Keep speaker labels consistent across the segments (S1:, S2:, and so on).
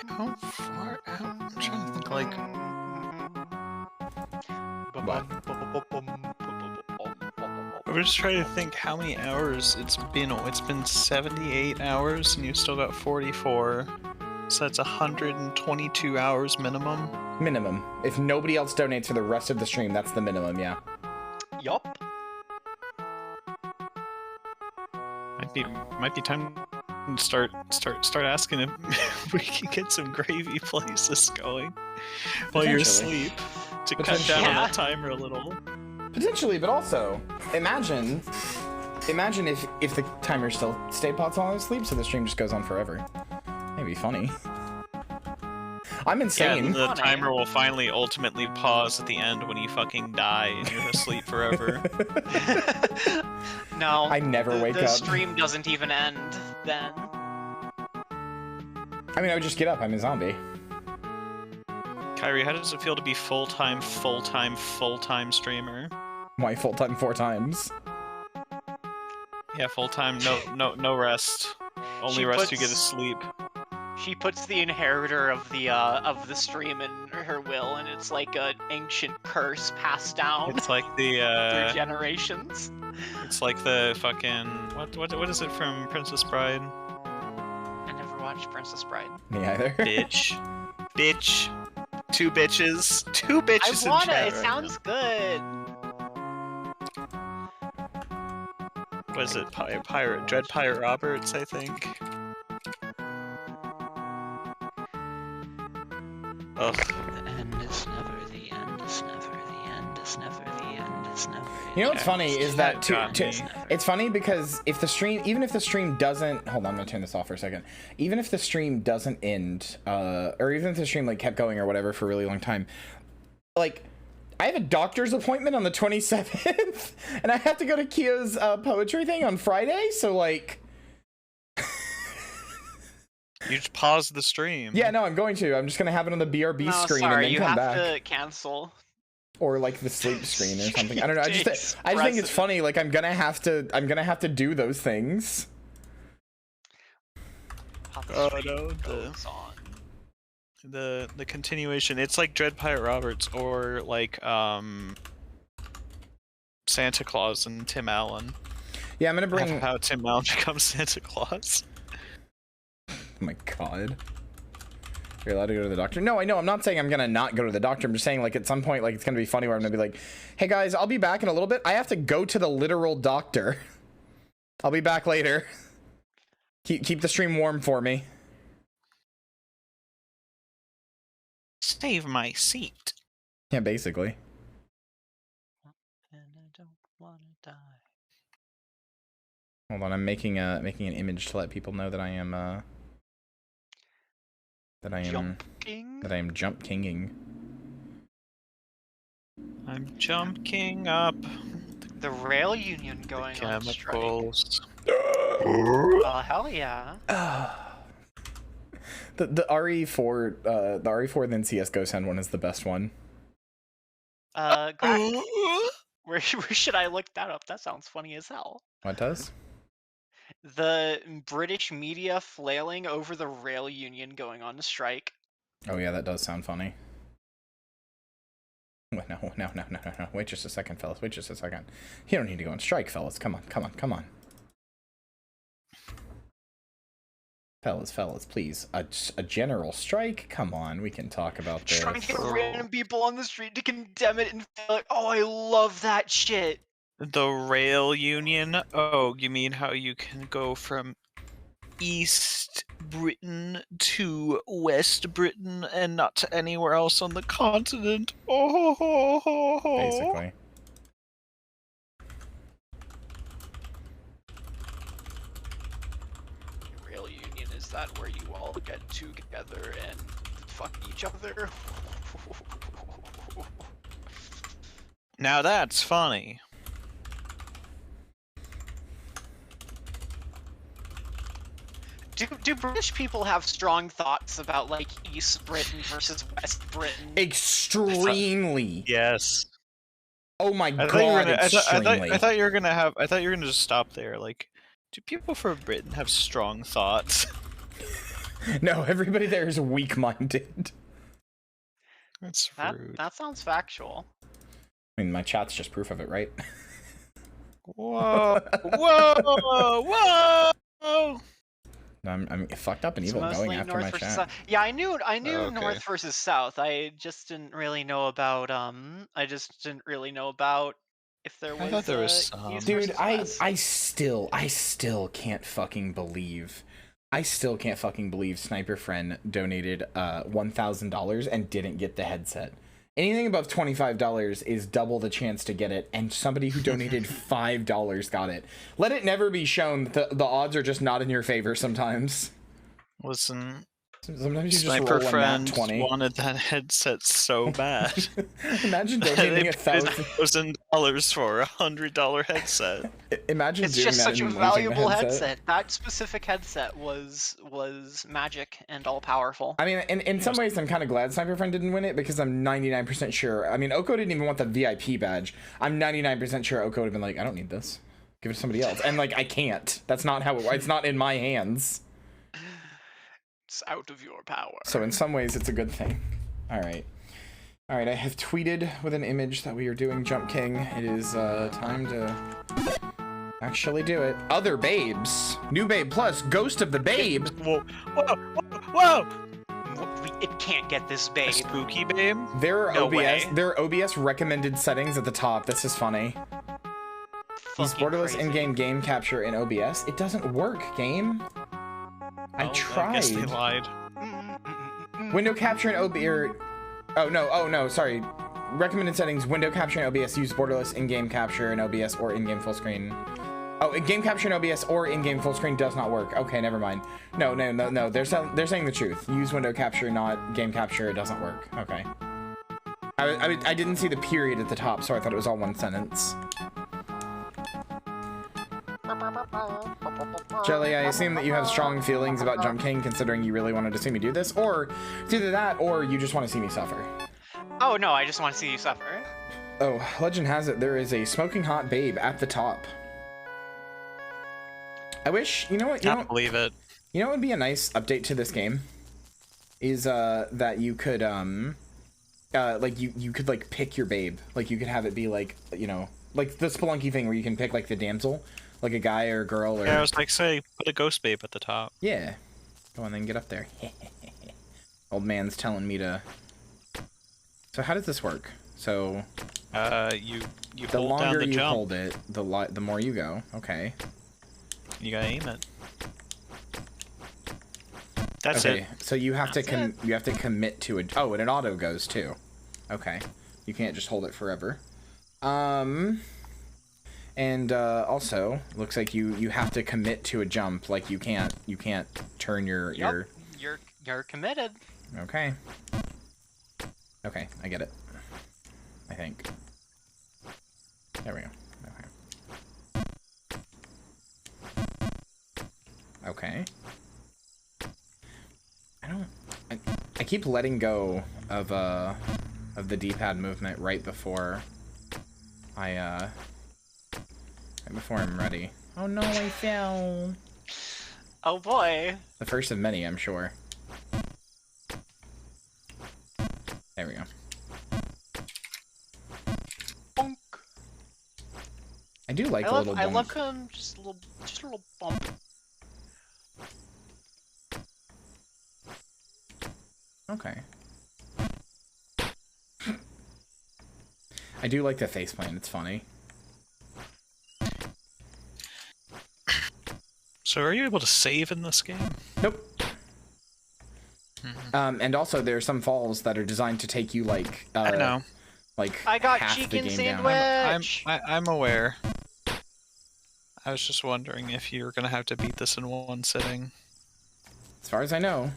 S1: How far out? I'm trying to think, like...
S2: What?
S1: I'm just trying to think how many hours it's been. It's been 78 hours, and you've still got 44. So that's 122 hours minimum.
S2: Minimum. If nobody else donates for the rest of the stream, that's the minimum, yeah.
S3: Yup.
S1: Might be time to start asking if we can get some gravy places going while you're asleep to cut down on the timer a little.
S2: Potentially, but also imagine if the timer still stayed paused while I was asleep, so the stream just goes on forever. That'd be funny. I'm insane.
S1: Yeah, the timer will finally ultimately pause at the end when you fucking die and you're asleep forever.
S3: No.
S2: I never wake up.
S3: The stream doesn't even end then.
S2: I mean, I would just get up. I'm a zombie.
S1: Kyrie, how does it feel to be full-time streamer?
S2: Why full-time 4 times?
S1: Yeah, full-time, no rest. Only rest you get is sleep.
S3: She puts the inheritor of the stream in her will, and it's like an ancient curse passed down.
S1: It's like the
S3: through generations.
S1: It's like the fucking what is it from Princess Bride?
S3: I never watched Princess Bride.
S2: Me either.
S1: Bitch. Two bitches
S3: I wanna.
S1: in chat
S3: It sounds good.
S1: What is it? Dread Pirate Roberts, I think. Ugh.
S4: The end is never the end is never the end is never the end is never.
S2: You know what's funny is that it's funny because if the stream, even if the stream doesn't, hold on, I'm gonna turn this off for a second. Even if the stream doesn't end, or even if the stream like kept going or whatever for a really long time, like I have a doctor's appointment on the 27th, and I have to go to Kia's poetry thing on Friday, so like.
S1: You just pause the stream.
S2: Yeah, no, I'm going to. I'm just gonna have it on the BRB screen and then come back.
S3: You have to cancel.
S2: Or like the sleep screen or something. I don't know. I just think it's funny. Like I'm gonna have to do those things.
S1: Oh no, the continuation. It's like Dread Pirate Roberts or like Santa Claus and Tim Allen.
S2: Yeah, I'm gonna bring
S1: how Tim Allen becomes Santa Claus.
S2: Oh my god. You're allowed to go to the doctor? No, I know. I'm not saying I'm gonna not go to the doctor. I'm just saying like at some point like it's gonna be funny where I'm gonna be like, hey guys, I'll be back in a little bit. I have to go to the literal doctor. I'll be back later. Keep the stream warm for me.
S1: Save my seat.
S2: Yeah, basically.
S4: And I don't wanna die.
S2: Hold on, I'm making an image to let people know that I am jump kinging.
S1: I'm jump king up.
S3: The rail union going on strike.
S1: Chemicals.
S3: Hell yeah.
S2: The RE4 the RE4 then CS:GO send one is the best one.
S3: Where should I look that up? That sounds funny as hell.
S2: What does?
S3: The British media flailing over the rail union going on strike.
S2: Oh yeah, that does sound funny. No. Wait just a second, fellas. Wait just a second. You don't need to go on strike, fellas. Come on. Fellas, please. A general strike? Come on, we can talk about this.
S3: Trying to get random people on the street to condemn it and feel like, oh, I love that shit.
S1: The rail union? Oh, you mean how you can go from East Britain to West Britain and not to anywhere else on the continent? Oh,
S2: basically.
S3: Rail union, is that where you all get together and fuck each other?
S1: Now that's funny.
S3: Do British people have strong thoughts about like East Britain versus West Britain?
S2: Extremely.
S1: Yes.
S2: Oh my god.
S1: I thought you were gonna just stop there. Like, do people from Britain have strong thoughts?
S2: No, everybody there is weak-minded.
S1: That's rude.
S3: That sounds factual.
S2: I mean, my chat's just proof of it, right?
S1: Whoa! Whoa! Whoa!
S2: I'm fucked up and
S3: It's
S2: evil going
S3: mostly
S2: after
S3: north
S2: my
S3: versus
S2: chat.
S3: south. Yeah, I knew
S1: Okay.
S3: north versus south. I just didn't really know about if there was,
S1: I thought there was some.
S3: east
S2: Dude,
S3: versus west.
S2: I still can't fucking believe. I still can't fucking believe Sniper Friend donated $1,000 and didn't get the headset. Anything above $25 is double the chance to get it, and somebody who donated $5 got it. Let it never be shown that the odds are just not in your favor sometimes.
S1: Listen,
S2: Sometimes you just
S1: Sniper
S2: roll a nat
S1: Friend
S2: 20.
S1: wanted that headset so bad.
S2: Imagine
S1: They
S2: donating
S1: paid $1,000 for a $100 headset.
S2: Imagine
S3: It's
S2: doing
S3: just
S2: that
S3: such a
S2: and losing the
S3: valuable headset. That specific headset was magic and all powerful.
S2: I mean, in some ways, I'm kind of glad Sniper Friend didn't win it because I'm 99% sure. I mean, Oko didn't even want the VIP badge. I'm 99% sure Oko would have been like, I don't need this. Give it to somebody else. And like, I can't. That's not how it's not in my hands.
S3: It's out of your power.
S2: So in some ways, it's a good thing. All right. All right, I have tweeted with an image that we are doing Jump King. It is time to actually do it. Other babes. New Babe Plus, Ghost of the Babe.
S1: Whoa! Whoa! Whoa!
S3: It can't get this babe.
S1: A spooky babe?
S2: There are
S3: No
S2: OBS.
S3: way.
S2: There are OBS recommended settings at the top. This is funny. Use
S3: Fucking
S2: borderless
S3: crazy.
S2: in-game game capture in OBS. It doesn't work, game. I
S1: I guess they
S2: tried.
S1: lied.
S2: Window capture in OBS. Oh no, sorry. Recommended settings: window capture in OBS. Use borderless in-game capture in OBS or in-game full screen. Oh, in-game capture in OBS or in-game full screen does not work. Okay, never mind. No. They're saying the truth. Use window capture, not game capture. It doesn't work. Okay. I didn't see the period at the top, so I thought it was all one sentence. Jelly, I assume that you have strong feelings about Jump King, considering you really wanted to see me do this, or it's either that, or you just want to see me suffer.
S3: Oh no, I just want to see you suffer.
S2: Oh, legend has it there is a smoking hot babe at the top. I wish, you know what,
S1: Can't believe it.
S2: you know what would be a nice update to this game? Is that you could like you could like pick your babe. Like you could have it be like, you know, like the Spelunky thing where you can pick like the damsel, like a guy or a girl or
S1: Yeah, I was like, say, put a ghost babe at the top.
S2: yeah. Go on then, get up there. Old man's telling me to. So how does this work? So
S1: You
S2: the
S1: hold down
S2: longer
S1: the
S2: you
S1: jump.
S2: hold it, the more you go. Okay.
S1: You gotta aim it. That's
S2: Okay.
S1: it.
S2: So you have
S3: That's
S2: to you have to commit to it. Oh, and it auto goes too. Okay. You can't just hold it forever. And also looks like you have to commit to a jump. Like you can't turn your
S3: You're committed.
S2: Okay. Okay, I get it. I think. There we go. Okay. I keep letting go of the D-pad movement right before right before I'm ready. Oh no, I fell.
S3: Oh boy.
S2: The first of many, I'm sure. There we go.
S3: Bonk.
S2: I do like a little
S3: I
S2: bonk.
S3: love him. Just a little bump.
S2: Okay. I do like the faceplant, it's funny.
S1: So are you able to save in this game?
S2: Nope. And also there are some falls that are designed to take you like
S1: I know.
S2: like
S3: I got
S2: half the
S3: chicken
S2: game down.
S3: sandwich.
S1: I'm aware. I was just wondering if you were gonna have to beat this in one sitting.
S2: As far as I know.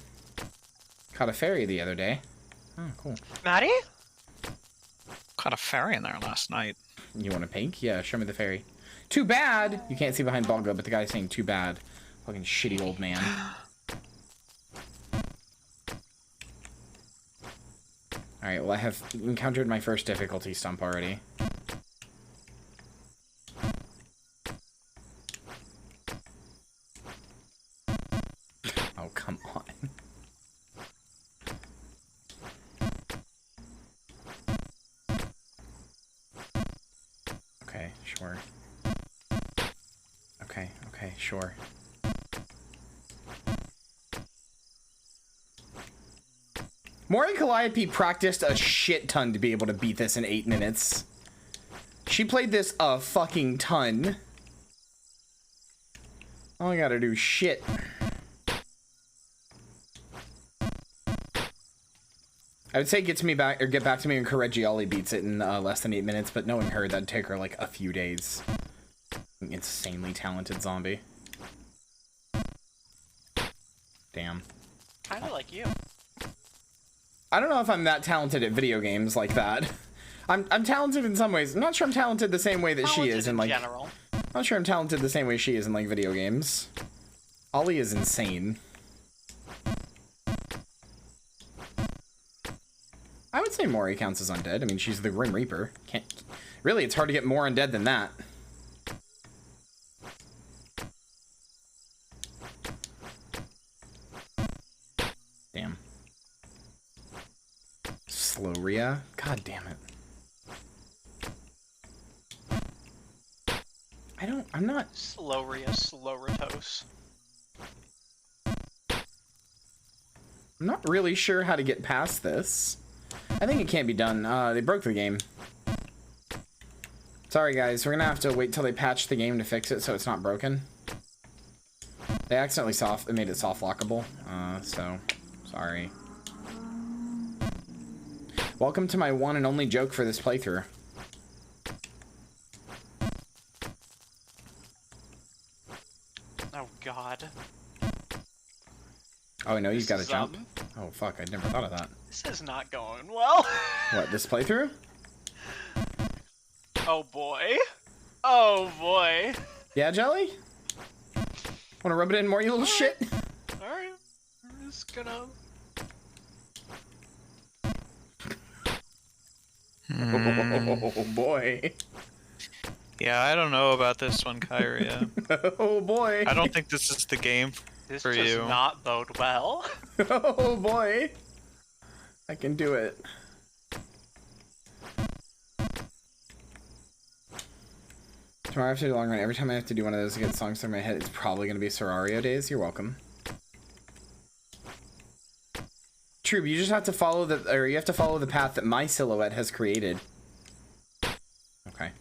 S2: Caught a fairy the other day. Oh, cool.
S3: Maddie?
S1: Caught a fairy in there last night.
S2: You want a pink? Yeah, show me the fairy. Too bad! You can't see behind Balgo, but the guy's saying too bad. Fucking shitty old man. Alright, well I have encountered my first difficulty stump already. Oh, come on. Sure. Okay, okay, sure. Mori Calliope practiced a shit ton to be able to beat this in 8 minutes. She played this a fucking ton. All I gotta do is shit. I would say get back to me when Correggioli beats it in less than 8 minutes, but knowing her, that'd take her like a few days. Insanely talented zombie. Damn.
S3: Kinda like you.
S2: I don't know if I'm that talented at video games like that. I'm talented in some ways. I'm not sure I'm talented the same way that she is in like
S3: general.
S2: I'm not sure I'm talented the same way she is in like video games. Ollie is insane. I would say Mori counts as undead. I mean, she's the Grim Reaper. Really, it's hard to get more undead than that. Damn. Sloria? God damn it. I'm not...
S3: Sloria, Sloritos.
S2: I'm not really sure how to get past this. I think it can't be done. They broke the game. Sorry guys, we're gonna have to wait till they patch the game to fix it so it's not broken. They accidentally made it soft lockable, so sorry. Welcome to my one and only joke for this playthrough.
S3: Oh god.
S2: Oh, I know you've got to jump. Oh fuck, I never thought of that.
S3: This is not going well.
S2: What, this playthrough?
S3: Oh boy. Oh boy.
S2: Yeah, Jelly? Wanna rub it in more, you little shit?
S3: Alright. I'm just gonna...
S2: Oh boy.
S1: Yeah, I don't know about this one, Kyria.
S2: Oh boy.
S1: I don't think this is the game
S3: This
S1: for
S3: does
S1: you.
S3: not bode well.
S2: Oh boy. I can do it. Tomorrow after the long run, every time I have to do one of those to get songs through my head, it's probably going to be Serario Days. You're welcome. True, you just have to follow you have to follow the path that my silhouette has created. Okay.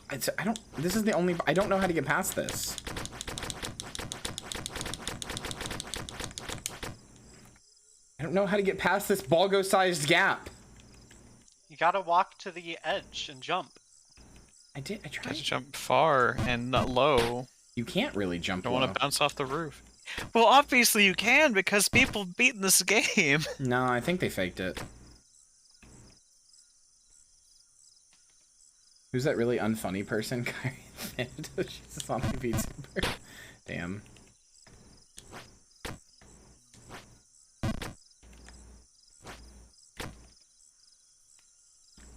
S2: I don't know how to get past this. I don't know how to get past this Balgo-sized gap.
S3: You gotta walk to the edge and jump.
S2: I
S1: You have
S2: tried.
S1: to jump far and not low.
S2: You can't really jump
S1: Don't
S2: low.
S1: want to bounce off the roof. Well, obviously you can because people have beaten this game.
S2: No, I think they faked it. Who's that really unfunny person? Kyria Thanatos. She's a zombie VTuber. Damn.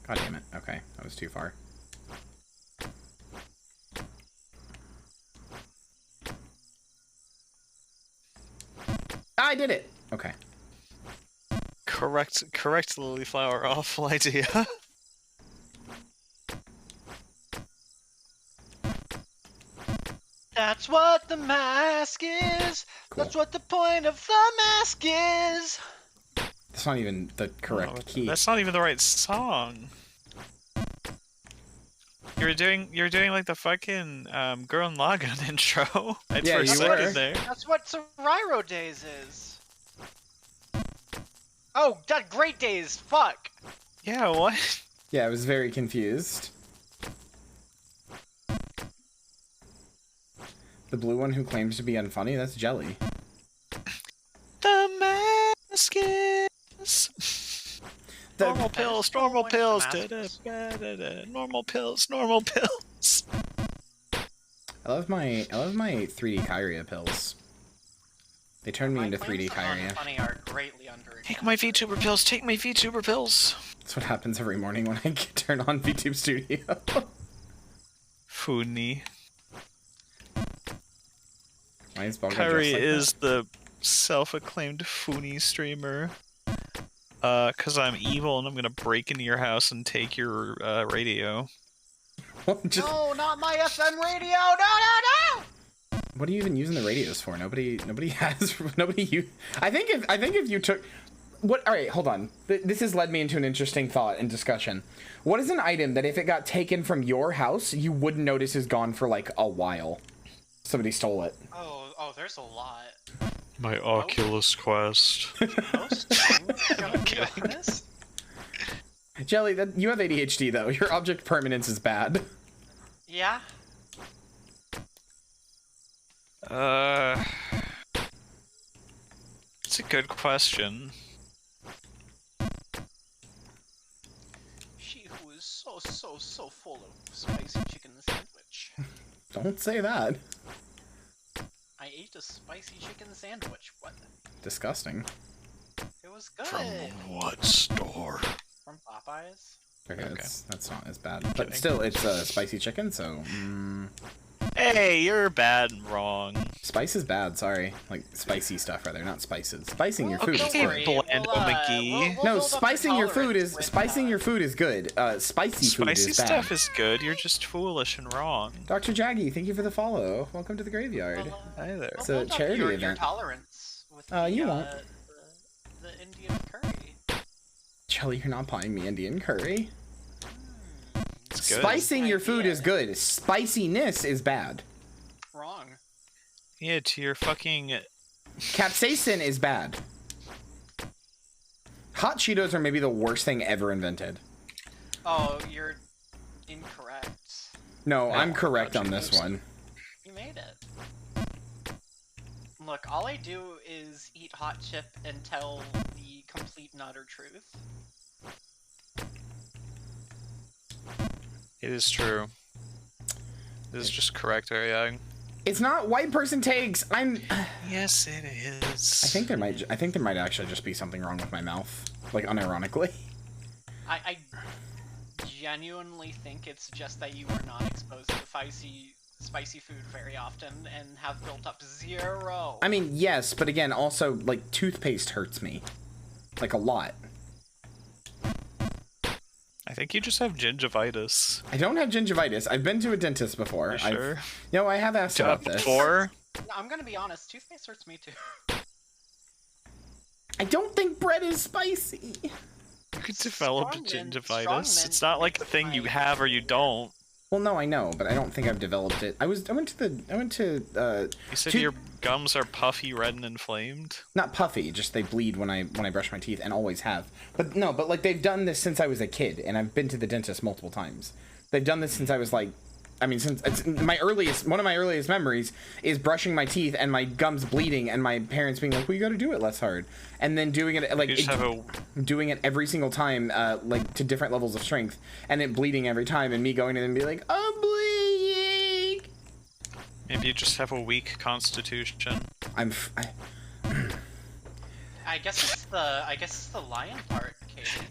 S2: God damn it. Okay, that was too far. I did it! Okay.
S1: Correct, Lilyflower. Awful idea.
S3: That's what the mask is!
S2: Cool.
S3: That's what the point of the mask is!
S2: That's not even the correct key.
S1: That's not even the right song. You're doing like the fucking Gurren Lagann intro. I'd
S2: Yeah,
S1: for a
S2: you
S1: second
S2: were.
S1: there.
S3: That's what Serairo Days is! Oh, that Great Days! Fuck!
S1: Yeah, what?
S2: Yeah, I was very confused. The blue one who claims to be unfunny? That's Jelly.
S1: The mask is... Normal pills, normal pills, da-da-da-da-da. Normal pills, normal pills.
S2: I love my 3D Kyria pills. They turned me into 3D Kyria.
S3: Funny are greatly under.
S1: Take my VTuber pills, take my VTuber pills.
S2: That's what happens every morning when I turn on VTube Studio.
S1: Funi.
S2: Why is Balgo
S1: Kyrie
S2: dressed like
S1: is the self-acclaimed Funi streamer. Cause I'm evil and I'm gonna break into your house and take your radio.
S2: Just,
S3: No, not my FM radio! No!
S2: what are you even using the radios for? Nobody has. I think if you took. What? All right, hold on. This has led me into an interesting thought and discussion. What is an item that if it got taken from your house, you wouldn't notice is gone for like a while? Somebody stole it.
S3: Oh, there's a lot.
S1: My Oculus Quest.
S3: Most things, to be honest.
S2: Jelly, you have ADHD though. Your object permanence is bad.
S3: Yeah.
S1: It's a good question.
S3: She who is so full of spicy chicken sandwich.
S2: Don't say that.
S3: I ate a spicy chicken sandwich. What?
S2: Disgusting.
S3: It was good.
S1: From what store?
S3: From Popeyes.
S2: Okay,
S1: Okay.
S2: that's not as bad. But
S1: Kidding.
S2: still, it's spicy chicken, so...
S1: Hey, you're bad and wrong.
S2: Spice is bad, sorry. Like, spicy stuff, rather, not spices. Spicing your food is
S3: Don't
S1: Okay,
S2: good.
S3: worry,
S1: Bland
S3: we'll,
S1: McGee.
S3: we'll
S2: No,
S3: build up the
S2: spicing your food is...
S3: tolerance with,
S2: Spicing your food is good. Spicy food
S1: Spicy
S2: is bad.
S1: stuff is good, you're just foolish and wrong.
S2: Dr. Jaggy, thank you for the follow. Welcome to the graveyard.
S1: Hi there.
S3: We'll
S2: It's a
S3: build up
S2: charity
S3: your
S2: event.
S3: tolerance with
S2: You won't.
S3: the Indian curry.
S2: Jelly, you're not buying me Indian curry.
S1: It's good.
S2: Spicing your food
S3: idea.
S2: is good. Spiciness is bad.
S3: Wrong.
S1: Yeah, to your fucking...
S2: Capsaicin is bad. Hot Cheetos are maybe the worst thing ever invented.
S3: Oh, you're incorrect.
S2: No,
S1: I
S2: I'm
S1: don't
S2: correct
S1: want
S2: on
S1: Hot
S2: this
S1: Cheetos.
S2: one.
S3: You made it. Look, all I do is eat hot chip and tell the complete and utter truth.
S1: It is true. It is just correct, Ariag.
S2: It's not white person takes.
S1: Yes, it is.
S2: I think there might actually just be something wrong with my mouth, like unironically.
S3: I genuinely think it's just that you are not exposed to spicy food very often and have built up zero.
S2: I mean, yes, but again, also like toothpaste hurts me, like a lot.
S1: I think you just have gingivitis.
S2: I don't have gingivitis. I've been to a dentist before.
S1: You sure?
S2: No, I have asked about this.
S1: Before?
S3: No, I'm gonna be honest, toothpaste hurts me too.
S2: I don't think bread is spicy.
S1: You could develop
S3: Strong men-
S1: gingivitis.
S3: strong
S1: It's
S3: men
S1: not like a
S3: make
S1: thing you
S3: my-
S1: have or you don't.
S2: Well, no, I know, but I don't think I've developed it. I went to
S1: You said
S2: to-
S1: your gums are puffy, red, and inflamed.
S2: not puffy, just they bleed when I brush my teeth and always have. But no, but like they've done this since I was a kid, and I've been to the dentist multiple times. They've done this since I was like, I mean, since it's one of my earliest memories is brushing my teeth and my gums bleeding, and my parents being like, "Well, you got to do it less hard," and then doing it like
S1: You just have a
S2: doing it every single time, like to different levels of strength, and it bleeding every time, and me going to them and be like, "I'm bleeding."
S1: maybe you just have a weak constitution.
S3: I guess it's the lion part, Katie.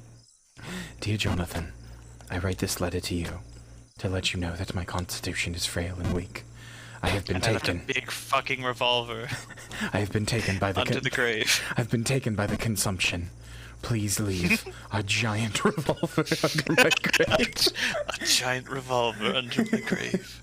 S2: Dear Jonathan, I write this letter to you to let you know that my constitution is frail and weak. I have been
S1: And I have a
S2: taken.
S1: big fucking revolver
S2: I have been taken by the.
S1: under the grave.
S2: I've been taken by the consumption. Please leave a giant revolver under my grave.
S1: A giant revolver under the grave.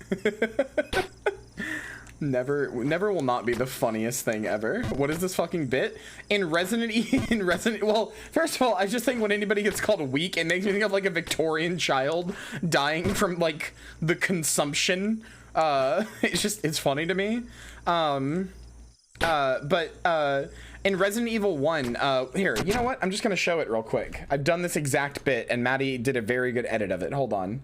S2: Never will not be the funniest thing ever. What is this fucking bit? Well, first of all, I just think when anybody gets called weak, it makes me think of like a Victorian child dying from like the consumption. It's funny to me. In Resident Evil 1, here, you know what? I'm just gonna show it real quick. I've done this exact bit, and Maddie did a very good edit of it. Hold on.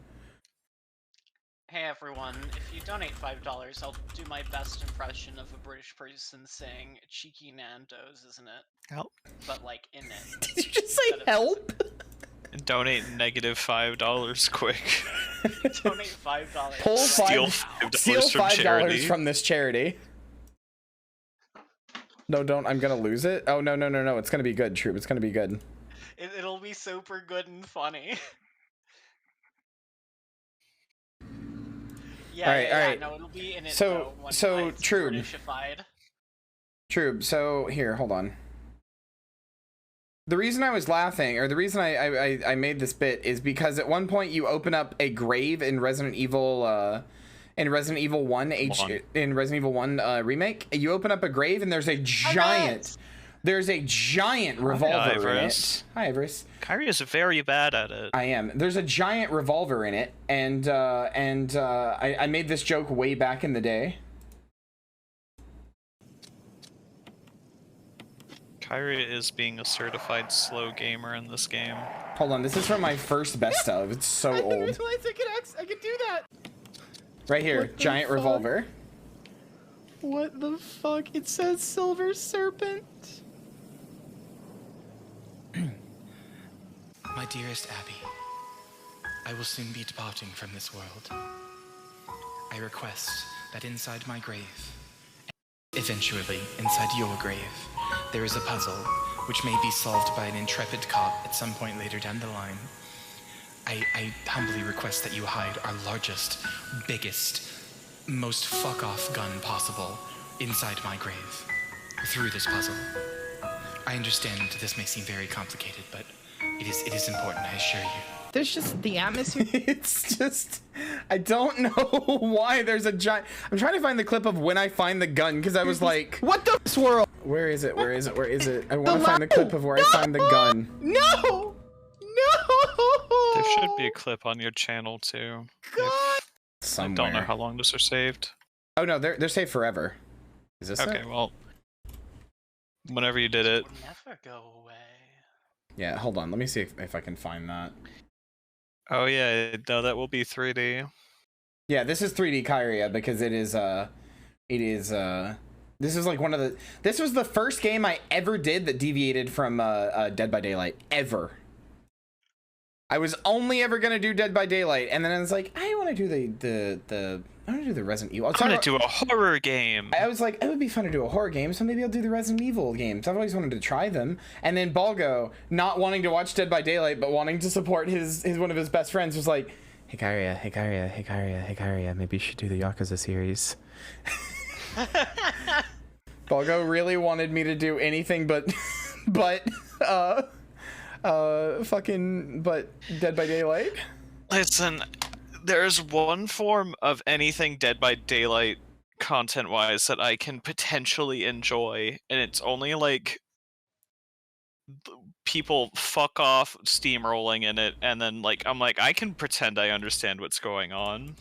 S3: Hey everyone, if you donate $5, I'll do my best impression of a British person saying cheeky Nando's, isn't it?
S1: Help.
S3: But like in it.
S2: Did you just say
S3: Instead of
S2: help?
S1: Donate -$5 quick.
S3: Donate $5.
S2: Pull
S1: Steal
S2: $5
S1: $5 from charity.
S2: from this charity. No, don't. I'm gonna lose it. Oh, no. It's gonna be good, Troop. It's gonna be good.
S3: It'll be super good and funny. Yeah,
S2: Alright,
S3: yeah,
S2: alright.
S3: no, it'll be in it.
S2: So-
S3: though, when
S2: so,
S3: it's
S2: True.
S3: Britishified.
S2: Troop, so here, hold on. The reason I was laughing, or the reason I made this bit, is because at one point you open up a grave in Resident Evil 1 remake. You open up a grave and there's a giant revolver in it. Hi, Everest.
S1: Kyrie is very bad at it.
S2: I am. There's a giant revolver in it, and I made this joke way back in the day.
S1: Kyrie is being a certified slow gamer in this game.
S2: Hold on, this is from my first best of. It's so old.
S5: I could do that.
S2: Right here, giant revolver.
S5: What the fuck? It says Silver Serpent.
S6: My dearest Abby, I will soon be departing from this world. I request that inside my grave, eventually inside your grave, there is a puzzle which may be solved by an intrepid cop at some point later down the line. I humbly request that you hide our largest, biggest, most fuck-off gun possible inside my grave through this puzzle. I understand this may seem very complicated, but it is important, I assure you.
S5: There's just the atmosphere.
S2: It's just, I don't know why there's a giant. I'm trying to find the clip of when I find the gun, because I was like,
S5: What the swirl?
S2: where is it? Where is it? Where is it? I want to find the clip of where I find the gun.
S5: No! No!
S1: There should be a clip on your channel too.
S5: God!
S1: I
S2: Somewhere.
S1: don't know how long those are saved.
S2: Oh no, they're saved forever. Is this
S1: Okay,
S2: it?
S1: well, whenever you did it.
S3: Will never go away.
S2: Yeah, hold on. Let me see if I can find that.
S1: Oh yeah, no, that will be 3D.
S2: Yeah, this is 3D Kyria because this is like one of the, this was the first game I ever did that deviated from Dead by Daylight, ever. I was only ever gonna do Dead by Daylight, and then I was like, I want to do I want to do the Resident Evil.
S1: I'm gonna do a horror game.
S2: I was like, it would be fun to do a horror game, so maybe I'll do the Resident Evil games. I've always wanted to try them. And then Balgo, not wanting to watch Dead by Daylight, but wanting to support his one of his best friends, was like, hey Kyria, maybe you should do the Yakuza series. Balgo really wanted me to do anything but Dead by Daylight.
S1: Listen, there's one form of anything Dead by Daylight content-wise that I can potentially enjoy, and it's only like people fuck off steamrolling in it, and then like I'm like, I can pretend I understand what's going on.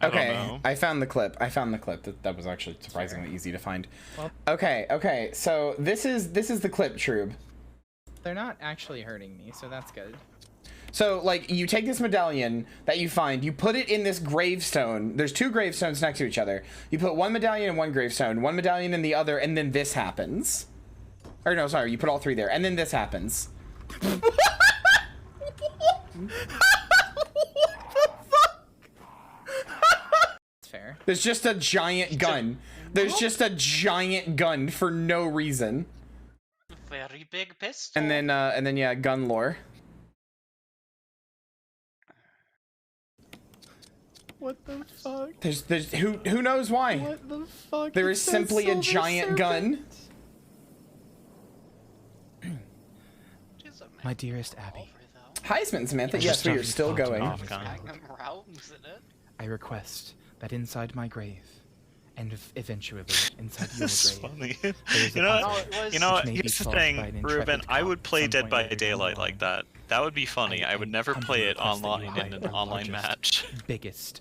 S2: Okay, I found the clip. That was actually surprisingly easy to find.
S5: Well,
S2: okay. So this is the clip, Troob.
S5: they're not actually hurting me, so that's good.
S2: So, like, you take this medallion that you find, you put it in this gravestone. There's two gravestones next to each other. You put one medallion in one gravestone, one medallion in the other, and then this happens. Or no, sorry, you put all three there, and then this happens.
S5: What the fuck? It's fair.
S2: There's just a giant gun. There's just a giant gun for no reason.
S3: Very big pistol.
S2: And then yeah, gun lore.
S5: What the fuck?
S2: There's who knows why?
S5: What the fuck?
S2: There
S5: It
S2: is
S5: says
S2: simply a
S5: Silver
S2: giant gun.
S6: My dearest Abby,
S2: Hi, Smith and Samantha. Yes, we are still going.
S6: I request that inside my grave, and eventually inside your
S1: This is
S6: grave,
S1: funny.
S6: there's a
S1: You know,
S6: puzzle
S1: you know,
S6: which may be
S1: here's the
S6: solved by
S1: thing,
S6: an
S1: Ruben.
S6: intrepid
S1: I
S6: cop
S1: would play
S6: at
S1: Dead
S6: some
S1: by
S6: point later down
S1: Daylight
S6: the
S1: like
S6: line.
S1: that. That would be funny. I would never
S6: humbly
S1: play it
S6: request that you
S1: online in
S6: hide
S1: an
S6: our
S1: online
S6: largest,
S1: match.
S6: biggest,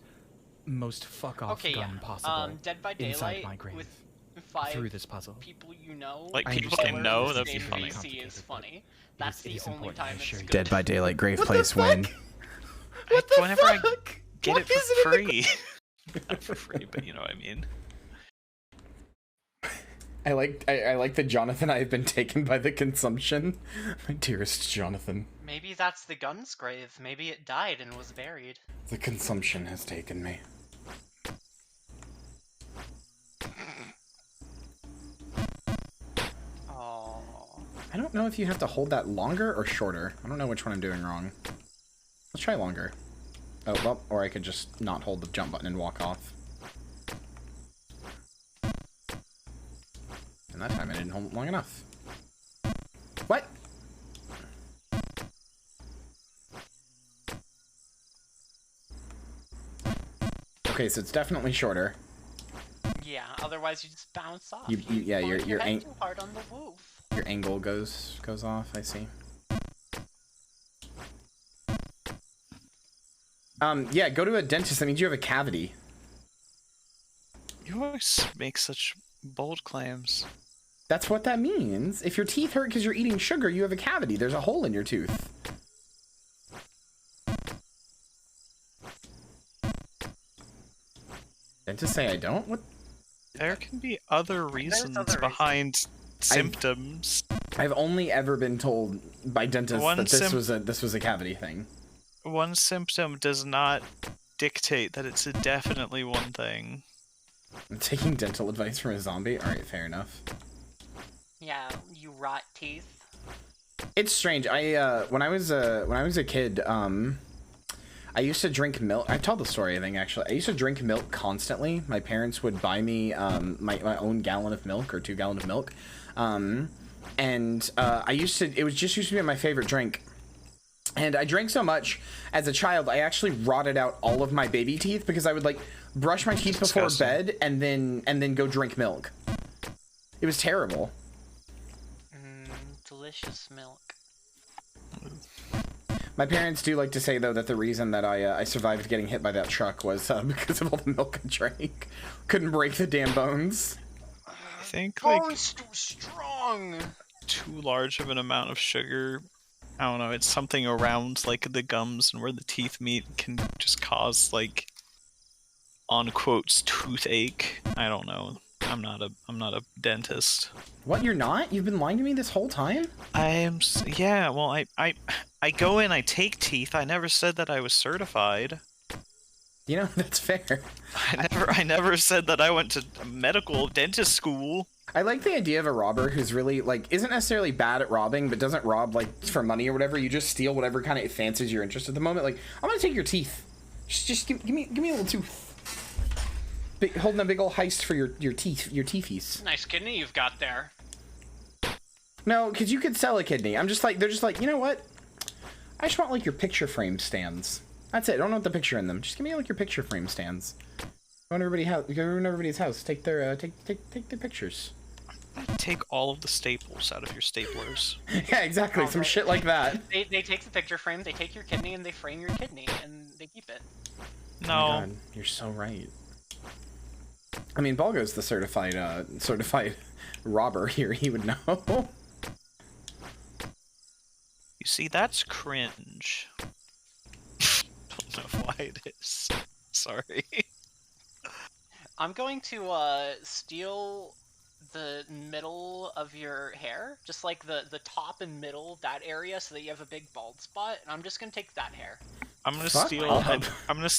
S6: most fuck-off
S3: Okay,
S6: gun possible
S3: Dead by
S6: inside
S3: Daylight
S6: my grave
S3: with 5
S6: through this puzzle.
S3: people you know.
S1: Like,
S6: I
S1: people I
S6: understand
S1: know,
S6: this
S1: that'd
S6: is
S1: be
S6: very
S1: funny.
S6: complicated,
S3: is
S6: but
S3: funny. That's
S6: it
S3: the
S6: is
S3: only
S6: important,
S3: time
S6: I
S3: it's
S6: assure you.
S3: good.
S2: Dead by Daylight, grave
S5: What the
S2: place win.
S5: fuck? What the
S1: Whenever I
S5: fuck?
S1: get
S5: What
S1: it for
S5: is it in the
S1: free. Not for free, but you know what I mean.
S2: I like that Jonathan. I have been taken by the consumption. My dearest Jonathan.
S3: Maybe that's the gun's grave. Maybe it died and was buried.
S2: The consumption has taken me.
S3: Oh.
S2: I don't know if you have to hold that longer or shorter. I don't know which one I'm doing wrong. Let's try longer. Oh, well, or I could just not hold the jump button and walk off. And that time I didn't hold it long enough. What? Okay, so it's definitely shorter.
S3: Yeah, otherwise you just bounce off.
S2: Yeah, your
S3: too hard on the woof.
S2: Your angle goes off. I see. Yeah, go to a dentist. That means you have a cavity.
S1: You always make such bold claims.
S2: That's what that means. If your teeth hurt because you're eating sugar, you have a cavity. There's a hole in your tooth. Dentists say I don't? What?
S1: There can be other reasons behind symptoms.
S2: I've only ever been told by dentists that this was a cavity thing.
S1: One symptom does not dictate that it's definitely one thing.
S2: I'm taking dental advice from a zombie? Alright, fair enough.
S3: Yeah, you rot teeth.
S2: It's strange. When I was a kid, I used to drink milk. I told the story, I think, actually. I used to drink milk constantly. My parents would buy me my own gallon of milk or 2 gallons of milk. It was just used to be my favorite drink. And I drank so much as a child, I actually rotted out all of my baby teeth because I would like brush my teeth before bed and then go drink milk. It was terrible.
S3: Delicious milk.
S2: My parents do like to say, though, that the reason that I survived getting hit by that truck was because of all the milk I drank. Couldn't break the damn bones.
S1: I think, like,
S3: bones too strong.
S1: Too large of an amount of sugar. I don't know, it's something around, like, the gums and where the teeth meet can just cause, like, on quotes, toothache. I don't know. I'm not a dentist.
S2: What, you're not? You've been lying to me this whole time?
S1: Yeah, well, I go in, I take teeth. I never said that I was certified.
S2: You know, that's fair.
S1: I never said that I went to medical dentist school.
S2: I like the idea of a robber who's really, like, isn't necessarily bad at robbing, but doesn't rob, like, for money or whatever. You just steal whatever kind of fancies your interest at the moment. Like, I'm gonna take your teeth. Just give me a little tooth. Holding a big old heist for your teethies.
S3: Nice kidney you've got there.
S2: No, because you could sell a kidney. I'm just like, they're just like, you know what? I just want, like, your picture frame stands. That's it. I don't want the picture in them. Just give me, like, your picture frame stands. Go to everybody's house. Take their pictures.
S1: Take all of the staples out of your staplers.
S2: Yeah, exactly. Some shit like that.
S3: They take the picture frame, they take your kidney, and they frame your kidney, and they keep it.
S1: No.
S2: Oh my God, you're so right. I mean, Balgo's the certified robber here. He would know.
S1: You see, that's cringe. Don't know why it is. Sorry.
S3: I'm going to steal the middle of your hair, just like the top and middle, that area, so that you have a big bald spot, and I'm just gonna take that hair.
S1: I'm gonna steal a quarter. I'm gonna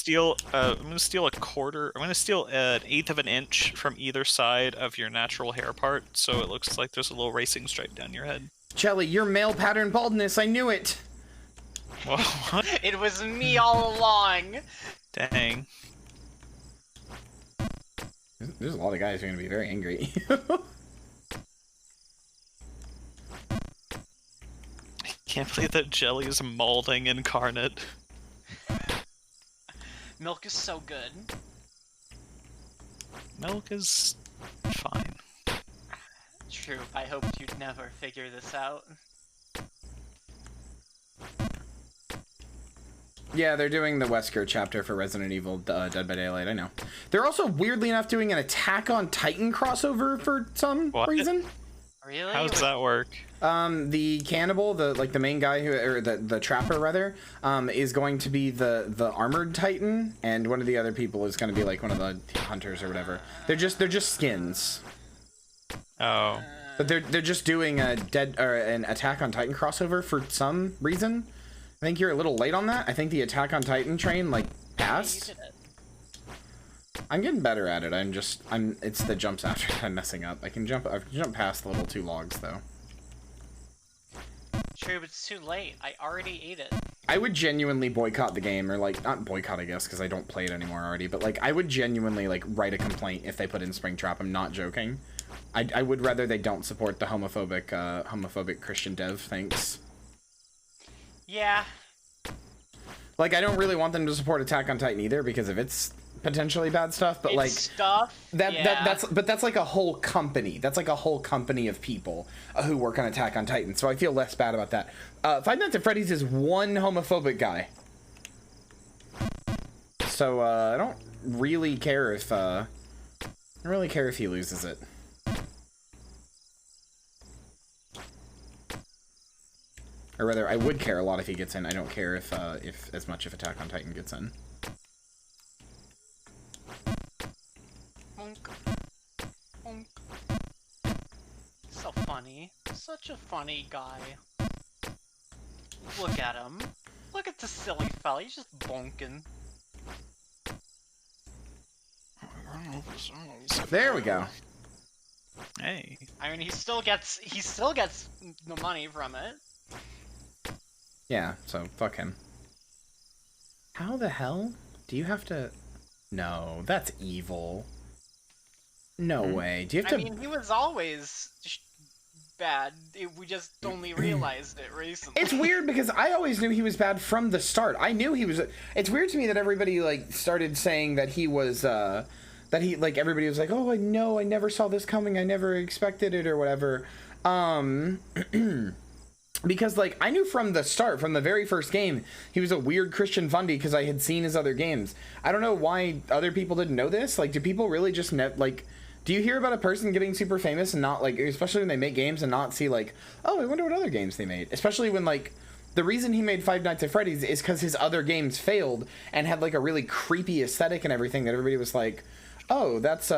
S1: steal an 1/8 of an inch from either side of your natural hair part, so it looks like there's a little racing stripe down your head.
S2: Jelly, you're male pattern baldness. I knew it.
S1: Well, what?
S3: It was me all along.
S1: Dang.
S2: There's a lot of guys who are gonna be very angry.
S1: I can't believe that Jelly is molding incarnate.
S3: Milk is so good.
S1: Milk is fine.
S3: True, I hoped you'd never figure this out.
S2: Yeah, they're doing the Wesker chapter for Resident Evil Dead by Daylight, I know. They're also, weirdly enough, doing an Attack on Titan crossover for some reason.
S3: Really?
S1: How does that work?
S2: The cannibal, the main guy who, or the trapper rather, is going to be the armored Titan, and one of the other people is going to be like one of the hunters or whatever. They're just skins.
S1: Oh.
S2: But they're just doing an Attack on Titan crossover for some reason. I think you're a little late on that. I think the Attack on Titan train like passed. I'm getting better at it. It's the jumps after I'm messing up. I can jump past the little 2 logs though.
S3: True, but it's too late. I already ate it.
S2: I would genuinely boycott the game, or like, not boycott, I guess, because I don't play it anymore already, but like, I would genuinely like write a complaint if they put in Springtrap. I'm not joking. I would rather they don't support the homophobic Christian dev. Thanks.
S3: Yeah.
S2: Like, I don't really want them to support Attack on Titan either because of its potentially bad stuff, but
S3: It's
S2: that's like a whole company. That's like a whole company of people who work on Attack on Titan. So I feel less bad about that. Five Nights at Freddy's is one homophobic guy. So I don't really care if he loses it. Or rather, I would care a lot if he gets in. I don't care if as much if Attack on Titan gets in.
S3: So funny. Such a funny guy. Look at him. Look at the silly fella. He's just bonking.
S2: There we go.
S1: Hey.
S3: I mean, he still gets the money from it.
S2: Yeah, so fuck him. How the hell do you have to... No, that's evil. No way. Do you have to...
S3: I mean, he was always bad. We just only realized it recently.
S2: It's weird because I always knew he was bad from the start. I knew he was... It's weird to me that everybody, like, started saying that he was, everybody was like, oh, I know, I never saw this coming, I never expected it, or whatever. Because, like, I knew from the start, from the very first game, he was a weird Christian fundy because I had seen his other games. I don't know why other people didn't know this. Like, do people really just, do you hear about a person getting super famous and not, like, especially when they make games and not see, like, oh, I wonder what other games they made? Especially when, like, the reason he made Five Nights at Freddy's is because his other games failed and had, like, a really creepy aesthetic and everything that everybody was like, oh, that's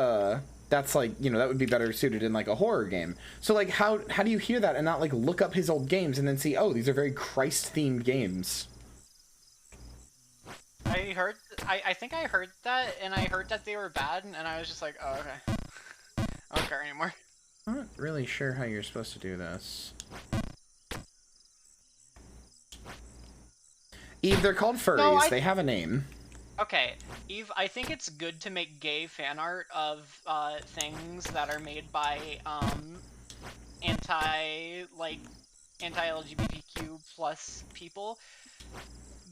S2: like, you know, that would be better suited in, like, a horror game. So, like, how do you hear that and not, like, look up his old games and then see, oh, these are very Christ-themed games?
S3: I think I heard that, and I heard that they were bad, and I was just like, oh, okay. I don't care anymore.
S2: I'm not really sure how you're supposed to do this. Eve, they're called furries.
S3: No,
S2: they have a name.
S3: Okay, Eve, I think it's good to make gay fan art of things that are made by anti-LGBTQ plus people,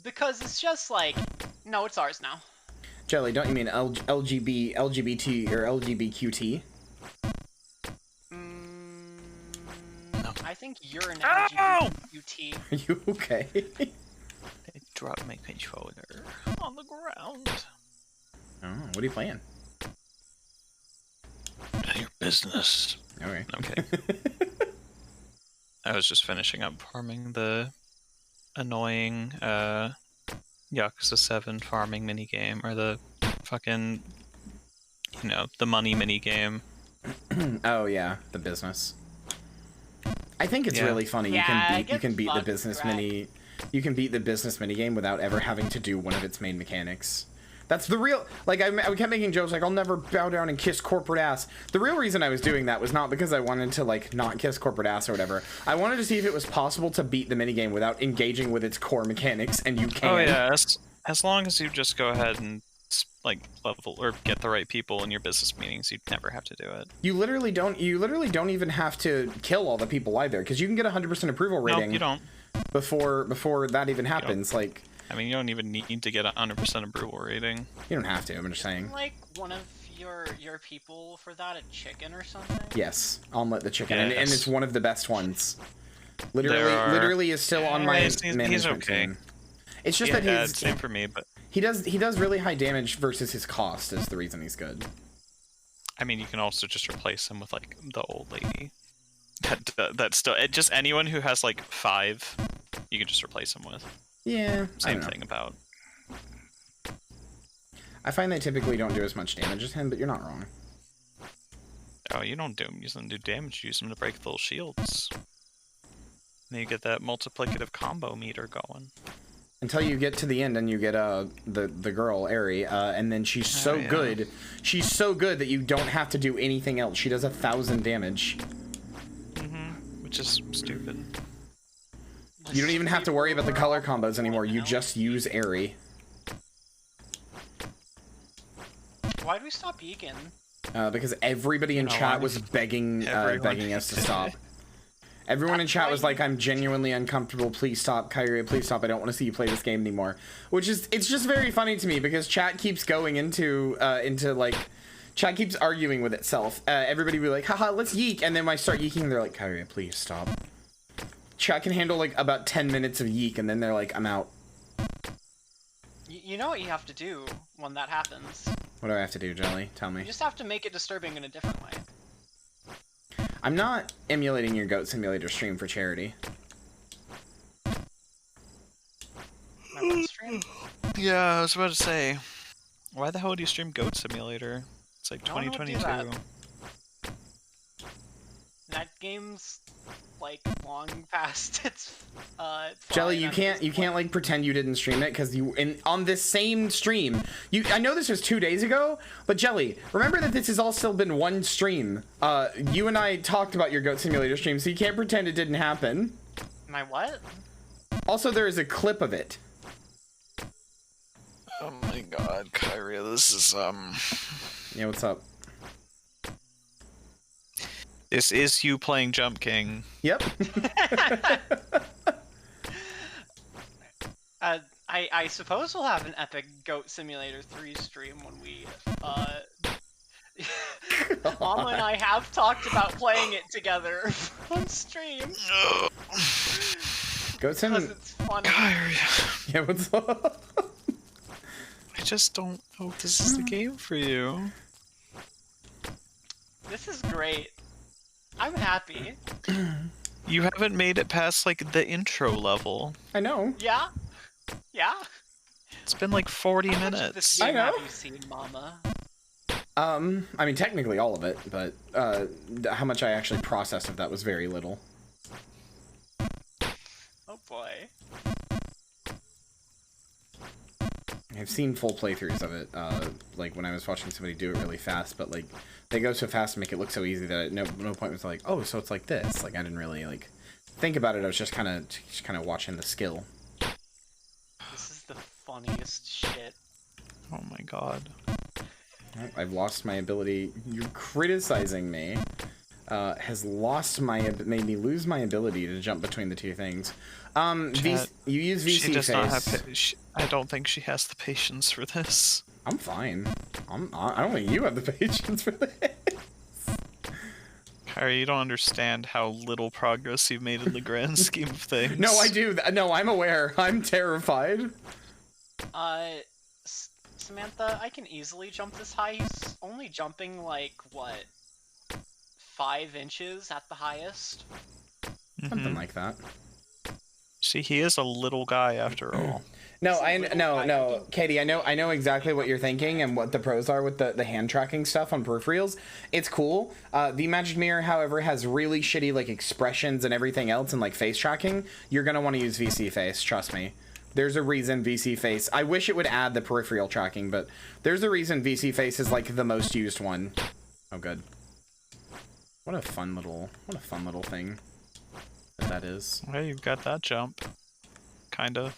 S3: because it's just like, no, it's ours now.
S2: Jelly, don't you mean LGBT or LGBTQT?
S3: No. I think you're an LGBTQT.
S2: Are you okay?
S1: I dropped my controller on the ground.
S2: Oh, what are you playing?
S1: None of your business.
S2: Okay.
S1: Okay. I was just finishing up farming the annoying Yakuza 7 farming minigame, or the fucking, you know, the money minigame.
S2: Oh yeah, the business. I think it's really funny.
S3: Yeah,
S2: you can beat the business mini. You can beat the business minigame without ever having to do one of its main mechanics. That's the real, like, I kept making jokes like, I'll never bow down and kiss corporate ass. The real reason I was doing that was not because I wanted to, like, not kiss corporate ass or whatever. I wanted to see if it was possible to beat the minigame without engaging with its core mechanics, and you can.
S1: Oh yeah, as long as you just go ahead and, like, level or get the right people in your business meetings, you'd never have to do it.
S2: You literally don't even have to kill all the people either, because you can get 100% approval rating.
S1: No, you don't.
S2: Before that even happens, like...
S1: I mean, you don't even need to get a 100% approval rating.
S2: You don't have to, I'm just saying.
S3: Like, one of your people for that, a chicken or something?
S2: Yes, Omelette the Chicken,
S1: Yes.
S2: and it's one of the best ones. Literally is still on my management team. It's just that he's...
S1: same for me, but...
S2: He does really high damage versus his cost is the reason he's good.
S1: I mean, you can also just replace him with, like, the old lady. That's still... Just anyone who has, like, 5, you can just replace him with.
S2: Yeah,
S1: Same thing about...
S2: I find they typically don't do as much damage as him, but you're not wrong.
S1: Oh, you don't use them to do damage, you use them to break the little shields. Then you get that multiplicative combo meter going.
S2: Until you get to the end and you get the girl, Eri, and then she's so good. She's so good that you don't have to do anything else. She does 1,000 damage.
S1: Which is stupid.
S2: You don't even have to worry about the color combos anymore. You just use Eri.
S3: Why do we stop Egan?
S2: because everybody in chat was begging us to stop. Everyone in chat was like, I'm genuinely uncomfortable. Please stop, Kyria, please stop. I don't want to see you play this game anymore. Which is, it's just very funny to me because chat keeps going into like, chat keeps arguing with itself. Everybody be like, haha, let's yeek. And then when I start yeeking, they're like, Kyria, please stop. Chat can handle like about 10 minutes of yeek and then they're like, I'm out.
S3: You know what you have to do when that happens?
S2: What do I have to do, Jelly? Tell me.
S3: You just have to make it disturbing in a different way.
S2: I'm not emulating your Goat Simulator stream for charity.
S3: My web stream?
S1: Yeah, I was about to say, why the hell do you stream Goat Simulator? It's like 2022.
S3: That game's like long past its
S2: Jelly, you can't like pretend you didn't stream it because on this same stream, I know this was 2 days ago, but Jelly, remember that this has all still been one stream. You and I talked about your Goat Simulator stream, so you can't pretend it didn't happen.
S3: My what?
S2: Also, there is a clip of it.
S1: Oh my god, Kyria, this is
S2: Yeah, what's up?
S1: This is you playing Jump King.
S2: Yep.
S3: I suppose we'll have an epic Goat Simulator 3 stream when we Mama and I have talked about playing it together on stream.
S2: Goat Sim.
S3: Because it's funny.
S1: Kyria.
S2: Yeah, what's up?
S1: I just don't know if this is the game for you.
S3: This is great. I'm happy.
S1: You haven't made it past like the intro level.
S2: I know.
S3: Yeah? Yeah?
S1: It's been like 40
S3: How much of
S1: minutes.
S3: this game
S2: I know.
S3: have you seen, Mama?
S2: I mean, technically all of it, but how much I actually processed of that was very little.
S3: Oh boy.
S2: I've seen full playthroughs of it, like when I was watching somebody do it really fast, but like they go so fast and make it look so easy that at no point was like, oh, so it's like this. Like I didn't really like think about it. I was just kind of watching the skill.
S3: This is the funniest shit.
S1: Oh my god.
S2: I've lost my ability. You criticizing me has made me lose my ability to jump between the two things.
S1: Chat,
S2: you use VC
S1: she does not
S2: face.
S1: have. I don't think she has the patience for this.
S2: I'm fine. I don't think you have the patience for this.
S1: Kyrie, you don't understand how little progress you've made in the grand scheme of things.
S2: No, I do. No, I'm aware. I'm terrified.
S3: Samantha, I can easily jump this high. He's only jumping like, what, 5 inches at the highest?
S2: Something like that.
S1: See, he is a little guy after all.
S2: No, Katie, I know exactly what you're thinking and what the pros are with the hand tracking stuff on peripherals. It's cool. The Magic Mirror, however, has really shitty like expressions and everything else and like face tracking. You're gonna want to use VC Face, trust me. There's a reason VC Face. I wish it would add the peripheral tracking, but there's a reason VC Face is like the most used one. Oh, good. What a fun little thing that is.
S1: Well, you've got that jump. Kinda.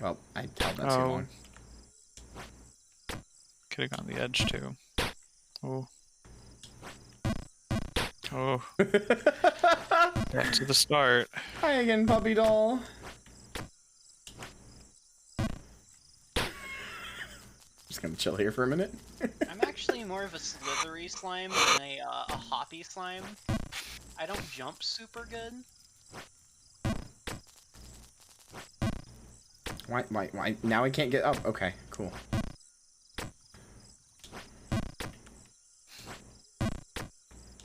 S2: Well, I held that too long.
S1: Could have gone the edge too. Oh. Oh. Back to the start.
S2: Hi again, puppy doll. Just gonna chill here for a minute.
S3: I'm actually more of a slithery slime than a hoppy slime. I don't jump super good.
S2: Why? Now I can't get up. Okay, cool.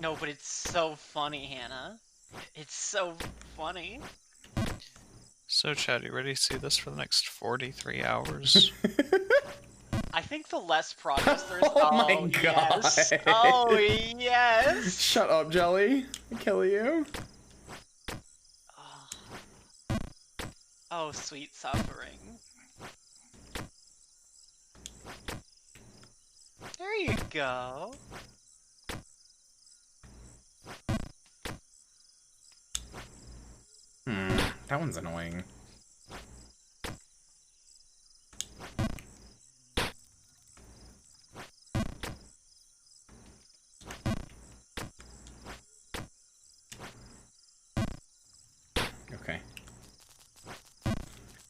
S3: No, but it's so funny, Hannah. It's so funny.
S1: So, Chad, you ready to see this for the next 43 hours?
S3: I think the less progress there's.
S2: Oh my god!
S3: Yes. Oh yes!
S2: Shut up, Jelly. I'll kill you.
S3: Oh, sweet suffering. There you go.
S2: That one's annoying.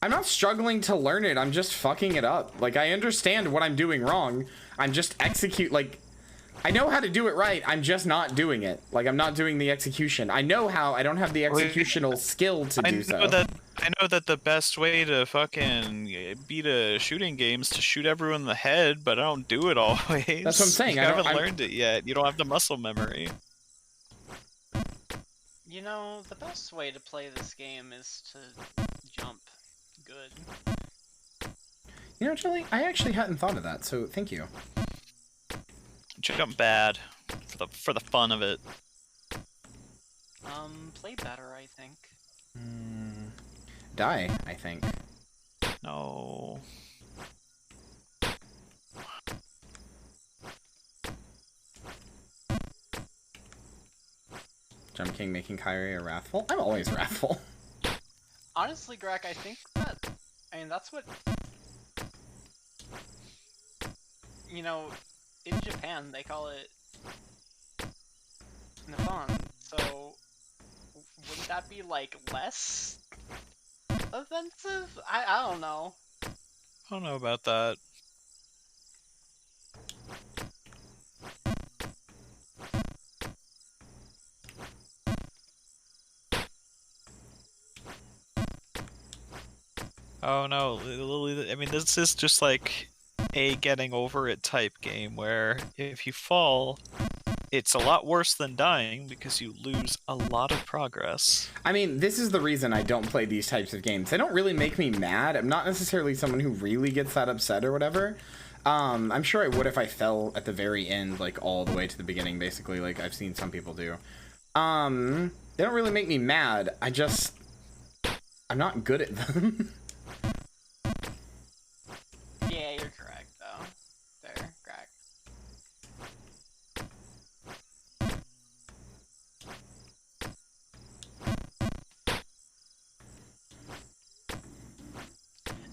S2: I'm not struggling to learn it. I'm just fucking it up. Like, I understand what I'm doing wrong. I'm just like, I know how to do it right. I'm just not doing it. Like, I'm not doing the execution. I know how. I don't have the executional skill to do so.
S1: I know that the best way to fucking beat a shooting game is to shoot everyone in the head, but I don't do it always.
S2: That's what I'm saying.
S1: You haven't learned it yet. You don't have the muscle memory.
S3: You know, the best way to play this game is to jump good.
S2: You know, Chili, I actually hadn't thought of that, so thank you.
S1: Jump bad for the fun of it.
S3: Play better, I think.
S2: Die, I think.
S1: No.
S2: Jump King making Kyria wrathful? I'm always wrathful.
S3: Honestly, Greg, I think that's what... You know, in Japan, they call it Nippon, so wouldn't that be, like, less offensive? I don't know.
S1: I don't know about that. Oh no, I mean, this is just like a getting over it type game where if you fall, it's a lot worse than dying because you lose a lot of progress.
S2: I mean, this is the reason I don't play these types of games. They don't really make me mad. I'm not necessarily someone who really gets that upset or whatever. I'm sure I would if I fell at the very end, like all the way to the beginning, basically, like I've seen some people do. They don't really make me mad. I'm not good at them.
S3: Yeah, you're correct, though. Fair, correct.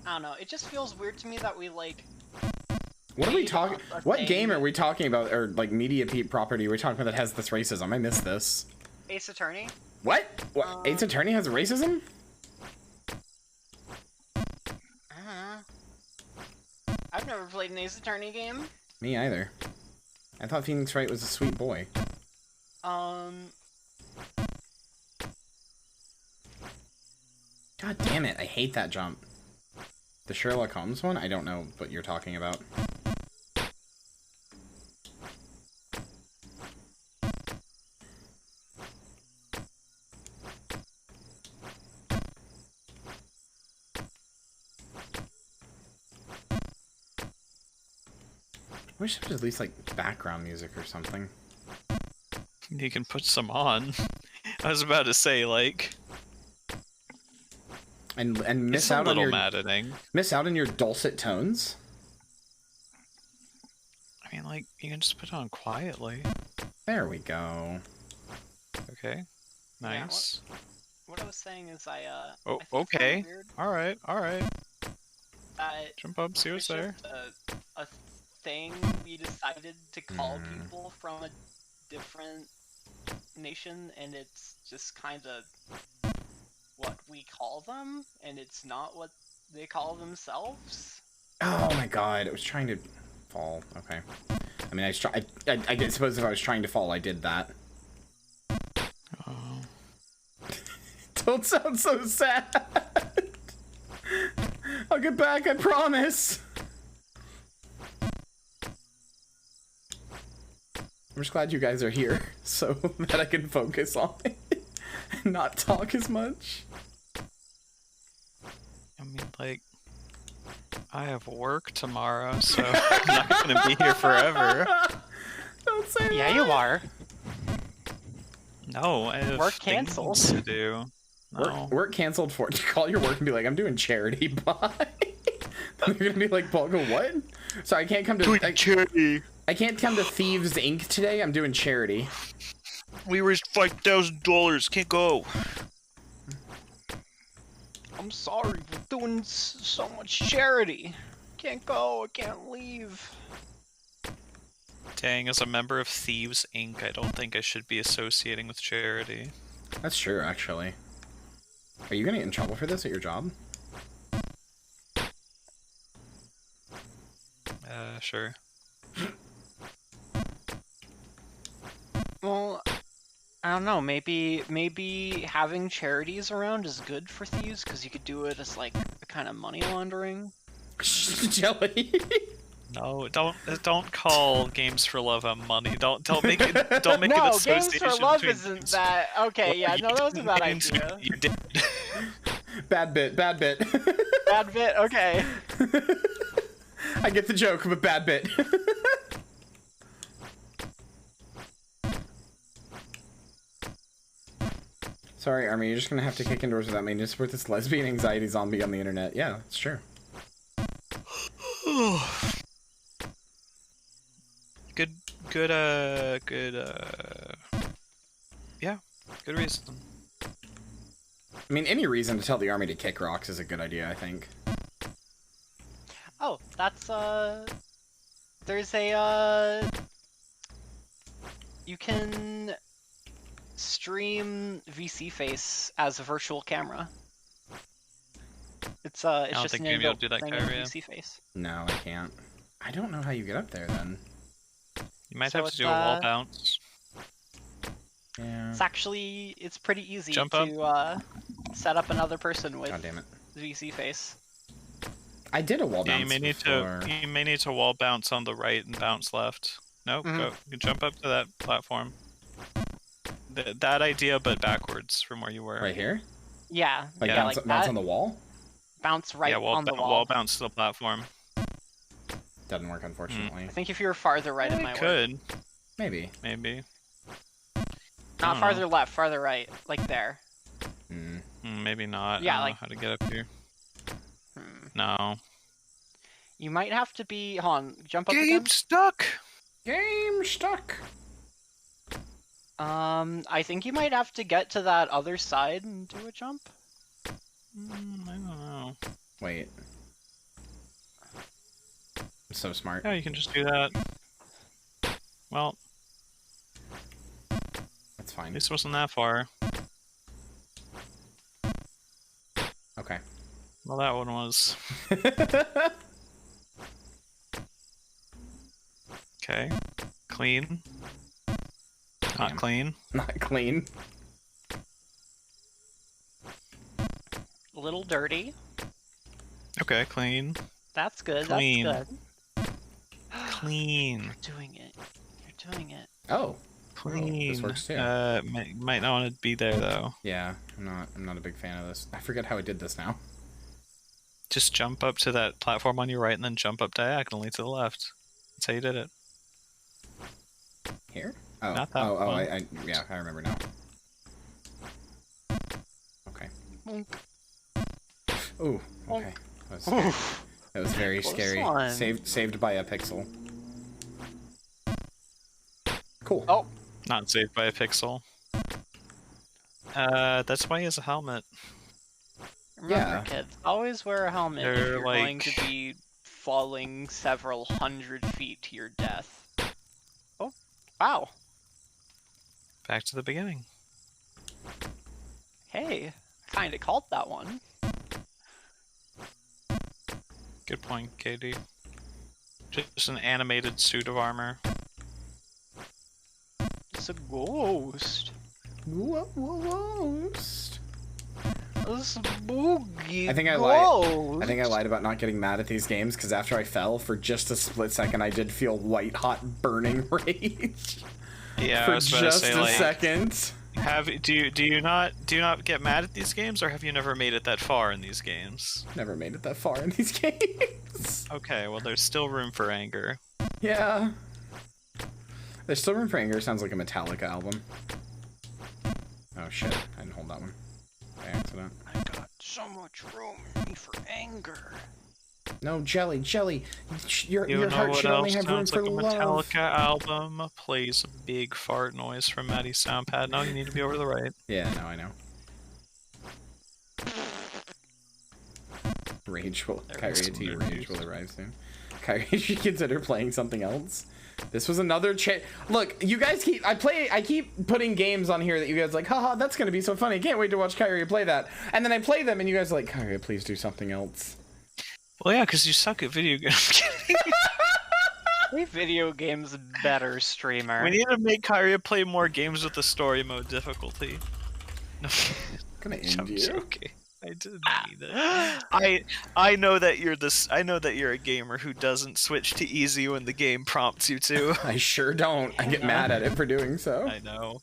S3: I don't know, it just feels weird to me that we, like...
S2: What are we talking... What game are we talking about, or, like, media property are we talking about that has this racism? I missed this.
S3: Ace Attorney?
S2: What? What? Ace Attorney has racism?
S3: I've never played an Ace Attorney game.
S2: Me either. I thought Phoenix Wright was a sweet boy.
S3: God
S2: damn it, I hate that jump. The Sherlock Holmes one? I don't know what you're talking about. I wish there was at least, like, background music or something.
S1: You can put some on. I was about to say, like...
S2: And miss out on your...
S1: maddening.
S2: Miss out on your dulcet tones?
S1: I mean, like, you can just put it on quietly.
S2: There we go.
S1: Okay. Nice.
S3: Yeah, what I was saying is
S1: Oh,
S3: I think
S1: okay.
S3: Weird,
S1: Alright. Jump up, see what's there.
S3: A thing we decided to call people from a different nation, and it's just kind of what we call them, and it's not what they call themselves.
S2: Oh my god, I was trying to fall. Okay. I mean, I suppose if I was trying to fall, I did that.
S1: Oh.
S2: Don't sound so sad. I'll get back, I promise. I'm just glad you guys are here so that I can focus on it and not talk as much.
S1: I mean, like, I have work tomorrow, so I'm not gonna be here forever.
S2: Don't say that.
S3: Yeah, you are.
S1: No, I have
S3: Work
S1: things
S3: canceled.
S1: to do. No.
S2: Work canceled for it. Call your work and be like, I'm doing charity. Bye. They're gonna be like, Paul, go what? So I can't come to
S1: charity.
S2: I can't come to Thieves Inc. today. I'm doing charity.
S1: We raised $5,000. Can't go.
S3: I'm sorry, we're doing so much charity. Can't go, I can't leave.
S1: Dang, as a member of Thieves Inc., I don't think I should be associating with charity.
S2: That's true, actually. Are you gonna get in trouble for this at your job?
S1: sure.
S3: Well, I don't know. Maybe having charities around is good for thieves because you could do it as like a kind of money laundering.
S2: Jelly.
S1: No, don't call Games for Love a money. Don't make it an
S3: No,
S1: association.
S3: Games for Love
S1: between
S3: isn't
S1: games.
S3: that. Okay, yeah, no, that was a bad
S1: Games
S3: idea.
S1: You did.
S2: Bad bit. Bad bit.
S3: Bad bit. Okay.
S2: I get the joke, but bad bit. Sorry, Army, you're just gonna have to kick indoors without me to support this lesbian anxiety zombie on the internet. Yeah, it's true.
S1: Yeah, good reason.
S2: I mean, any reason to tell the army to kick rocks is a good idea, I think.
S3: Oh, that's there's a you can stream VC Face as a virtual camera. It's
S1: I don't
S3: just
S1: think
S3: an
S1: you're gonna be
S3: inbuilt
S1: able to do that,
S3: thing in
S1: Kyria.
S3: VC Face.
S2: No, I can't. I don't know how you get up there, then.
S1: You might
S3: So
S1: have to
S3: it's,
S1: do a wall bounce.
S2: Yeah.
S3: It's pretty easy
S1: Jump up.
S3: to set up another person with
S2: God damn it.
S3: VC Face.
S2: I did a wall
S1: Yeah,
S2: bounce
S1: you may need to wall bounce on the right and bounce left. Nope,
S3: Mhm.
S1: go. You jump up to that platform. That idea, but backwards from where you were.
S2: Right here?
S3: Yeah,
S2: Like,
S1: Yeah.
S2: bounce,
S3: like
S2: bounce
S3: that.
S2: on the wall?
S3: Bounce right
S1: yeah,
S3: on the wall.
S1: wall bounce to the platform.
S2: Doesn't work, unfortunately.
S3: I think if you were farther right, it might work.
S1: Could
S2: Maybe.
S1: maybe.
S3: Not
S1: don't
S3: farther left, farther right, like there.
S1: Maybe not.
S3: Yeah,
S1: I don't
S3: like-
S1: know how to get up here.
S3: Hmm.
S1: No.
S3: You might have to be. Hold on, jump up again.
S1: Game stuck.
S2: Game stuck.
S3: I think you might have to get to that other side and do a jump.
S1: I don't know.
S2: Wait. I'm so smart.
S1: Yeah, you can just do that. Well,
S2: That's
S1: at
S2: fine.
S1: least it wasn't that far.
S2: Okay.
S1: Well, that one was. Okay. Clean. Not
S2: Damn.
S1: clean.
S2: Not clean.
S3: A little dirty.
S1: Okay, clean.
S3: That's good.
S1: Clean.
S3: That's good.
S1: Clean.
S3: You're doing it. You're doing it.
S2: Oh.
S1: Clean.
S2: this works too.
S1: Might not want to be there though.
S2: Yeah, I'm not a big fan of this. I forget how I did this now.
S1: Just jump up to that platform on your right and then jump up diagonally to the left. That's how you did it.
S2: Here? Oh,
S1: Not that
S2: oh,
S1: one.
S2: yeah, I remember now. Okay.
S3: Bonk.
S2: Ooh, okay. That was very
S3: Close
S2: scary.
S3: one.
S2: Saved by a pixel. Cool.
S3: Oh,
S1: Not saved by a pixel. That's why he has a helmet.
S3: remember,
S2: Yeah.
S3: kids, always wear a helmet if
S1: They're
S3: you're going
S1: like-
S3: to be falling several hundred feet to your death. Oh, wow.
S1: Back to the beginning.
S3: Hey, kinda called that one.
S1: Good point, KD. Just an animated suit of armor.
S3: It's a ghost.
S2: Ghost.
S3: A spooky
S2: I think I
S3: ghost.
S2: I think I lied about not getting mad at these games because after I fell for just a split second, I did feel white hot burning rage.
S1: Yeah,
S2: for
S1: I was about to
S2: just
S1: say,
S2: a
S1: like,
S2: second.
S1: do you not get mad at these games, or have you never made it that far in these games?
S2: Never made it that far in these games.
S1: Okay, well there's still room for anger.
S2: Yeah. There's still room for anger. Sounds like a Metallica album. Oh shit! I didn't hold that one by accident.
S3: I got so much room in me for anger.
S2: No, Jelly. Your
S1: You know
S2: heart
S1: what
S2: should only
S1: else
S2: have room
S1: sounds
S2: for
S1: like a
S2: love.
S1: Metallica album? Plays a big fart noise from Maddie's sound pad. No, you need to be over to the right.
S2: Yeah, no, I know. Rage will
S1: There we go.
S2: Rage will arrive soon. Kyrie should consider playing something else. This was another Look, you guys I keep putting games on here that you guys like, haha, that's gonna be so funny. Can't wait to watch Kyrie play that. And then I play them and you guys are like, Kyrie, please do something else.
S1: Well, yeah, because you suck at video games.
S3: Play video games better, streamer.
S1: We need to make Kyria play more games with the story mode difficulty. No,
S2: Gonna
S1: I'm
S2: end you.
S1: joking. I didn't mean it. I know that you're this. I know that you're a gamer who doesn't switch to easy when the game prompts you to.
S2: I sure don't. I get mad at it for doing so.
S1: I know.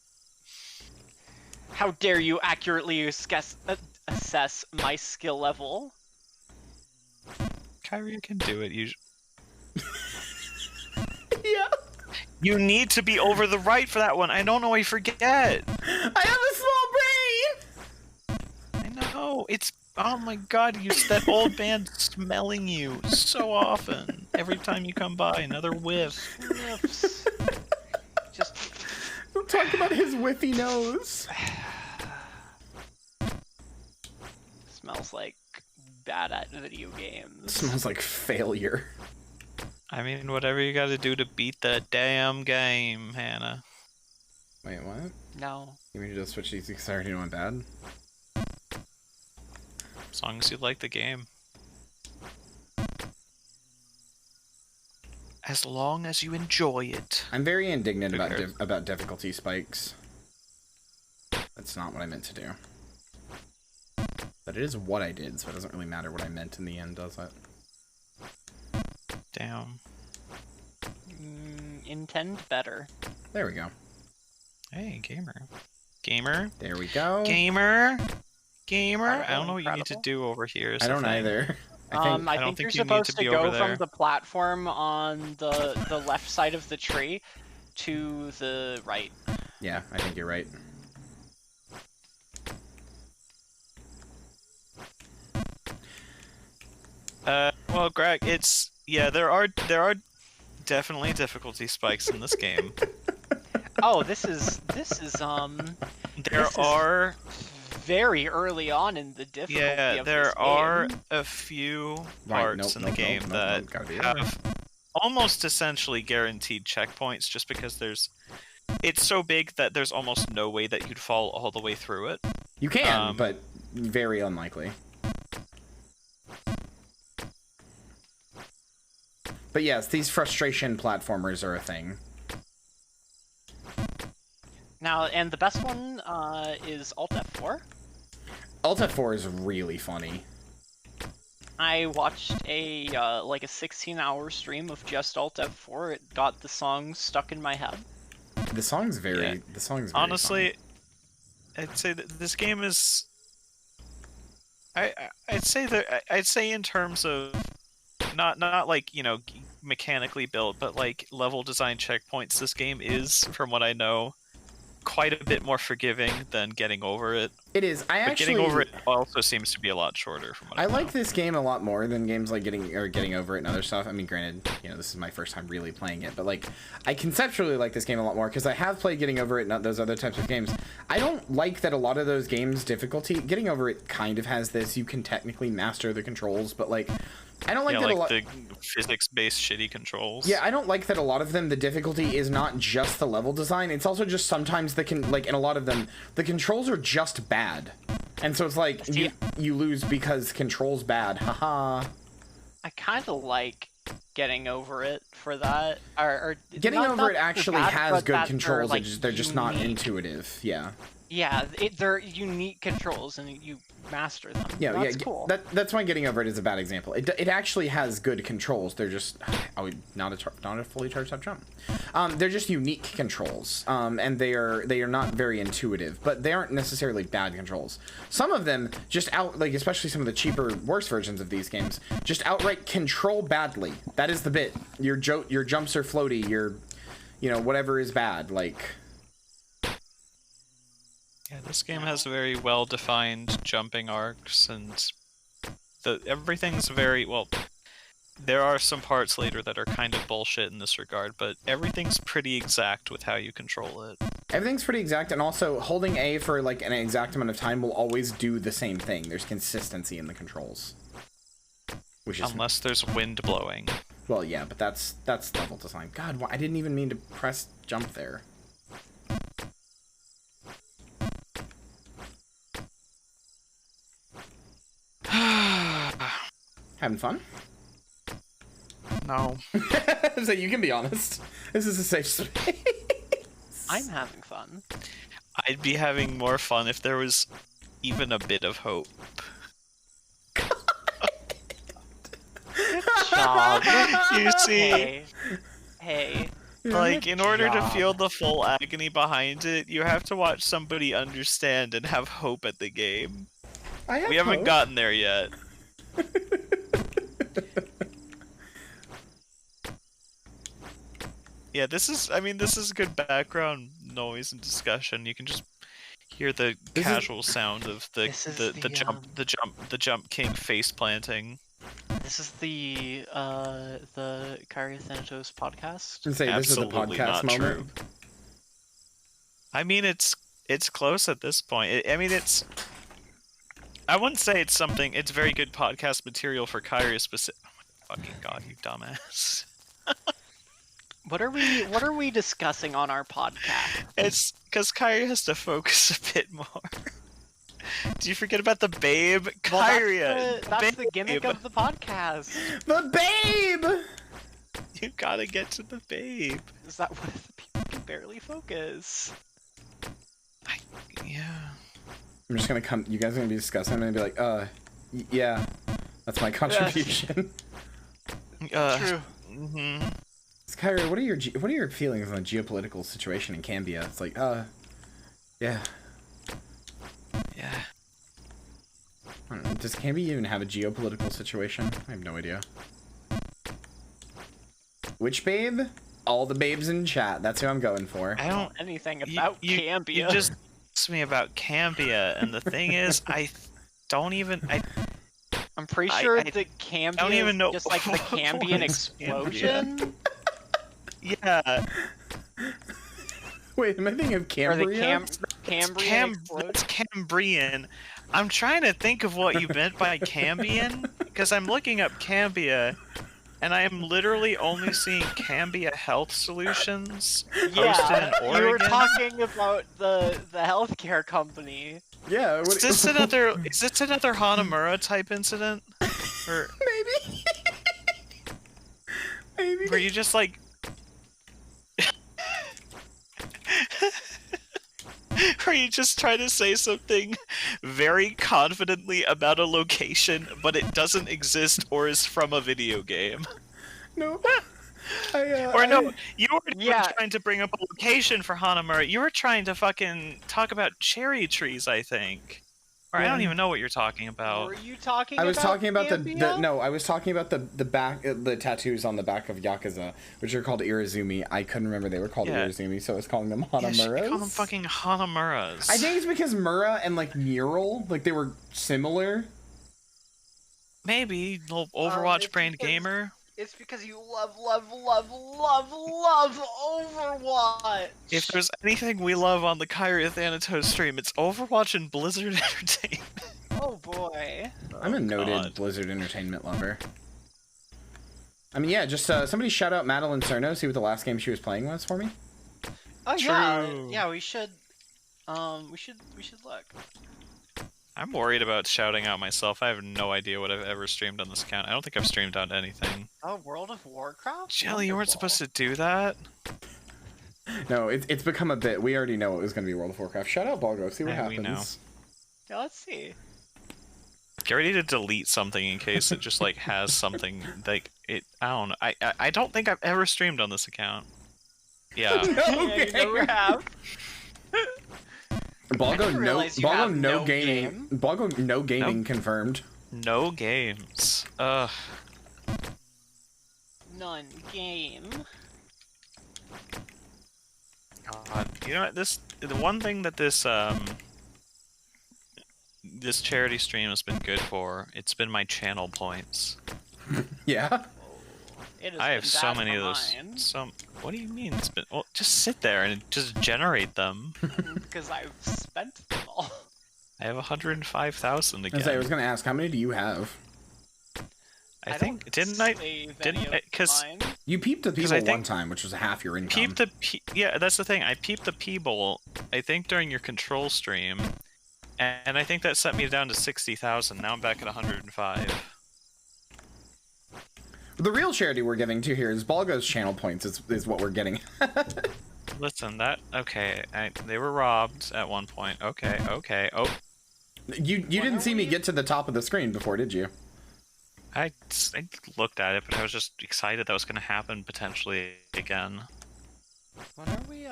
S3: How dare you accurately assess my skill level?
S1: Kyria can do it.
S2: Yeah.
S1: You need to be over the right for that one. I don't know. I forget.
S2: I have a small brain.
S1: I know. It's. Oh my god, that old man smelling you so often. Every time you come by, another whiff.
S3: Whiffs. Just
S2: Don't talk about his whiffy nose.
S3: smells like bad at video games.
S2: Smells like failure.
S1: I mean, whatever you gotta do to beat the damn game, Hannah.
S2: Wait, what?
S3: No.
S2: You mean to just switch these because I already went bad?
S1: As long as you like the game. As long as you enjoy it.
S2: I'm very indignant
S1: Who cares?
S2: about difficulty spikes. That's not what I meant to do. But it is what I did, so it doesn't really matter what I meant in the end, does it?
S1: Damn.
S3: Intend better.
S2: There we go.
S1: Hey, gamer. Gamer?
S2: There we go.
S1: Gamer? Gamer? I don't know what you need to
S3: Incredible.
S1: do over here.
S2: I don't either.
S3: I
S1: I don't
S3: think
S1: think
S3: you're
S1: you need
S3: supposed
S1: to
S3: to
S1: be
S3: go
S1: over
S3: from
S1: there.
S3: the platform on the left side of the tree to the right.
S2: Yeah, I think you're right.
S1: Well, Greg, it's there are definitely difficulty spikes in this game.
S3: Oh, this is
S1: There
S3: This is
S1: are
S3: very early on in the difficulty of
S1: there
S3: this
S1: are
S3: game.
S1: a few
S2: Right,
S1: parts in the game that
S2: gotta be there.
S1: have almost essentially guaranteed checkpoints just because it's so big that there's almost no way that you'd fall all the way through it.
S2: You can, but very unlikely. But yes, these frustration platformers are a thing.
S3: Now, and the best one is Alt F4.
S2: Alt F4 is really funny.
S3: I watched a like a 16-hour stream of just Alt F4. It got the song stuck in my head.
S2: The song's very
S1: Honestly,
S2: funny.
S1: I'd say that this game is. I'd say in terms of not like mechanically built, but like level design checkpoints. This game is, from what I know, quite a bit more forgiving than Getting Over It.
S2: It is.
S1: But Getting Over It also seems to be a lot shorter. From what I know.
S2: like this game a lot more than games like Getting Over It and other stuff. I mean, granted, this is my first time really playing it, but like, I conceptually like this game a lot more because I have played Getting Over It and those other types of games. I don't like that a lot of those games difficulty. Getting Over It kind of has this. You can technically master the controls, but like, I don't like that a lot.
S1: The physics-based shitty controls.
S2: Yeah, I don't like that a lot of them. The difficulty is not just the level design. It's also just sometimes in a lot of them, the controls are just bad. And so it's like, you lose because control's bad. Haha.
S3: I kind of like Getting Over It for that. Or
S2: Getting Over It actually
S3: bad,
S2: has
S3: but
S2: good
S3: that
S2: controls.
S3: Like,
S2: they're just not intuitive. Yeah.
S3: Yeah, they're unique controls, and you master them.
S2: Yeah,
S3: That's cool.
S2: That's why Getting Over It is a bad example. It actually has good controls. They're just not a fully charged up jump. They're just unique controls, and they are not very intuitive, but they aren't necessarily bad controls. Some of them just especially some of the cheaper, worse versions of these games, just outright control badly. That is the bit. Your jumps are floaty. Your whatever is bad. Like.
S1: Yeah, this game has very well-defined jumping arcs, and everything's very well. There are some parts later that are kind of bullshit in this regard, but everything's pretty exact with how you control it.
S2: Everything's pretty exact, and also holding A for like an exact amount of time will always do the same thing. There's consistency in the controls,
S1: Unless there's wind blowing.
S2: Well, yeah, but that's level design. God, I didn't even mean to press jump there.
S1: I
S2: Having fun?
S1: No.
S2: So you can be honest. This is a safe space.
S3: I'm having fun.
S1: I'd be having more fun if there was even a bit of hope.
S3: Job.
S1: You see,
S3: Hey.
S1: like, in order to
S3: job.
S1: feel the full agony behind it, you have to watch somebody understand and have hope at the game. We haven't gotten there yet. Yeah, this is good background noise and discussion. You can just hear the casual sound of the jump king face planting.
S3: This is the Kyria Thanatos podcast.
S2: And say this is the
S1: Absolutely
S2: podcast
S1: not
S2: moment.
S1: true. I mean, it's close at this point. I wouldn't say it's something. It's very good podcast material for Kyria specific. Oh my fucking god, you dumbass!
S3: What are we discussing on our podcast?
S1: It's because Kyria has to focus a bit more. Do you forget about the babe?
S3: Well,
S1: Kyria!
S3: that's the gimmick of the podcast.
S2: The babe!
S1: You gotta get to the babe.
S3: Is that what the people can barely focus?
S1: Yeah.
S2: I'm just gonna come. You guys are gonna be discussing. I'm gonna be like, yeah, that's my contribution.
S3: True.
S1: Mm-hmm.
S2: Kyria, what are your feelings on the geopolitical situation in Cambia? It's like, yeah.
S1: Yeah.
S2: I don't know, does Cambia even have a geopolitical situation? I have no idea. Which babe? All the babes in chat. That's who I'm going for.
S1: I don't.
S3: Anything about Cambia.
S1: You just asked me about Cambia, and the thing is,
S3: I'm pretty sure the Cambia
S1: don't even know
S3: just like the Cambian explosion.
S1: Yeah.
S2: Wait, am I thinking of
S3: Or
S2: Cambria?
S3: the Cambrian explosion.
S1: That's Cambrian. I'm trying to think of what you meant by Cambian, because I'm looking up Cambia, and I am literally only seeing Cambia Health Solutions hosted in Oregon.
S3: You were talking about the healthcare company.
S2: Yeah.
S1: Is this another Hanamura type incident? Or
S2: Maybe. Maybe.
S1: were you just like were you just trying to say something very confidently about a location, but it doesn't exist or is from a video game?
S2: No.
S1: You were trying to bring up a location for Hanamura. You were trying to fucking talk about cherry trees, I think. Or I don't even know what you're talking about.
S3: Were you talking
S2: I was talking about
S3: Cambia?
S2: no, I was talking about the back, the tattoos on the back of Yakuza, which are called Irizumi. I couldn't remember they were called Irizumi, so I was calling them Hanamuras.
S1: Yeah, call them fucking Hanamuras.
S2: I think it's because Mura and like Mural, like they were similar.
S1: Maybe little Overwatch brained
S3: because-
S1: gamer.
S3: It's because you love Overwatch!
S1: If there's anything we love on the Kyria Thanatos stream, it's Overwatch and Blizzard Entertainment.
S3: Oh boy.
S2: I'm a noted
S1: God.
S2: Blizzard Entertainment lover. I mean, yeah, just somebody shout out Madeline Cerno, see what the last game she was playing was for me.
S3: Oh
S1: True.
S3: yeah, we should look.
S1: I'm worried about shouting out myself. I have no idea what I've ever streamed on this account. I don't think I've streamed on anything.
S3: Oh, World of Warcraft?
S1: Jelly, you weren't supposed to do that.
S2: No, it's become a bit. We already know it was going to be World of Warcraft. Shout out Balgo, see what
S1: Yeah, we
S2: happens.
S1: know.
S3: Yeah, let's see.
S1: Get ready to delete something in case it just like has something like it. I don't know. I don't think I've ever streamed on this account. Yeah.
S2: No
S3: Yeah, you never
S2: game.
S3: have.
S2: Balgo no gaming.
S3: game.
S2: Balgo no gaming
S1: Nope.
S2: confirmed.
S1: No games. Ugh.
S3: None game.
S1: God. You know what? The one thing that this charity stream has been good for, it's been my channel points.
S2: Yeah.
S3: It has
S1: I have
S3: been
S1: so
S3: bad
S1: many
S3: for
S1: of those.
S3: mine,
S1: What do you mean? It's been. Well, just sit there and just generate them.
S3: because I've spent them all.
S1: I have 105,000 again.
S2: I was going to ask, how many do you have?
S1: I think didn't I? Because
S2: You peeped the
S1: 'Cause I
S2: people one
S1: think-
S2: time, which was half your income.
S1: yeah, that's the thing. I peeped the P-Bowl, I think during your control stream, and I think that set me down to 60,000. Now I'm back at 105.
S2: The real charity we're giving to here is Balgo's channel points. Is what we're getting.
S1: Listen, okay. They were robbed at one point. Okay. Oh,
S2: you didn't see me get to the top of the screen before, did you?
S1: I looked at it, but I was just excited that was going to happen potentially again.
S3: When are we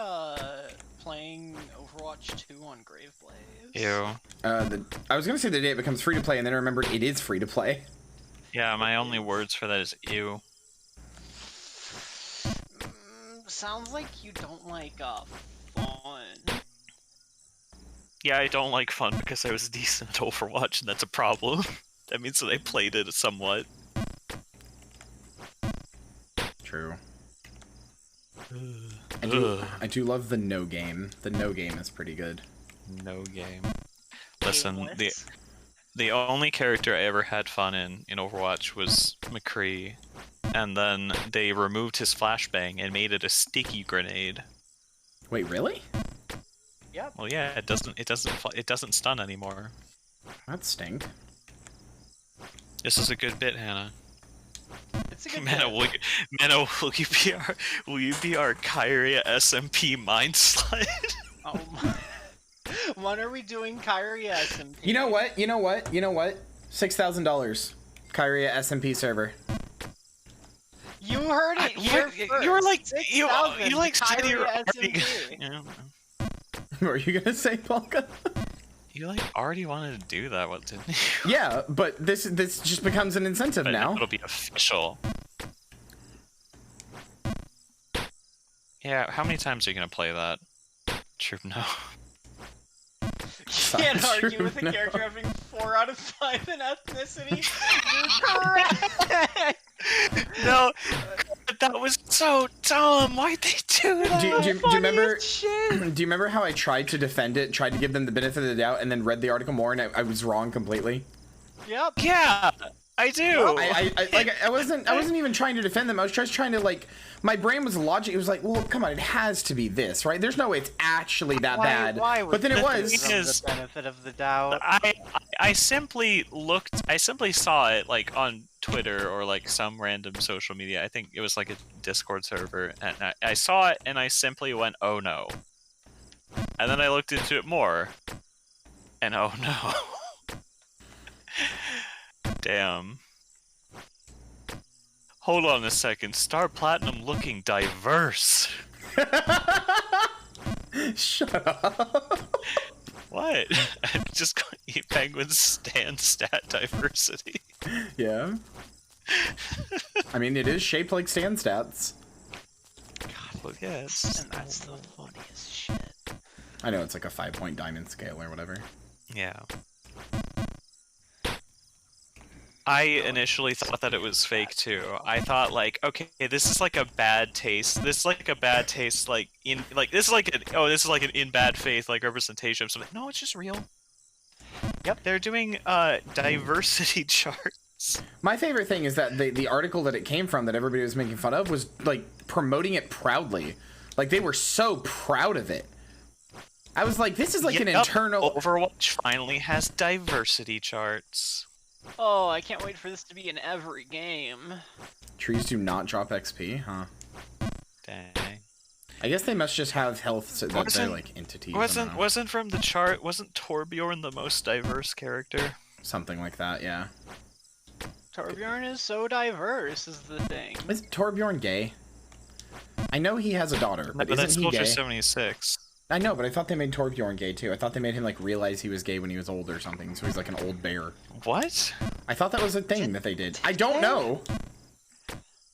S3: playing Overwatch 2 on Graveblaze?
S1: Ew.
S2: I was gonna say the day it becomes free to play, and then I remembered it is free to play.
S1: Yeah, my only words for that is ew.
S3: Sounds like you don't like fun.
S1: Yeah, I don't like fun because I was decent at Overwatch, and that's a problem. That means that I played it somewhat.
S2: True. I do love the no game. The no game is pretty good.
S1: No game. Listen, the only character I ever had fun in Overwatch was McCree, and then they removed his flashbang and made it a sticky grenade.
S2: Wait, really?
S3: Yep.
S1: Well, yeah, it doesn't stun anymore.
S2: That stink.
S1: This is a good bit, Hannah.
S3: It's a good
S1: Manna, will you be our Kyria SMP mind slide?
S3: Oh my. When are we doing Kyria SMP?
S2: You know what? $6,000. Kyria SMP server.
S3: You heard it here first.
S1: You were like,
S3: 6,000
S1: you like said you were already,
S3: SMP.
S1: yeah.
S2: What were you gonna say, Polka?
S1: You like already wanted to do that, what didn't you?
S2: Yeah, but this just becomes an incentive
S1: But
S2: now.
S1: it'll be official. Yeah, how many times are you gonna play that? True, no.
S3: You can't argue with a character having 4 out of 5 in ethnicity. You're correct.
S1: No, that was so dumb. Why'd they do that?
S2: Do you remember?
S3: Shit.
S2: Do you remember how I tried to defend it, tried to give them the benefit of the doubt, and then read the article more, and I was wrong completely?
S3: Yep.
S1: Yeah, I do.
S2: I wasn't even trying to defend them. I was just trying to, like, my brain was logic. It was like, well, come on, it has to be this, right? There's no way it's actually that bad. But then it was.
S7: The benefit of the doubt.
S1: I simply saw it like on Twitter or like some random social media. I think it was like a Discord server, and I saw it and I simply went, "Oh no!" And then I looked into it more, and oh no, damn. Hold on a second. Star Platinum looking diverse.
S2: Shut up.
S1: What? I'm just going to eat Penguin's stand stat diversity.
S2: Yeah. I mean, it is shaped like stand stats.
S1: God, look at it.
S7: And that's the funniest shit.
S2: I know it's like a 5-point diamond scale or whatever.
S1: Yeah. I initially thought that it was fake too. I thought like, okay, this is like a bad taste. This is like a bad taste, like in like this is like an in bad faith like representation of something. No, it's just real. Yep, they're doing diversity charts.
S2: My favorite thing is that the article that it came from that everybody was making fun of was like promoting it proudly. Like they were so proud of it. I was like, this is like an internal.
S1: Overwatch finally has diversity charts.
S3: Oh, I can't wait for this to be in every game.
S2: Trees do not drop XP, huh?
S1: Dang.
S2: I guess they must just have health so that they're like entities.
S1: Wasn't from the chart? Wasn't Torbjorn the most diverse character?
S2: Something like that, yeah.
S3: Torbjorn is so diverse, is the thing.
S2: Is Torbjorn gay? I know he has a daughter, but
S1: that's
S2: isn't he gay?
S1: Soldier 76.
S2: I know, but I thought they made Torbjorn gay too. I thought they made him like realize he was gay when he was old or something, so he's like an old bear.
S1: What?
S2: I thought that was a thing that they did. I don't know.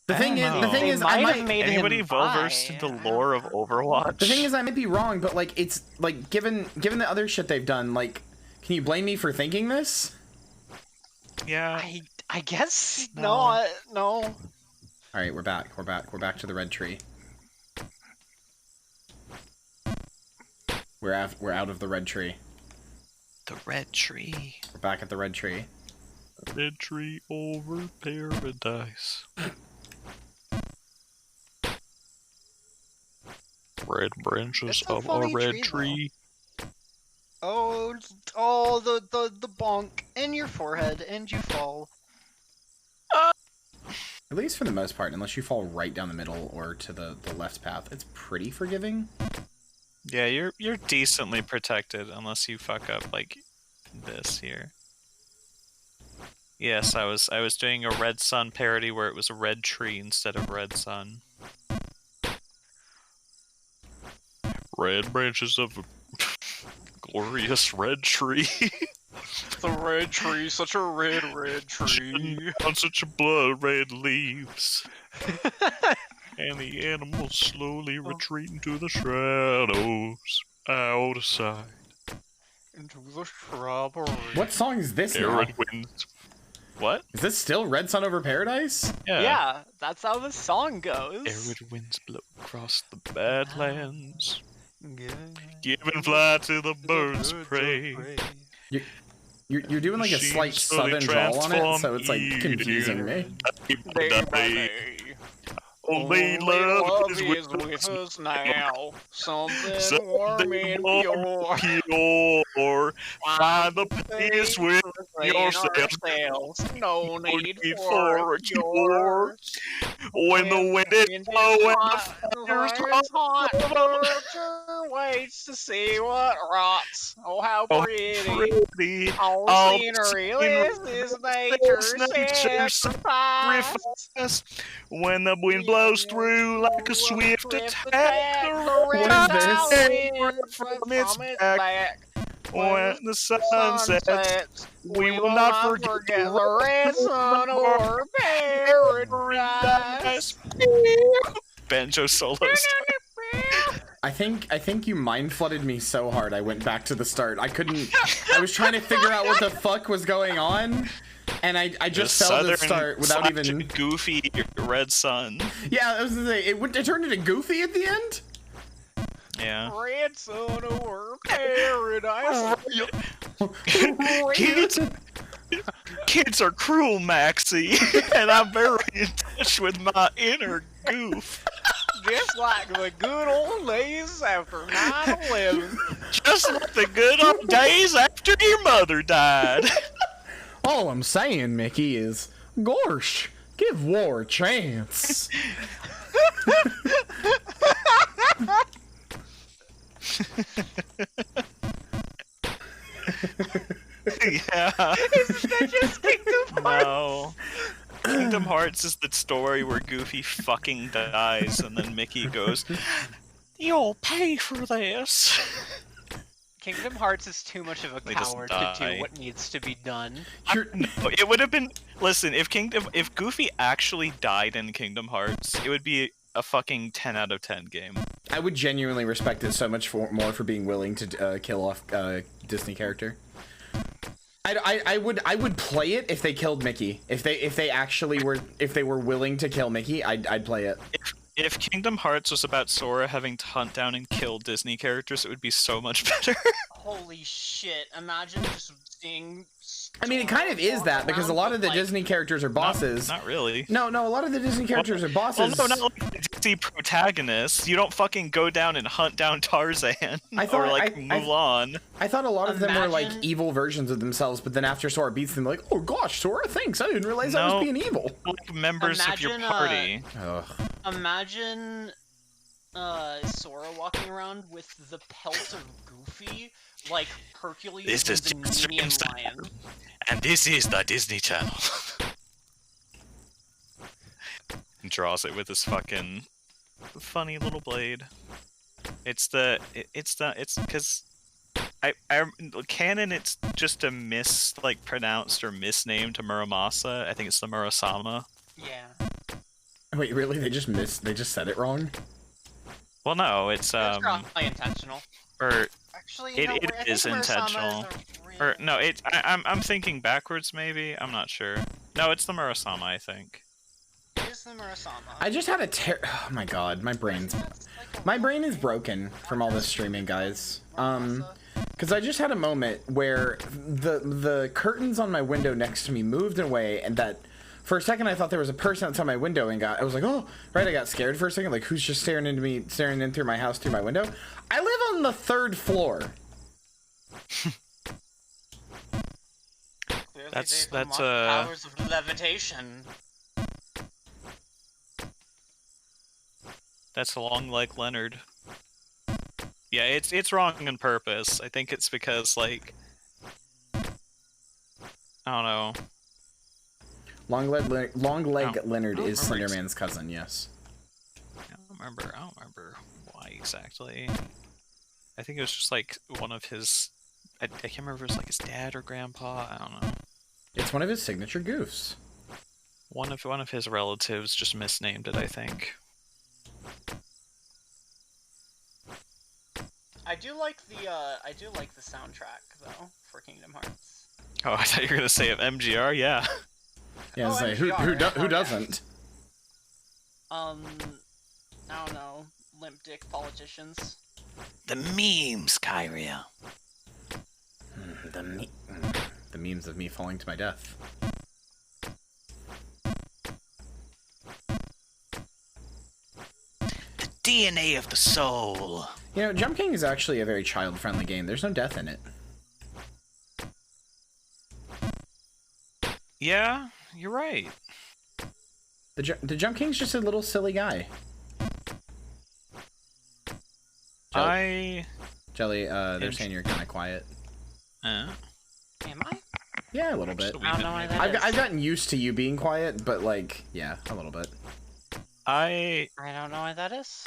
S2: The thing is,
S3: I
S2: I
S3: might have
S2: might.
S3: made
S1: Anybody
S3: him
S1: well versed in the lore of Overwatch?
S2: The thing is, I might be wrong, but like it's like given the other shit they've done, like, can you blame me for thinking this?
S1: Yeah.
S3: I guess
S1: No.
S3: no.
S2: All right, we're back. We're back to the red tree. We're out of the red tree.
S1: The red tree.
S2: We're back at the red tree.
S1: Red tree over paradise. Red branches
S3: It's a
S1: of a
S3: funny
S1: red
S3: tree,
S1: tree.
S3: Oh, the bonk in your forehead and you fall.
S2: At least for the most part, unless you fall right down the middle or to the left path, it's pretty forgiving.
S1: Yeah, you're decently protected unless you fuck up like this here. Yes, I was doing a Red Sun parody where it was a red tree instead of red sun. Red branches of a glorious red tree.
S3: The red tree, such a red tree.
S1: On such a blood red leaves. And the animals slowly retreating to the shadows out of sight.
S3: Into the shrubbery.
S2: What song is this now?
S1: Arid winds. What?
S2: Is this still Red Sun Over Paradise?
S3: Yeah, that's how the song goes.
S1: Arid winds blow across the badlands. Give and fly to the birds of prey.
S2: You're doing like a slight southern drawl on it, so it's like confusing me.
S1: Only love is with
S3: us now. Something warm and
S1: pure. Find the peace with yourself.
S3: No need
S1: for a cure. When the wind is blowing, the fire's hot.
S3: Nurture waits to see what rots. Oh, how pretty. All
S1: All
S3: scenery
S1: scenery
S3: is nature's
S1: sacrifice. When the wind blows through like a swift attack,
S2: What is this?
S1: from its back. When the sun sets, we will not forget
S3: the red sun or paradise.
S1: Banjo solos.
S2: I think you mind flooded me so hard I went back to the start. I was trying to figure out what the fuck was going on, and I just fell to the start without even
S1: goofy red sun.
S2: Yeah, I was gonna say it turned into Goofy at the end.
S1: Yeah.
S3: Red sun or paradise.
S1: Kids are cruel, Maxie, and I'm very in touch with my inner goof.
S3: Just like the good old days after 9/11.
S1: Just like the good old days after your mother died.
S2: All I'm saying, Mickey, is, gorsh, give war a chance.
S1: Yeah.
S3: Isn't that just Kingdom Hearts?
S1: No. Kingdom Hearts is the story where Goofy fucking dies and then Mickey goes, "You'll pay for this."
S3: Kingdom Hearts is too much of a
S1: They just
S3: coward to
S1: die.
S3: do what needs to be done.
S1: No, it would have been. Listen, if Goofy actually died in Kingdom Hearts, it would be a fucking 10 out of 10 game.
S2: I would genuinely respect it so much more for being willing to kill off Disney character. I would play it if they killed Mickey. If they actually were willing to kill Mickey, I'd play it.
S1: If Kingdom Hearts was about Sora having to hunt down and kill Disney characters, it would be so much better.
S3: Holy shit! Imagine just seeing.
S2: I mean, it kind of is that, because a lot of the Disney characters are bosses.
S1: Not really.
S2: No, a lot of the Disney characters are bosses.
S1: Well, no, not like the Disney protagonists. You don't fucking go down and hunt down Tarzan or like Mulan.
S2: I thought a lot of them were like
S3: Imagine-
S2: evil versions of themselves, but then after Sora beats them, like, oh gosh, Sora, thanks. I didn't realize I was being evil.
S1: Like members of your
S3: Imagine,
S1: party.
S2: Ugh.
S3: Imagine Sora walking around with the pelt of Goofy, like Hercules
S1: This
S3: with
S1: is
S3: the
S1: just
S3: Nemean
S1: Instagram.
S3: lion.
S1: And this is the Disney Channel. And draws it with his fucking funny little blade. It's because canon it's just a pronounced or misnamed to Muramasa. I think it's the Murasama.
S3: Yeah.
S2: Wait, really? They just said it wrong?
S1: Well, no, it's
S3: It's probably intentional.
S1: or
S3: Actually,
S1: it
S3: no, I
S1: it
S3: think
S1: is
S3: Murasama
S1: intentional.
S3: is a real-
S1: Or no, I'm thinking backwards maybe. I'm not sure. No, it's the Murasama, I think.
S3: It is the Murasama.
S2: I just had a oh my god, my brain is broken from all this streaming, guys. Because I just had a moment where the curtains on my window next to me moved away, and that for a second I thought there was a person outside my window, and I was like, oh, right, I got scared for a second, like, who's just staring in through my house through my window? I live on the 3rd floor.
S3: Clearly
S1: That's
S3: they've unlocked powers of levitation.
S1: That's Long Leg Leonard. Yeah, it's wrong on purpose. I think it's because, like, I don't know.
S2: Long leg Leonard is Slenderman's cousin. Yes.
S1: I don't remember why exactly. I think it was just like one of his. I can't remember if it was like his dad or grandpa. I don't know.
S2: It's one of his signature goofs.
S1: One of his relatives just misnamed it, I think.
S3: I do like the soundtrack though for Kingdom Hearts.
S1: Oh, I thought you were gonna say of MGR. Yeah.
S2: Yeah,
S3: Oh,
S2: like,
S3: MGR,
S2: who doesn't?
S3: I don't know, limp dick politicians.
S1: The memes, Kyria.
S2: The memes of me falling to my death.
S1: The DNA of the soul.
S2: You know, Jump King is actually a very child-friendly game. There's no death in it.
S1: Yeah, you're right.
S2: The Jump King's just a little silly guy. Jelly, they're saying you're kind of quiet.
S3: Am I?
S2: Yeah, a little bit.
S3: I don't know why that is.
S2: I've gotten used to you being quiet, but like, yeah, a little bit.
S1: I
S3: don't know why that is.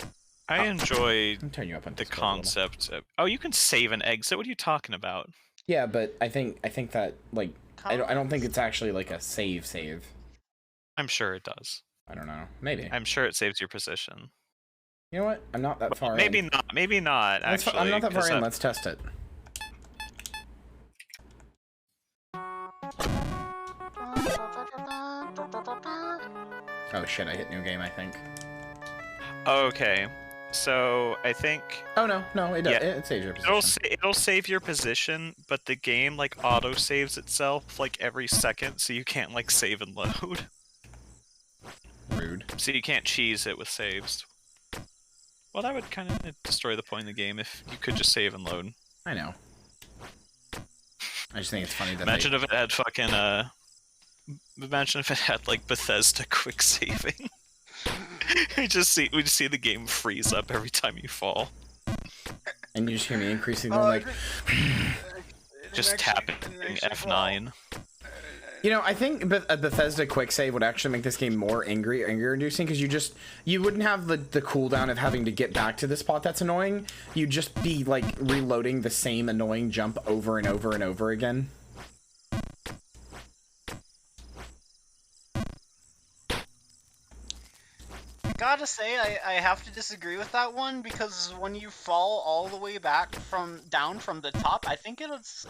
S1: I enjoy
S2: I'll turn you up on
S1: the
S2: Discord a little.
S1: concept of. Oh, you can save and exit. What are you talking about?
S2: Yeah, but I think that like I don't think it's actually like a save.
S1: I'm sure it does.
S2: I don't know. Maybe.
S1: I'm sure it saves your position.
S2: You know what? I'm not that far
S1: Maybe
S2: in.
S1: not. Maybe not. Actually,
S2: I'm not that far
S1: 'cause
S2: in. Let's test it. Oh shit! I hit new game. I think.
S1: Okay, so I think
S2: Oh no, it does.
S1: Yeah.
S2: It saves your position.
S1: it'll save your position, but the game like auto saves itself like every second, so you can't like save and load.
S2: Rude.
S1: So you can't cheese it with saves. Well, that would kind of destroy the point of the game if you could just save and load.
S2: I know. I just think it's funny that.
S1: Imagine if it had fucking Imagine if it had like Bethesda quick saving. we just see the game freeze up every time you fall.
S2: And you just hear me increasing them like.
S1: Just tapping F9.
S2: You know, I think a Bethesda quick save would actually make this game more anger-inducing because you wouldn't have the cooldown of having to get back to the spot that's annoying. You'd just be like reloading the same annoying jump over and over and over again.
S3: Gotta say, I have to disagree with that one because when you fall all the way back down from the top, I think it's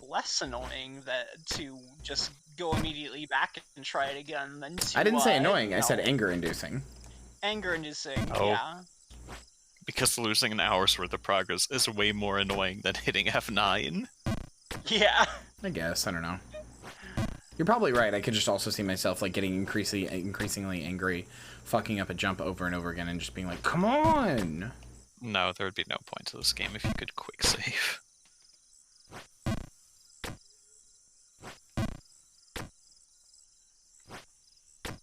S3: less annoying to just go immediately back and try it again than to.
S2: I didn't say annoying. I said anger-inducing.
S3: Anger-inducing.
S1: Oh.
S3: Yeah.
S1: Because losing an hour's worth of progress is way more annoying than hitting F9.
S3: Yeah.
S2: I guess. I don't know. You're probably right. I could just also see myself like getting increasingly angry, fucking up a jump over and over again, and just being like, "Come on!"
S1: No, there would be no point to this game if you could quick save.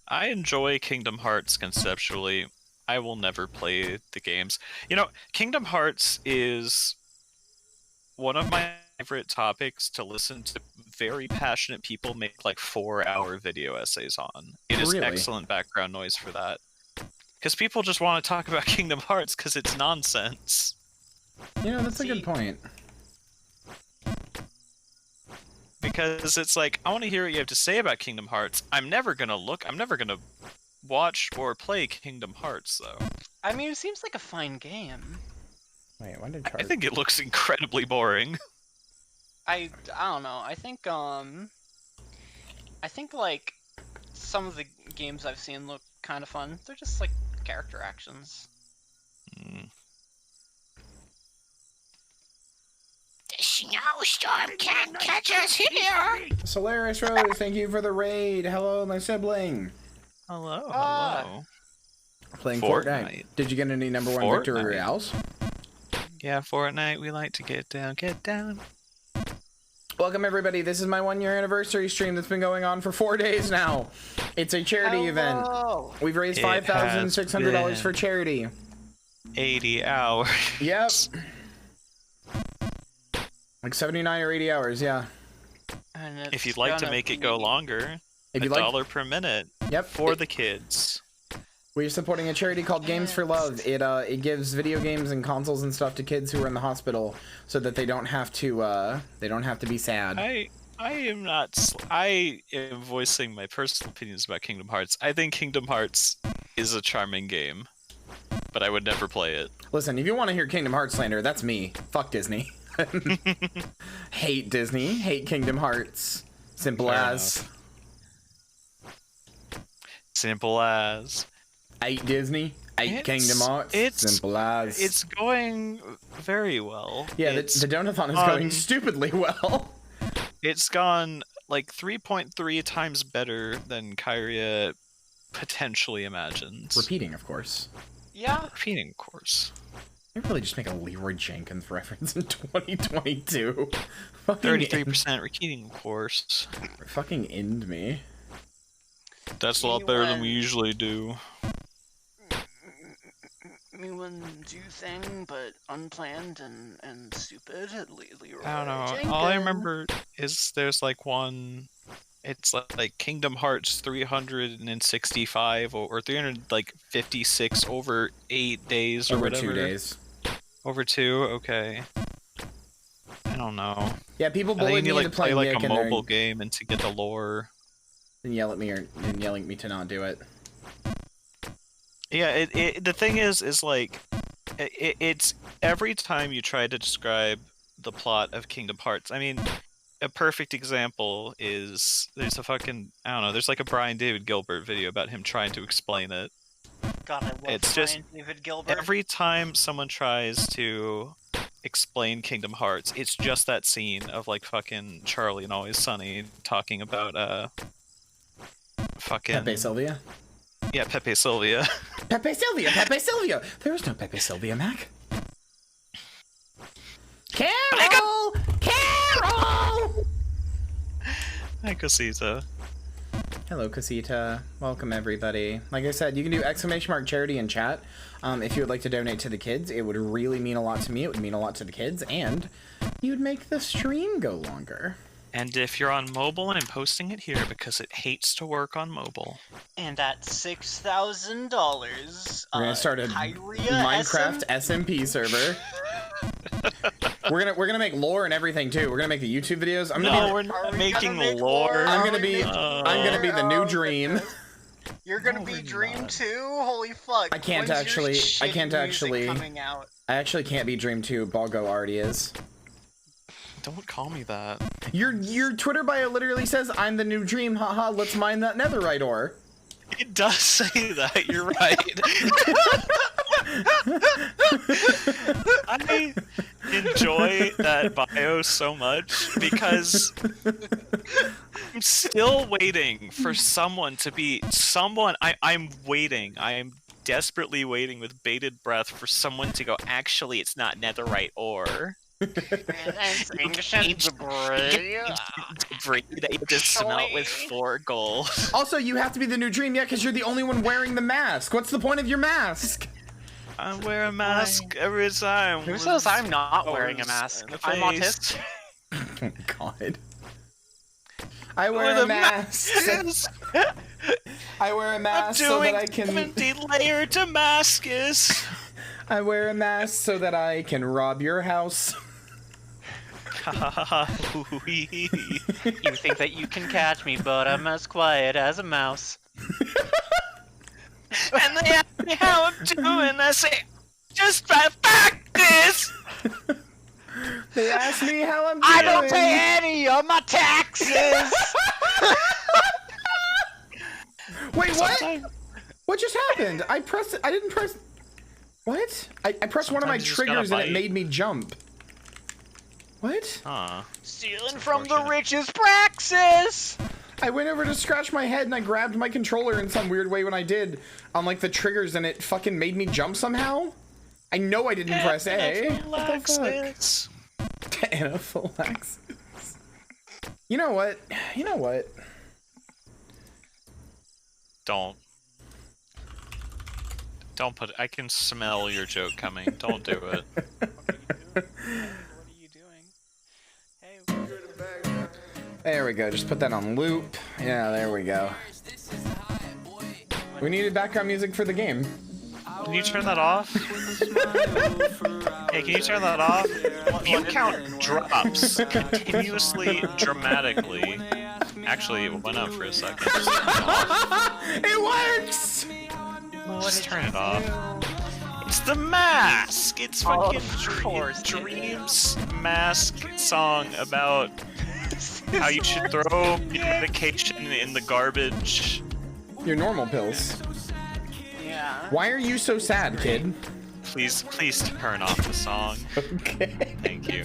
S1: I enjoy Kingdom Hearts conceptually. I will never play the games. You know, Kingdom Hearts is one of my favorite topics to listen to very passionate people make like 4-hour video essays on. It is
S2: Really?
S1: excellent background noise for that. Because people just want to talk about Kingdom Hearts because it's nonsense.
S2: You know, that's a good point.
S1: Because it's like, I want to hear what you have to say about Kingdom Hearts. I'm never gonna watch or play Kingdom Hearts, though.
S3: I mean, it seems like a fine game.
S2: Wait, when did
S1: I think it looks incredibly boring.
S3: I don't know. I think like some of the games I've seen look kind of fun. They're just like character actions.
S8: The snowstorm can't catch us here!
S2: Solaris Rose, thank you for the raid. Hello, my sibling.
S1: Hello,
S3: Ah.
S1: hello.
S2: Playing
S1: Fortnite.
S2: Fortnite. Did you get any number one victory
S1: Fortnite.
S2: royales?
S1: Yeah, Fortnite, we like to get down, get down.
S2: Welcome everybody. This is my 1-year anniversary stream that's been going on for 4 days now. It's a charity event. We've raised $5,600 for charity.
S1: 80 hours.
S2: Yep. Like 79 or 80 hours, yeah.
S3: And
S1: If you'd like to make it go longer,
S2: if
S1: $1
S2: you'd like,
S1: per minute.
S2: Yep.
S1: For the kids.
S2: We're supporting a charity called Games for Love. It gives video games and consoles and stuff to kids who are in the hospital, so that they don't have to be sad.
S1: I am voicing my personal opinions about Kingdom Hearts. I think Kingdom Hearts is a charming game, but I would never play it.
S2: Listen, if you want to hear Kingdom Hearts slander, that's me. Fuck Disney. Hate Disney. Hate Kingdom Hearts. Simple as.
S1: Simple as.
S2: Hate Disney. Hate Kingdom Hearts. Simple as.
S1: It's going very well.
S2: Yeah, the Donathon is going stupidly well.
S1: It's gone like 3.3 times better than Kyria potentially imagines.
S2: Repeating, of course.
S3: Yeah.
S1: Repeating, of course.
S2: I really just make a Leroy Jenkins reference in 2022.
S1: 33% repeating, of course.
S2: Fucking end me.
S1: That's a lot better than we usually do.
S3: Me one do thing, but unplanned and stupid. Leroy
S1: I don't know.
S3: Jenkins.
S1: All I remember is there's like one. It's like Kingdom Hearts 365 or 356 over 8 days or
S2: over
S1: whatever.
S2: 2 days.
S1: Over 2, okay. I don't know.
S2: Yeah, people
S1: I think
S2: bullied
S1: you
S2: me
S1: need
S2: into
S1: play
S2: playing
S1: like
S2: Nick
S1: a
S2: and
S1: mobile game and to get the lore.
S2: and yell at me and yelling at me to not do it.
S1: Yeah, the thing is like, it's every time you try to describe the plot of Kingdom Hearts. I mean, a perfect example is there's a fucking, I don't know, there's like a Brian David Gilbert video about him trying to explain it.
S3: God, I love
S1: It's
S3: Brian
S1: just
S3: David Gilbert.
S1: every time someone tries to explain Kingdom Hearts, it's just that scene of like fucking Charlie and Always Sunny talking about fucking
S2: Pepe Sylvia.
S1: Yeah, Pepe Sylvia.
S2: Pepe Sylvia. Pepe Sylvia. There is no Pepe Sylvia, Mac. Carol. Carol.
S1: Hi, Cosita.
S2: Hello, Casita. Welcome, everybody. Like I said, you can do !charity in chat if you would like to donate to the kids. It would really mean a lot to me. It would mean a lot to the kids, and you'd make the stream go longer.
S1: And if you're on mobile, I'm posting it here because it hates to work on mobile.
S3: And at $6,000,
S2: we're gonna start a Minecraft SMP server. We're gonna make lore and everything too. We're gonna make the YouTube videos.
S1: We're not making lore.
S2: I'm gonna be the new Dream.
S3: You're gonna be Dream too? Holy fuck!
S2: I can't actually.
S3: Coming out?
S2: I actually can't be Dream 2. Balgo already is.
S1: Don't call me that.
S2: Your Twitter bio literally says I'm the new Dream. Haha. Let's mine that netherite ore.
S1: It does say that. You're right. I enjoy that bio so much because I'm still waiting for someone to be someone. I'm waiting. I am desperately waiting with bated breath for someone to go, actually, it's not netherite ore.
S3: Ancient debris
S1: that you just smelt with 4 gold.
S2: Also, you have to be the new Dream, yeah, because you're the only one wearing the mask. What's the point of your mask?
S1: I wear a mask every time.
S3: Who says I'm not wearing a mask? I'm autistic.
S2: Oh, God. I wear a mask. I wear a mask so that I can.
S1: 20-layer Damascus.
S2: I wear a mask so that I can rob your house.
S3: You think that you can catch me, but I'm as quiet as a mouse.
S1: And they ask me how I'm doing, I say, just practice!
S2: They ask me how I'm doing.
S3: I don't pay any of my taxes!
S2: Wait, what? What just happened? I didn't press... What? I pressed one of my triggers and it made me jump. What?
S1: Huh.
S3: Stealing from the rich's praxis!
S2: I went over to scratch my head and I grabbed my controller in some weird way when I did on like the triggers and it fucking made me jump somehow. I know I didn't press A. What the fuck? Anaphylaxis. You know what? You know what?
S9: Don't put. I can smell your joke coming. Don't do it.
S3: What are you doing? Hey.
S2: There we go. Just put that on loop. Yeah, there we go. We needed background music for the game.
S9: Can you turn that off? Hey, can you turn that off? View count drops continuously, dramatically. Actually, it went up for a second.
S2: It works!
S9: Just turn it off. It's the mask! It's fucking Dream's mask song about how you should throw medication in the garbage.
S2: Your normal pills.
S3: Yeah.
S2: Why are you so sad, kid?
S9: Please turn off the song.
S2: Okay.
S9: Thank you.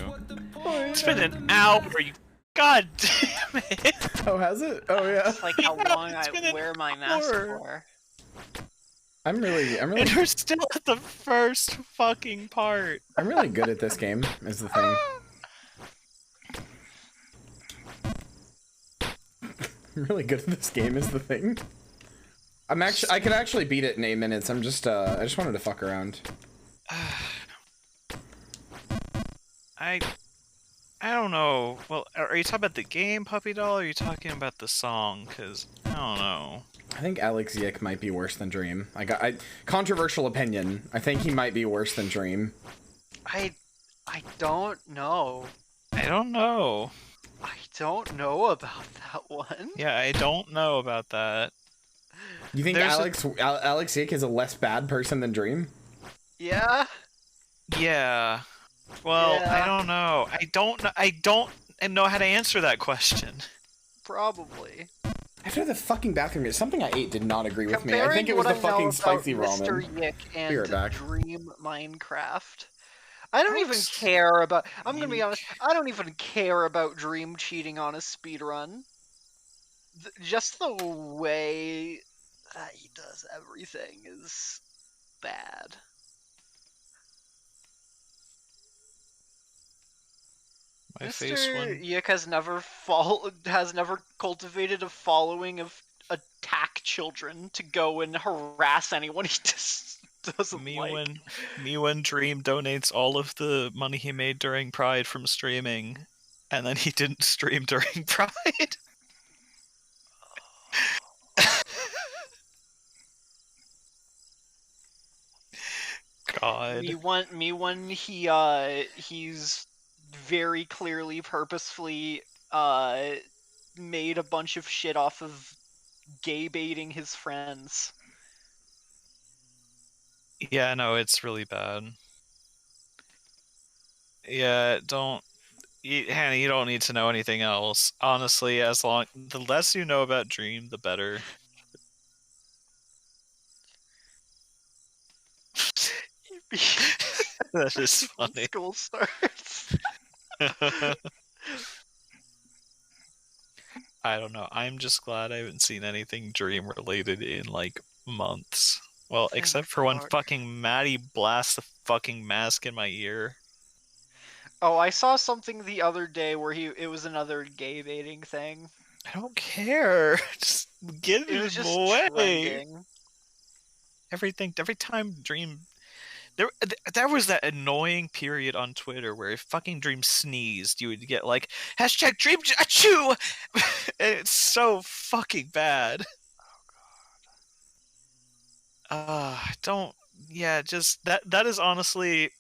S9: It's been an hour, you... God damn it!
S2: Oh, has it? Oh, yeah.
S3: It's like how long I wear my mask for.
S2: I'm really...
S9: And we're still at the first fucking part.
S2: I'm really good at this game, is the thing. I'm really good at this game, is the thing. I could actually beat it in 8 minutes. I just wanted to fuck around.
S1: I don't know. Well, are you talking about the game, Puppy Doll, or are you talking about the song? Because I don't know.
S2: I think Alex YIIK might be worse than Dream. Controversial opinion. I think he might be worse than Dream.
S3: I don't know.
S1: I don't know.
S3: I don't know about that one.
S1: Yeah, I don't know about that.
S2: You think Alex YIIK is a less bad person than Dream?
S3: Yeah.
S1: Yeah. Well,
S3: Yeah.
S1: I don't know. I don't know how to answer that question.
S3: Probably.
S2: After the fucking bathroom, something I ate did not agree with me. I
S3: Comparing
S2: think it was
S3: what
S2: the
S3: I know
S2: fucking
S3: about
S2: spicy
S3: Mr.
S2: ramen.
S3: YIIK
S2: Be right
S3: and
S2: back.
S3: Dream Minecraft. I don't even care about. I'm gonna be honest. I don't even care about Dream cheating on a speedrun. Just the way that he does everything is bad.
S1: My
S3: Mr.
S1: face one.
S3: YIIK has never cultivated a following of attack children to go and harass anyone he just doesn't like.
S1: When Dream donates all of the money he made during Pride from streaming, and then he didn't stream during Pride. God.
S3: Me when he's very clearly purposefully made a bunch of shit off of gay baiting his friends.
S1: Yeah, no, it's really bad. Yeah, Hannah, you don't need to know anything else. Honestly, the less you know about Dream, the better. That is funny.
S3: School starts.
S1: I don't know. I'm just glad I haven't seen anything Dream related in like months. Well, except for when fucking Maddie blasts the fucking mask in my ear.
S3: Oh, I saw something the other day where it was another gay baiting thing.
S1: I don't care. Just get
S3: It was
S1: it
S3: just
S1: away.
S3: trending.
S1: Every time Dream, there was that annoying period on Twitter where if fucking Dream sneezed, you would get like hashtag Dream achoo. And it's so fucking bad. Just that is honestly,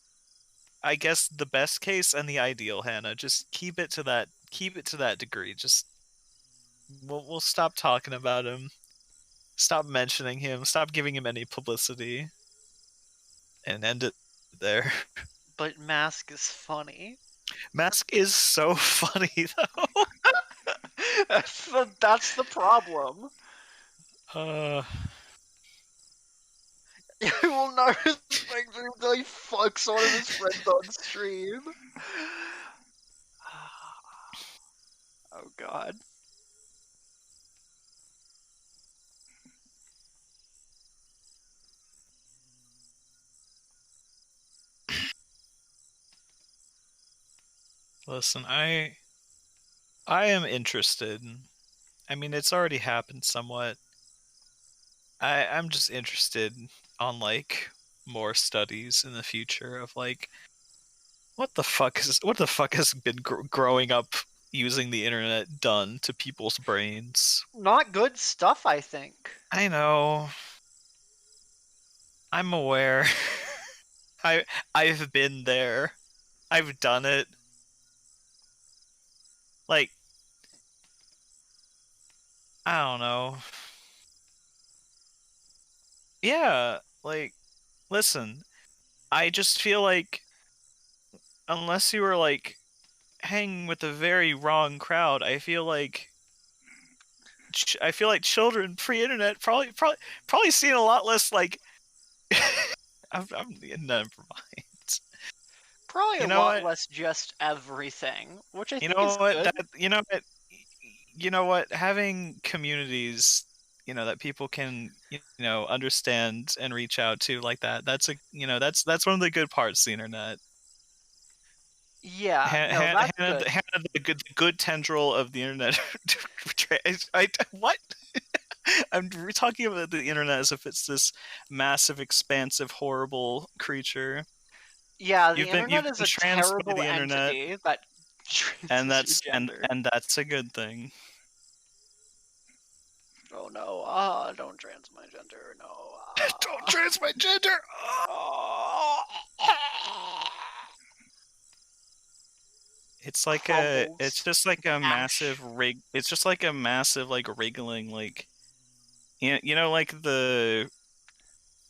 S1: I guess, the best case and the ideal, Hannah. Just keep it to that degree. Just we'll stop talking about him. Stop mentioning him. Stop giving him any publicity. And end it there.
S3: But Mask is funny.
S1: Mask is so funny though.
S3: That's the problem. I will not respect him until he fucks one of his friends on stream. Oh god.
S1: Listen, I am interested. I mean, it's already happened somewhat. I'm just interested on like more studies in the future of like what the fuck has been growing up using the internet done to people's brains.
S3: Not good stuff, I think.
S1: I know. I'm aware. I've been there. I've done it. Like, I don't know. Yeah, like, listen, I just feel like unless you were like hanging with a very wrong crowd, I feel like children pre-internet probably seen a lot less like. I'm never mind.
S3: Probably
S1: You
S3: a
S1: know
S3: lot
S1: what?
S3: less just everything, which I
S1: You
S3: think
S1: know
S3: is
S1: what?
S3: good.
S1: You know what? Having communities, that people can, understand and reach out to like that. That's that's one of the good parts of the internet.
S3: Yeah, no, that's good.
S1: The good tendril of the internet. What? We're talking about the internet as if it's this massive, expansive, horrible creature.
S3: Yeah, the
S1: You've
S3: internet
S1: been
S3: is a
S1: trans by
S3: terrible
S1: the internet,
S3: entity that
S1: and
S3: trances your gender.
S1: and that's a good thing.
S3: Oh no, don't trans my gender, no.
S1: Don't trans my gender! It's like it's just like a massive it's just like a massive like wriggling like like the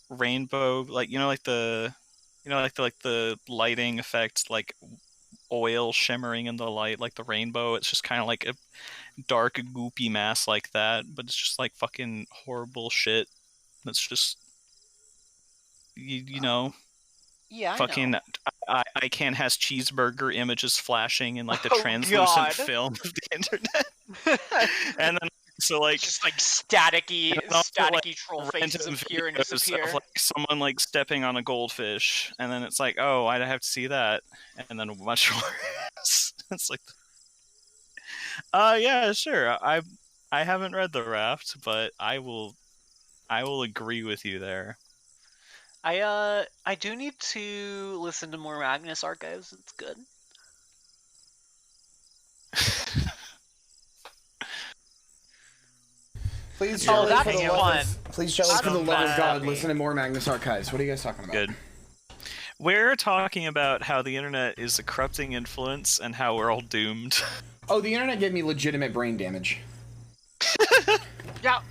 S1: rainbow like like the like the lighting effect, like oil shimmering in the light like the rainbow. It's just kind of like a dark goopy mass like that, but it's just like fucking horrible shit. That's just you know
S3: Yeah,
S1: fucking I can't has cheeseburger images flashing in like the translucent film of the internet. And then so like
S3: just like staticky troll faces appear and disappear.
S1: of like someone like stepping on a goldfish, and then it's like, oh, I'd have to see that, and then much worse. It's like, yeah, sure. I haven't read The Raft, but I will agree with you there.
S3: I do need to listen to more Magnus archives. It's good.
S2: Please,
S3: Jelly, that's fun.
S2: Please, Jelly, for the love of God, listen to more Magnus archives. What are you guys talking about?
S1: Good. We're talking about how the internet is a corrupting influence and how we're all doomed.
S2: Oh, the internet gave me legitimate brain damage.
S3: Yeah,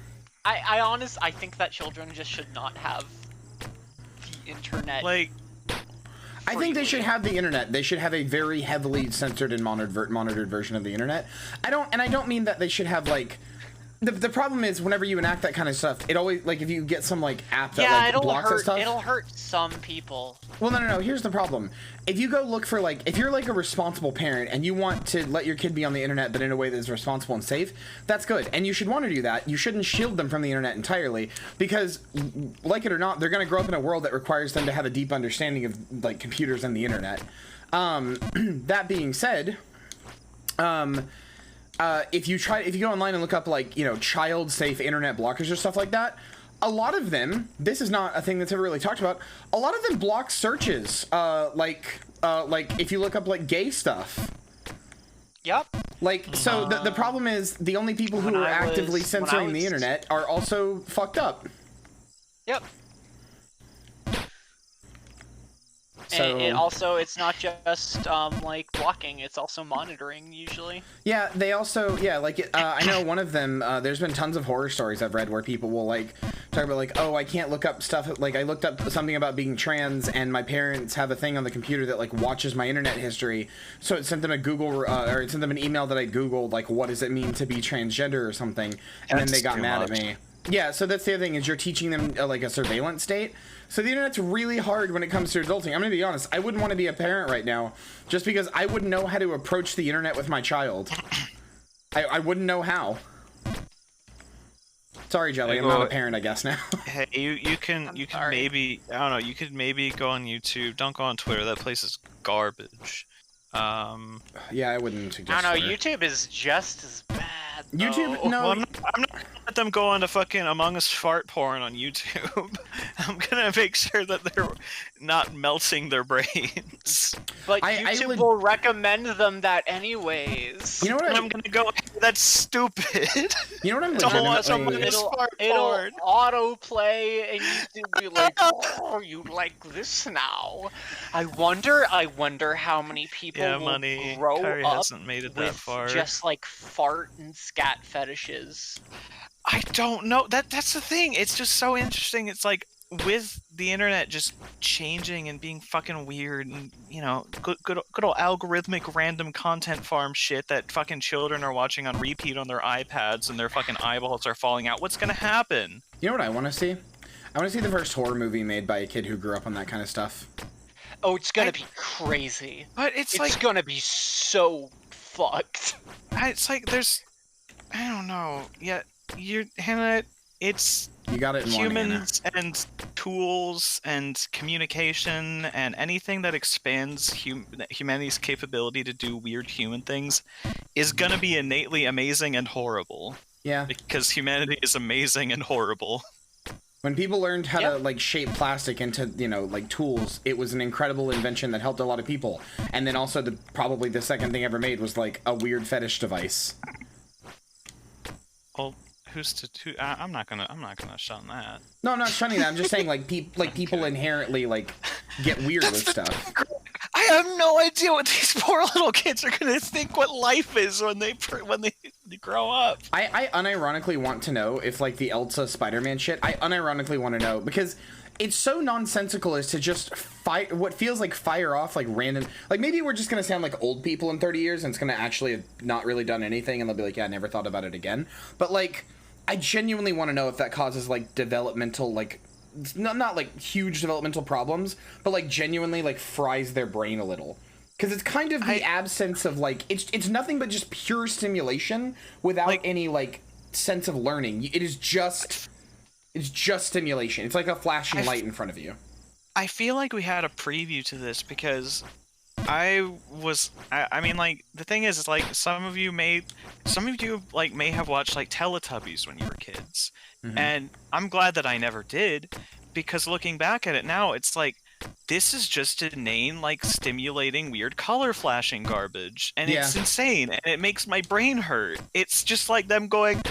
S3: I think that children just should not have the internet.
S1: Like,
S2: I think they should have the internet. They should have a very heavily censored and monitored version of the internet. I don't mean that they should have like. The problem is whenever you enact that kind of stuff, it always like if you get some like app that like blocks that stuff.
S3: It'll hurt some people.
S2: Well, no. Here's the problem. If you go look for like if you're like a responsible parent and you want to let your kid be on the internet but in a way that's responsible and safe, that's good. And you should want to do that. You shouldn't shield them from the internet entirely because, like it or not, they're going to grow up in a world that requires them to have a deep understanding of like computers and the internet. That being said, if you go online and look up like child safe internet blockers or stuff like that, a lot of them, this is not a thing that's ever really talked about, a lot of them block searches like if you look up like gay stuff.
S3: Yep.
S2: Like, so the problem is the only people who are actively censoring the internet are also fucked up.
S3: Yep.
S2: So,
S3: and it's not just like blocking, it's also monitoring usually.
S2: Yeah, they also, I know one of them, there's been tons of horror stories I've read where people will like talk about like, oh, I can't look up stuff, like I looked up something about being trans and my parents have a thing on the computer that like watches my internet history, so it sent them a or it sent them an email that I googled like what does it mean to be transgender or something, and then they got mad at me. Yeah, so that's the other thing is you're teaching them like a surveillance state. So the internet's really hard when it comes to adulting. I'm gonna be honest, I wouldn't want to be a parent right now just because I wouldn't know how to approach the internet with my child. I wouldn't know how. Sorry, Jelly, I'm not a parent, I guess now.
S1: Hey, you can maybe, I don't know, you could maybe go on YouTube. Don't go on Twitter, that place is garbage.
S2: Yeah, I wouldn't suggest.
S3: I don't know.
S2: Twitter.
S3: YouTube is just as bad.
S2: YouTube,
S3: though.
S2: no.
S1: Well, I'm not gonna let them go on to fucking Among Us fart porn on YouTube. I'm gonna make sure that they're not melting their brains.
S3: But
S2: I
S3: YouTube will recommend them that anyways.
S2: You know what?
S1: And I'm gonna go. That's stupid.
S2: You know what I'm
S1: Don't watch
S2: legitimately.
S3: It'll autoplay, and you be like, "Oh, you like this now?" I wonder how many people
S1: Yeah,
S3: will
S1: money.
S3: grow
S1: Kyria
S3: up
S1: hasn't made it that
S3: with
S1: far.
S3: just like fart and scat fetishes.
S1: I don't know. That's the thing. It's just so interesting. It's like with the internet just changing and being fucking weird, and you know, good old algorithmic random content farm shit that fucking children are watching on repeat on their iPads and their fucking eyeballs are falling out. What's gonna happen?
S2: You know what I want to see? I want to see the first horror movie made by a kid who grew up on that kind of stuff.
S3: Oh, it's gonna be crazy.
S1: But it's like
S3: gonna be so fucked.
S1: it's like there's, I don't know. Yeah, you're Hannah. It's
S2: You got it in one, Hannah.
S1: humans and tools and communication and anything that expands humanity's capability to do weird human things is gonna be innately amazing and horrible.
S2: Yeah.
S1: Because humanity is amazing and horrible.
S2: When people learned how to like shape plastic into, you know, like tools, it was an incredible invention that helped a lot of people. And then also probably the second thing ever made was like a weird fetish device.
S1: Well, I'm not gonna shun that.
S2: No, I'm not shunning that. I'm just saying like people inherently like get weird with stuff.
S1: I have no idea what these poor little kids are gonna think what life is when they grow up.
S2: I unironically want to know if like the Elsa Spider-Man shit. I unironically want to know because it's so nonsensical as to just what feels like fire off like random. Like maybe we're just gonna sound like old people in 30 years and it's gonna actually have not really done anything and they'll be like, yeah, I never thought about it again. But like, I genuinely want to know if that causes like developmental like. Not like huge developmental problems, but like genuinely like fries their brain a little. Because it's kind of the absence of like it's nothing but just pure stimulation without like, any like sense of learning. It's just stimulation. It's like a flashing light in front of you.
S1: I feel like we had a preview to this because I mean like the thing is like some of you may have watched like Teletubbies when you were kids. Mm-hmm. And I'm glad that I never did, because looking back at it now, it's like, this is just inane, like, stimulating weird color flashing garbage. And it's insane, and it makes my brain hurt. It's just like them going,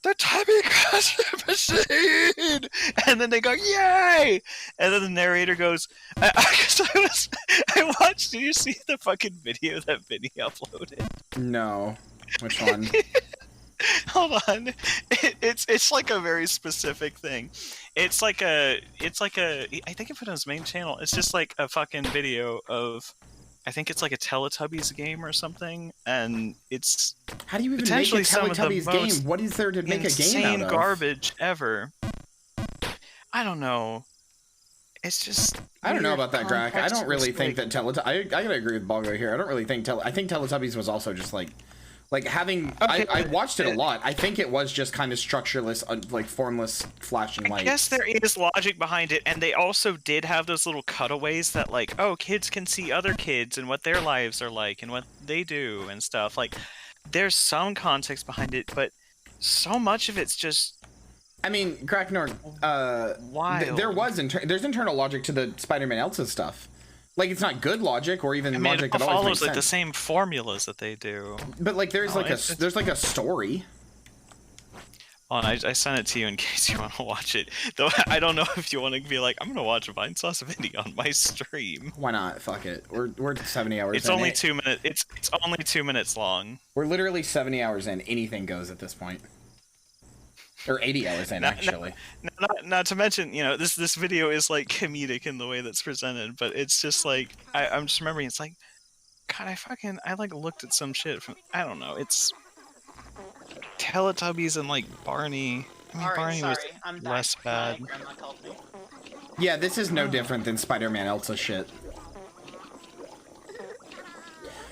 S1: the Tubby Crusher machine! And then they go, yay! And then the narrator goes, I watched, did you see the fucking video that Vinny uploaded?
S2: No. Which one?
S1: Hold on, it's like a very specific thing. It's like a I think I put it on his main channel. It's just like a fucking video of, I think it's like a Teletubbies game or something, and it's
S2: how do you even make a Teletubbies game? What is there to make a game out of?
S1: Insane garbage ever. I don't know. It's just
S2: I don't know about that, Grak. I don't really think that Teletubbies. I gotta agree with Bongo here. I don't really think I think Teletubbies was also just like having. Okay. I watched it a lot. I think it was just kind of structureless, like formless flashing lights.
S1: I guess there is logic behind it, and they also did have those little cutaways that like, oh, kids can see other kids and what their lives are like and what they do and stuff. Like, there's some context behind it, but so much of it's just.
S2: I mean, Cracknor,
S1: wild.
S2: There's internal logic to the Spider-Man Elsa stuff. Like, it's not good logic or even logic that always makes sense.
S1: It follows like the same formulas that they do.
S2: But like, there's a story.
S1: Well, I sent it to you in case you want to watch it. Though I don't know if you want to be like, I'm gonna watch a Vine Sauce video on my stream.
S2: Why not? Fuck it. We're 70 hours.
S1: It's
S2: in.
S1: only 2 minutes. It's only 2 minutes long.
S2: We're literally 70 hours in. Anything goes at this point. Or 80 hours in, actually.
S1: Not to mention, you know, this video is like comedic in the way that's presented, but it's just like I'm just remembering. It's like, God, I like looked at some shit from, I don't know. It's Teletubbies and like Barney. I mean, Barney was less bad.
S2: Yeah, this is no different than Spider-Man Elsa shit.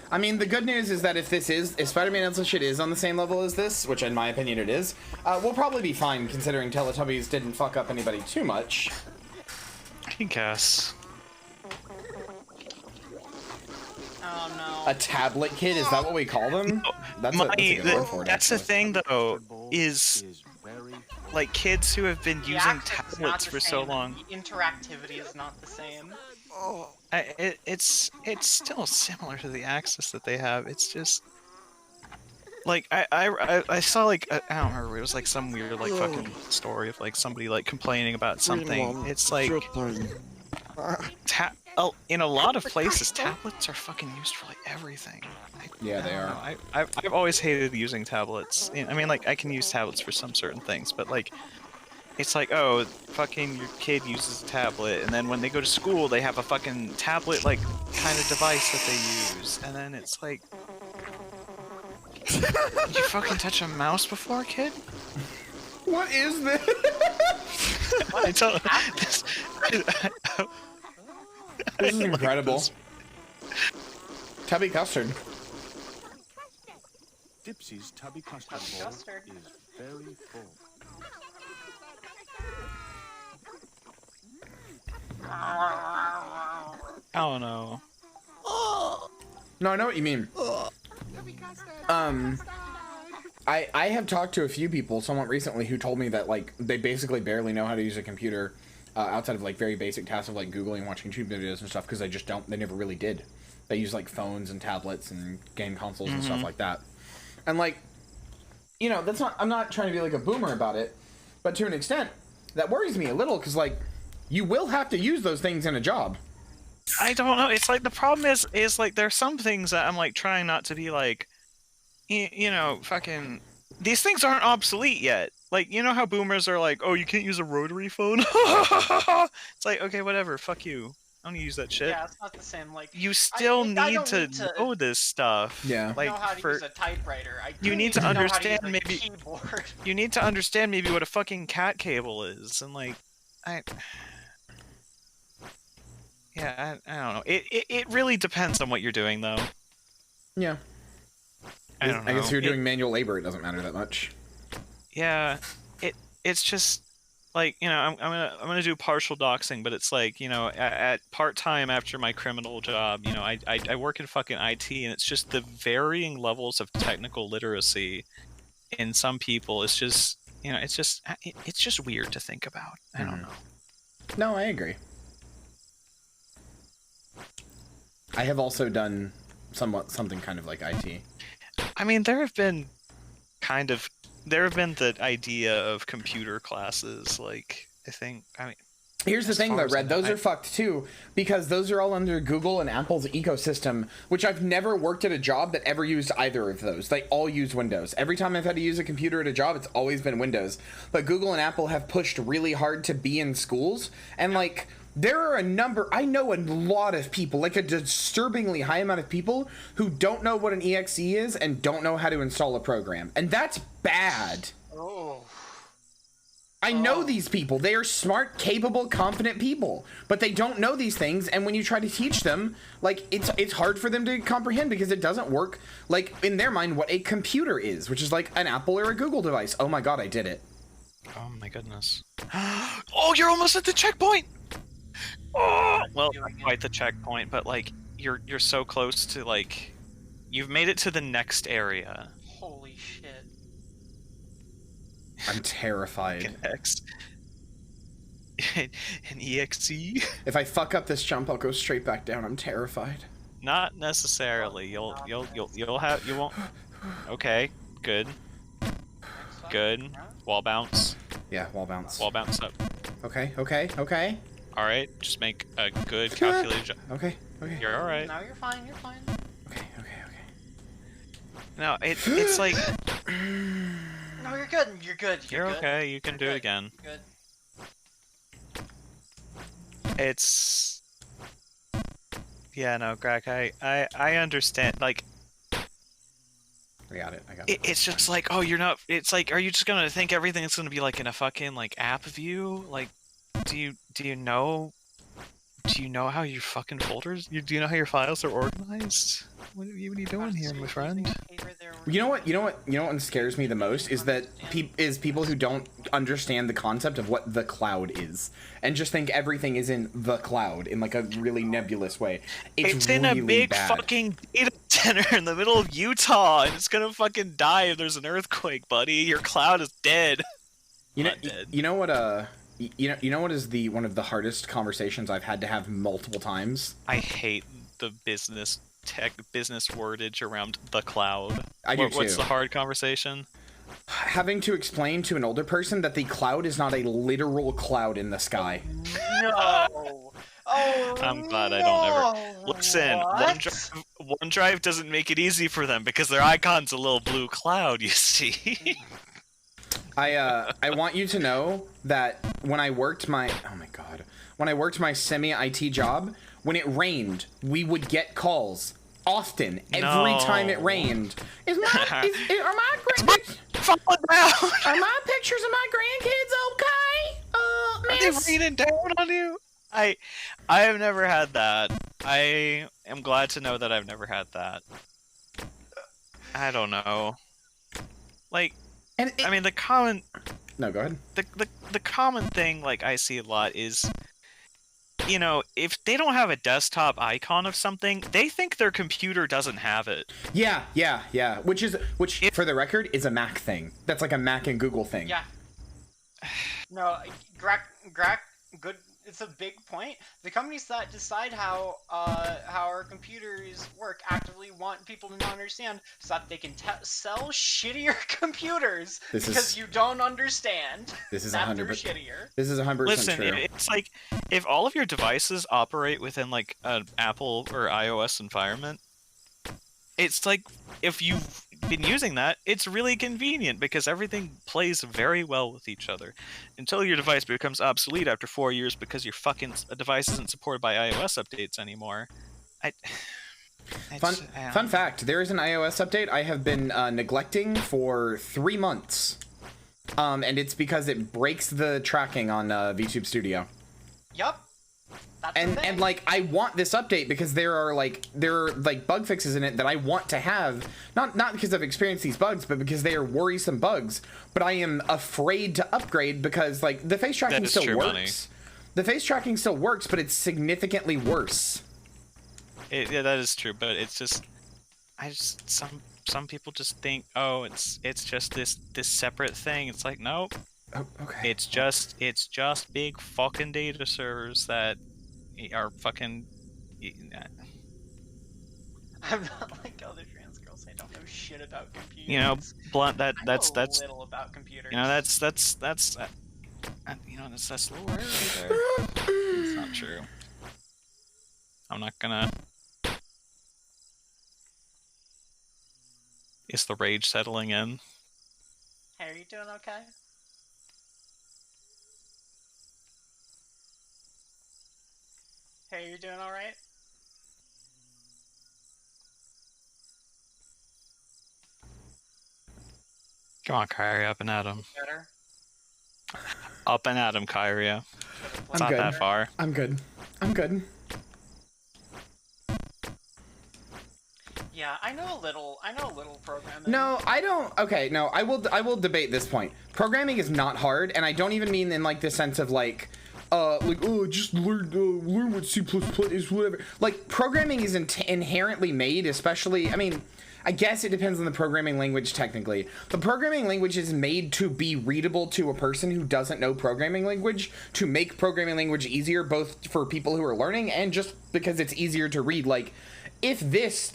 S2: I mean, the good news is that if Spider-Man Elsa shit is on the same level as this, which in my opinion it is, we'll probably be fine considering Teletubbies didn't fuck up anybody too much.
S1: I guess.
S3: Oh no.
S2: A tablet kid? Is that what we call them? That's a good word for it,
S1: That's the
S2: actually.
S1: thing, though, is like kids who have been
S3: The
S1: using
S3: access is not
S1: tablets
S3: the
S1: for so
S3: same,
S1: long.
S3: The interactivity is not the same.
S1: It's still similar to the access that they have. It's just like I saw like I don't remember. It was like some weird like fucking story of like somebody like complaining about something. It's like in a lot of places, tablets are fucking used for like everything.
S2: Yeah, they are.
S1: I've always hated using tablets. I mean, like I can use tablets for some certain things, but like. It's like, oh, fucking your kid uses a tablet, and then when they go to school, they have a fucking tablet, like, kind of device that they use, and then it's like... Did you fucking touch a mouse before, kid?
S2: What is this?
S1: I don't...
S2: This is incredible. Tubby custard.
S10: Dipsy's tubby custard bowl is very full.
S1: I don't know.
S2: No, I know what you mean. I have talked to a few people somewhat recently who told me that like they basically barely know how to use a computer outside of like very basic tasks of like Googling, watching YouTube videos and stuff because they just don't. They never really did. They use like phones and tablets and game consoles and stuff like that. And like, you know, that's not. I'm not trying to be like a boomer about it, but to an extent, that worries me a little because like. You will have to use those things in a job.
S1: I don't know. It's like the problem is like there's some things that I'm like trying not to be like, you know, fucking. These things aren't obsolete yet. Like you know how boomers are like, oh, you can't use a rotary phone. It's like okay, whatever. Fuck you. I don't use that shit.
S3: Yeah, it's not the same. Like
S1: you still need to know this stuff.
S2: Yeah.
S3: Like know how to use a typewriter.
S1: You need to understand
S3: know how to use a
S1: maybe.
S3: keyboard.
S1: You need to understand maybe what a fucking cat cable is, and like, Yeah, I don't know. It really depends on what you're doing, though.
S2: Yeah.
S1: I don't know.
S2: I guess if you're doing manual labor, it doesn't matter that much.
S1: Yeah, it's just like you know I'm gonna do partial doxing, but it's like you know at part time after my criminal job, you know I work in fucking IT, and it's just the varying levels of technical literacy in some people. It's just you know it's just weird to think about. I don't know.
S2: No, I agree. I have also done something kind of like IT.
S1: I mean, there have been the idea of computer classes, like,
S2: Here's the thing though, Red, those are fucked too, because those are all under Google and Apple's ecosystem, which I've never worked at a job that ever used either of those. They all use Windows. Every time I've had to use a computer at a job, it's always been Windows. But Google and Apple have pushed really hard to be in schools, and like, there are I know a lot of people, like a disturbingly high amount of people, who don't know what an EXE is and don't know how to install a program. And that's bad.
S3: Oh.
S2: I know these people. They are smart, capable, confident people. But they don't know these things, and when you try to teach them, like, it's hard for them to comprehend because it doesn't work, like, in their mind, what a computer is, which is like an Apple or a Google device. Oh my god, I did it.
S1: Oh my goodness. Oh, you're almost at the checkpoint! Oh, well, not quite the checkpoint, but like you're so close to like you've made it to the next area.
S3: Holy shit!
S2: I'm terrified.
S1: An EXE.
S2: If I fuck up this jump, I'll go straight back down. I'm terrified.
S1: Not necessarily. You won't. Okay, good. Good. Wall bounce.
S2: Yeah, wall bounce.
S1: Wall bounce up.
S2: Okay.
S1: Alright, just make a good calculated jump.
S2: Okay.
S1: You're alright.
S3: No, you're fine.
S2: Okay.
S1: No, it's like...
S3: No, you're good. You're good.
S1: You're okay, you can do it again.
S3: Good.
S1: It's... Yeah, no, Greg, I understand, like...
S2: I got it.
S1: It's just like, oh, you're not... It's like, are you just gonna think everything's gonna be like in a fucking, like, app view? Like, do you know how your fucking folders... Do you know how your files are organized? What are you doing here, my friend?
S2: You know what scares me the most is that people who don't understand the concept of what the cloud is and just think everything is in the cloud in like a really nebulous way. It's
S1: in
S2: really
S1: a big
S2: bad.
S1: fucking data center in the middle of Utah, and it's gonna fucking die if there's an earthquake, buddy. Your cloud is dead.
S2: You know what is one of the hardest conversations I've had to have multiple times?
S1: I hate the business wordage around the cloud.
S2: I do too.
S1: What's the hard conversation?
S2: Having to explain to an older person that the cloud is not a literal cloud in the sky.
S3: No. Oh,
S1: I'm glad I don't ever listen. OneDrive doesn't make it easy for them because their icon's a little blue cloud. You see.
S2: I want you to know that when I worked my semi-IT job, when it rained, we would get calls often. Every time it rained, are my pictures of my grandkids okay?
S1: Are they raining down on you? I have never had that. I am glad to know that I've never had that. I don't know. Like, I mean, the common...
S2: No, go ahead.
S1: The common thing, like, I see a lot is, you know, if they don't have a desktop icon of something, they think their computer doesn't have it.
S2: Yeah. Which, for the record, is a Mac thing. That's like a Mac and Google thing.
S3: Yeah. No, good. It's a big point. The companies that decide how our computers work actively want people to not understand so that they can sell shittier computers because you don't understand.
S2: This is
S3: that they're shittier.
S2: This is 100% true.
S1: Listen, it's like if all of your devices operate within like an Apple or iOS environment, it's like if you've been using that, it's really convenient because everything plays very well with each other. Until your device becomes obsolete after 4 years because your fucking device isn't supported by iOS updates anymore.
S2: Fun fact, there is an iOS update I have been neglecting for 3 months. And it's because it breaks the tracking on VTube Studio.
S3: Yup.
S2: And like I want this update because there are like bug fixes in it that I want to have, not because I've experienced these bugs, but because they are worrisome bugs. But I am afraid to upgrade because like the face tracking still works. The face tracking still works, but it's significantly worse.
S1: Yeah, that is true, but it's just some people just think, oh, it's just this separate thing. It's like, nope.
S2: Oh, okay.
S1: It's just big fucking data servers that are fucking.
S3: I'm not like other trans girls. I don't know shit about computers.
S1: You know, blunt. That's
S3: little about computers.
S1: You know, that's you know, that's a little rare right there. It's not true. I'm not gonna. Is the rage settling in?
S3: Hey, are you doing okay? Hey, you doing alright?
S1: Come on, Kyria, up and at him.
S3: Better?
S1: Up and at him, Kyria. It's not that far.
S2: I'm good.
S3: Yeah, I know a little programming.
S2: No, I don't. Okay, no, I will debate this point. Programming is not hard, and I don't even mean in like the sense of like just learn what C++ is, whatever. Like, programming is inherently made, especially, I mean, I guess it depends on the programming language technically. The programming language is made to be readable to a person who doesn't know programming language, to make programming language easier, both for people who are learning and just because it's easier to read. Like, if this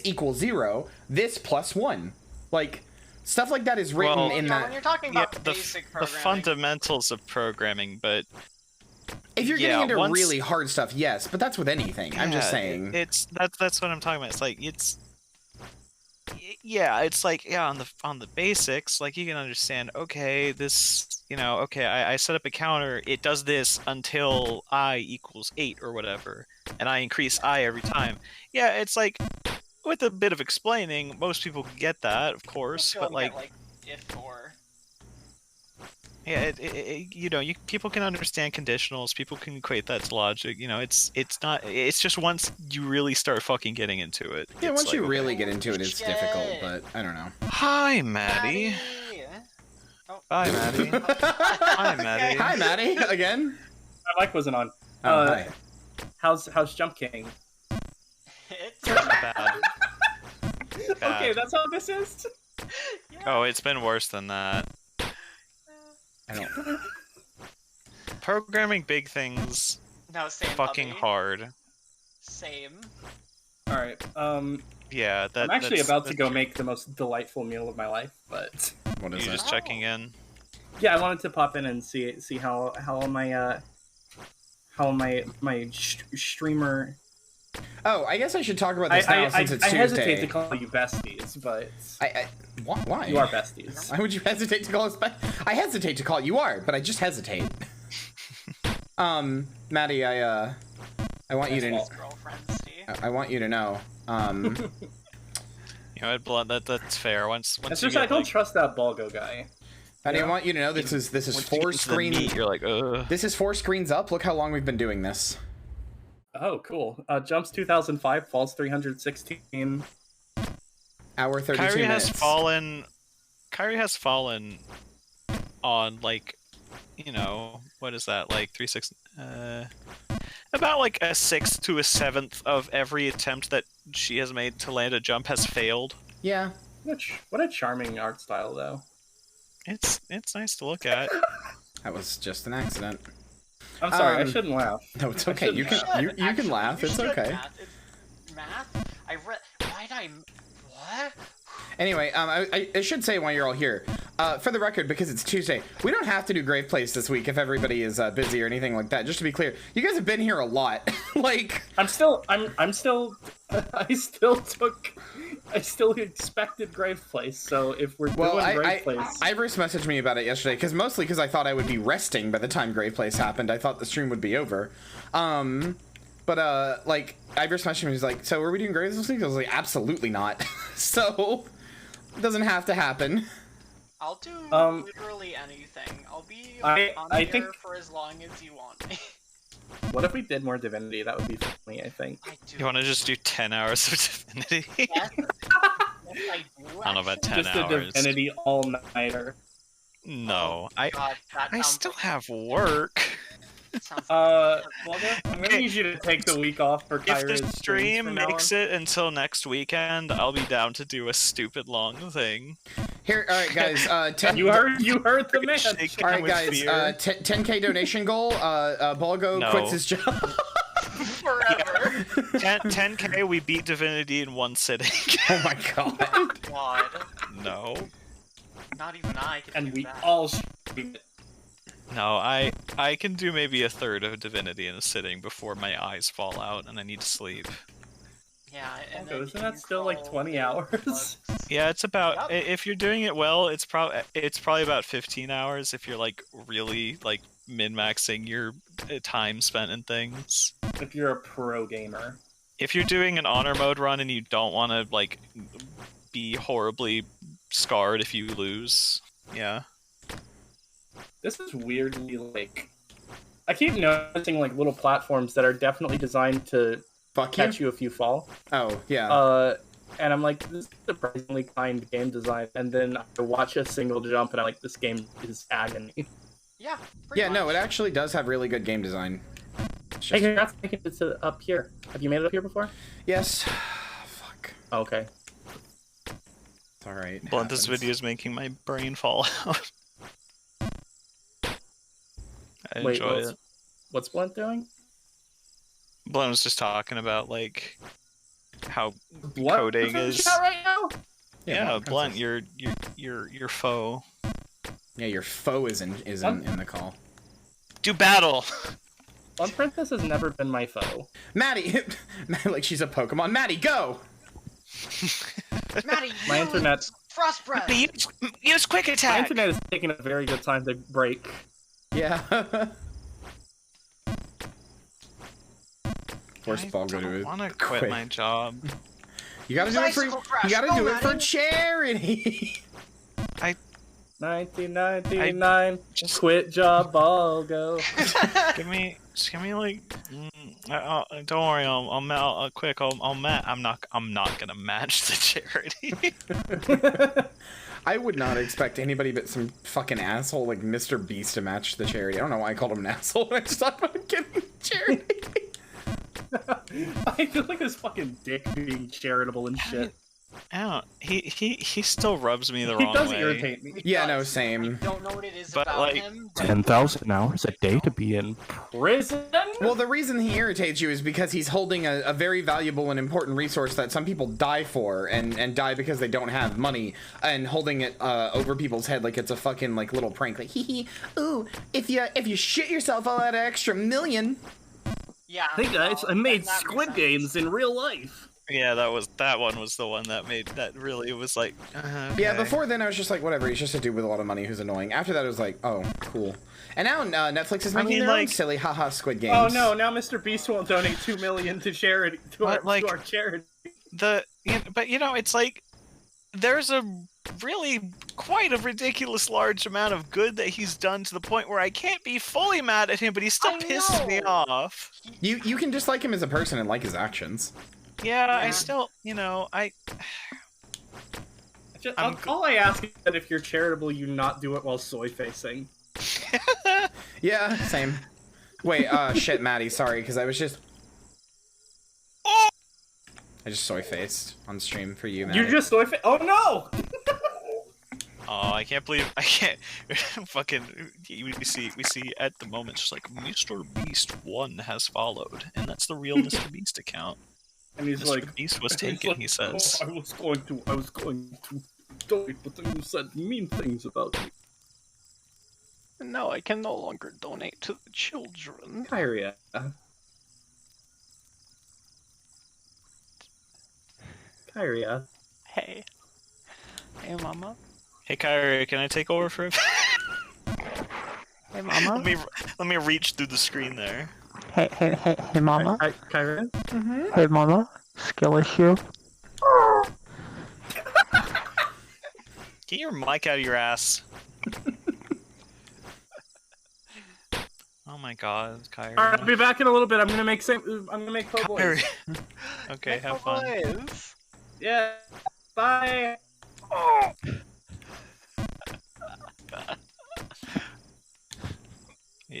S2: equals 0, this plus 1. Like, stuff like that is written in that.
S3: When you're talking about basic programming,
S1: the fundamentals of programming, but
S2: if you're getting into really hard stuff, yes, but that's with anything. I'm just saying.
S1: That's what I'm talking about. It's like it's like on the basics, like you can understand. Okay, this I set up a counter. It does this until I equals 8 or whatever, and I increase I every time. Yeah, it's like. With a bit of explaining, most people can get that, of course, but like
S3: if or
S1: Yeah, you know, people can understand conditionals. People can equate that to logic. You know, it's not. It's just once you really start fucking getting into it.
S2: Yeah, once
S1: like,
S2: you really get into it, it's difficult. But I don't know.
S1: Hi, Maddie.
S3: Oh.
S1: Hi, Maddie. Hi, Maddie.
S2: Hi, Maddie. Again.
S11: My mic wasn't on.
S2: Hi.
S11: How's Jump King?
S3: It's
S1: bad.
S11: Okay, that's how this is.
S3: Yeah.
S1: Oh, it's been worse than that.
S2: I don't.
S1: Programming big things.
S3: No, same.
S1: Fucking
S3: puppy.
S1: hard.
S3: Same.
S11: All right.
S1: Yeah,
S11: I'm actually about to go make the most delightful meal of my life, but
S2: What is
S1: you
S2: it?
S1: just checking in.
S11: yeah, I wanted to pop in and see how my streamer.
S2: Oh, I guess I should talk about this now since it's
S11: I
S2: Tuesday.
S11: hesitate to call you besties, but
S2: Why?
S11: you are besties.
S2: Why would you hesitate to call us I hesitate to call you are, but I just hesitate. Maddie, I want you to. I want you to know.
S1: You know, that's fair. Once
S11: It's
S1: you
S11: just
S1: get,
S11: I don't
S1: like,
S11: trust that Balgo guy.
S2: Maddie, I want you to know this is
S1: once you
S2: 4
S1: get into the
S2: screens.
S1: meat, you're like, ugh.
S2: This is 4 screens up. Look how long we've been doing this.
S11: Oh, cool. Jumps 2005, falls 316.
S2: Hour 32
S1: Kyrie
S2: minutes.
S1: Kyrie has fallen on, like, you know, what is that, like 3/6 about like a 6th to a 7th of every attempt that she has made to land a jump has failed.
S2: Yeah.
S11: What a charming art style, though.
S1: It's nice to look at.
S2: That was just an accident.
S11: I'm sorry, I shouldn't laugh.
S2: No, it's okay. You can laugh. It's okay.
S3: Math? Why did I... What?
S2: Anyway, I should say while you're all here, for the record, because it's Tuesday, we don't have to do Grave Place this week if everybody is busy or anything like that. Just to be clear, you guys have been here a lot. Like, I still
S11: expected Grave Place. So if we're doing Grave Place,
S2: Iris messaged me about it yesterday because I thought I would be resting by the time Grave Place happened. I thought the stream would be over. But like, Iris messaged me, he was like, so are we doing Graves this week? I was like, absolutely not. So, it doesn't have to happen.
S3: I'll do literally anything. I'll be on here for as long as you want me.
S11: What if we did more Divinity? That would be funny, I think.
S1: You want to just do 10 hours of Divinity?
S3: Yes. I
S1: don't know about 10
S11: just
S1: hours.
S11: Just a Divinity all-nighter.
S1: No, I
S3: God,
S1: still have work.
S11: I'm gonna need you to take the week off for Kyra's
S1: If the stream makes it until next weekend, I'll be down to do a stupid long thing.
S2: Here, all right, guys. 10.
S11: You heard the man.
S2: All right, guys. 10K donation goal. Balgo quits his job.
S3: Forever.
S1: 10K. We beat Divinity in one sitting.
S2: Oh my god.
S3: God.
S1: No.
S3: Not even I can.
S11: And
S3: do
S11: we
S3: that.
S11: all stream it.
S1: No, I can do maybe a third of Divinity in a sitting before my eyes fall out and I need to sleep.
S3: Yeah, and
S11: isn't that still like 20 hours?
S1: Yeah, it's about if you're doing it well, it's probably about 15 hours if you're like really like min-maxing your time spent in things.
S11: If you're a pro gamer.
S1: If you're doing an honor mode run and you don't want to like be horribly scarred if you lose, yeah.
S11: This is weirdly like... I keep noticing like little platforms that are definitely designed to catch you if you fall.
S2: Oh, yeah.
S11: And I'm like, this is surprisingly kind game design. And then I watch a single jump and I'm like, this game is agony.
S3: Yeah.
S2: Yeah, no, it actually does have really good game design.
S11: Hey, congrats on making it up here. Have you made it up here before?
S2: Yes. Fuck.
S11: Oh, okay.
S2: It's alright.
S1: Blunt, this video is making my brain fall out. I enjoy it.
S11: What's Blunt doing?
S1: Blunt was just talking about like how
S11: Blunt
S1: coding is.
S11: right now?
S1: Yeah, Blunt, your foe.
S2: Yeah, your foe is in the call.
S1: Do battle.
S11: Blunt Princess has never been my foe.
S2: Maddie, like she's a Pokemon. Maddie, go.
S3: Maddie,
S11: my internet.
S3: Frost breath.
S1: Use quick attack.
S11: My internet is taking a very good time to break.
S2: Yeah. Force Balgo to it.
S1: I want to quit my job.
S2: You gotta do it for charity.
S11: 1999. Just quit job, I'll go.
S9: Just give me like. Don't worry, I'll quick. I'm not gonna match the charity.
S2: I would not expect anybody but some fucking asshole like Mr. Beast to match the charity. I don't know why I called him an asshole when I just talked about giving charity.
S11: I feel like this fucking dick being charitable and shit.
S9: I don't. He still rubs me the wrong way.
S11: He does irritate me.
S2: Yeah, no, same.
S3: I don't know what it is
S9: But,
S3: about
S9: like,
S3: him.
S10: 10,000 hours a day to be in
S11: prison?
S2: Well, the reason he irritates you is because he's holding a very valuable and important resource that some people die for and die because they don't have money, and holding it over people's head like it's a fucking like little prank, like hee, ooh, if you shit yourself, I'll add an extra $1 million.
S3: Yeah.
S11: Hey guys, I made Squid Games in real life.
S9: Yeah, that one was the one that made that really was like. Okay.
S2: Yeah, before then I was just like, whatever. He's just a dude with a lot of money who's annoying. After that, I was like, oh, cool. And now Netflix is making their own silly haha Squid Games.
S11: Oh no! Now Mr. Beast won't donate $2 million to charity to our charity.
S9: But it's like there's a really quite a ridiculous large amount of good that he's done to the point where I can't be fully mad at him, but he still pisses me off.
S2: You can dislike him as a person and like his actions.
S9: Yeah, I still,
S11: all I ask is that if you're charitable, you not do it while soy facing.
S2: Yeah, same. Wait, shit, Maddie, sorry, because I was just... I just soy faced on stream for you, Maddie.
S11: You just soy faced? Oh no!
S9: Oh, I can't believe I can't fucking. We see at the moment just like Mr. Beast 1 has followed, and that's the real Mr. Beast account.
S11: And he's
S9: Mr.
S11: like,
S9: Beast was taken. He says,
S11: oh, I was going to donate, but then you said mean things about me.
S5: No, I can no longer donate to the children.
S11: Kyria. Kyria.
S5: Hey. Hey, Mama.
S9: "Hey, Kyrie, can I take over for a?"
S5: Hey, Mama.
S9: Let me reach through the screen there.
S5: Hey, Mama.
S11: Kyria.
S5: Mm-hmm. Hey, Mama. Skill issue.
S9: Get your mic out of your ass. Oh my God, Kyrie.
S11: All right, I'll be back in a little bit. I'm gonna make po' boys.
S9: Okay, have fun.
S11: Yeah. Bye.
S9: Oh.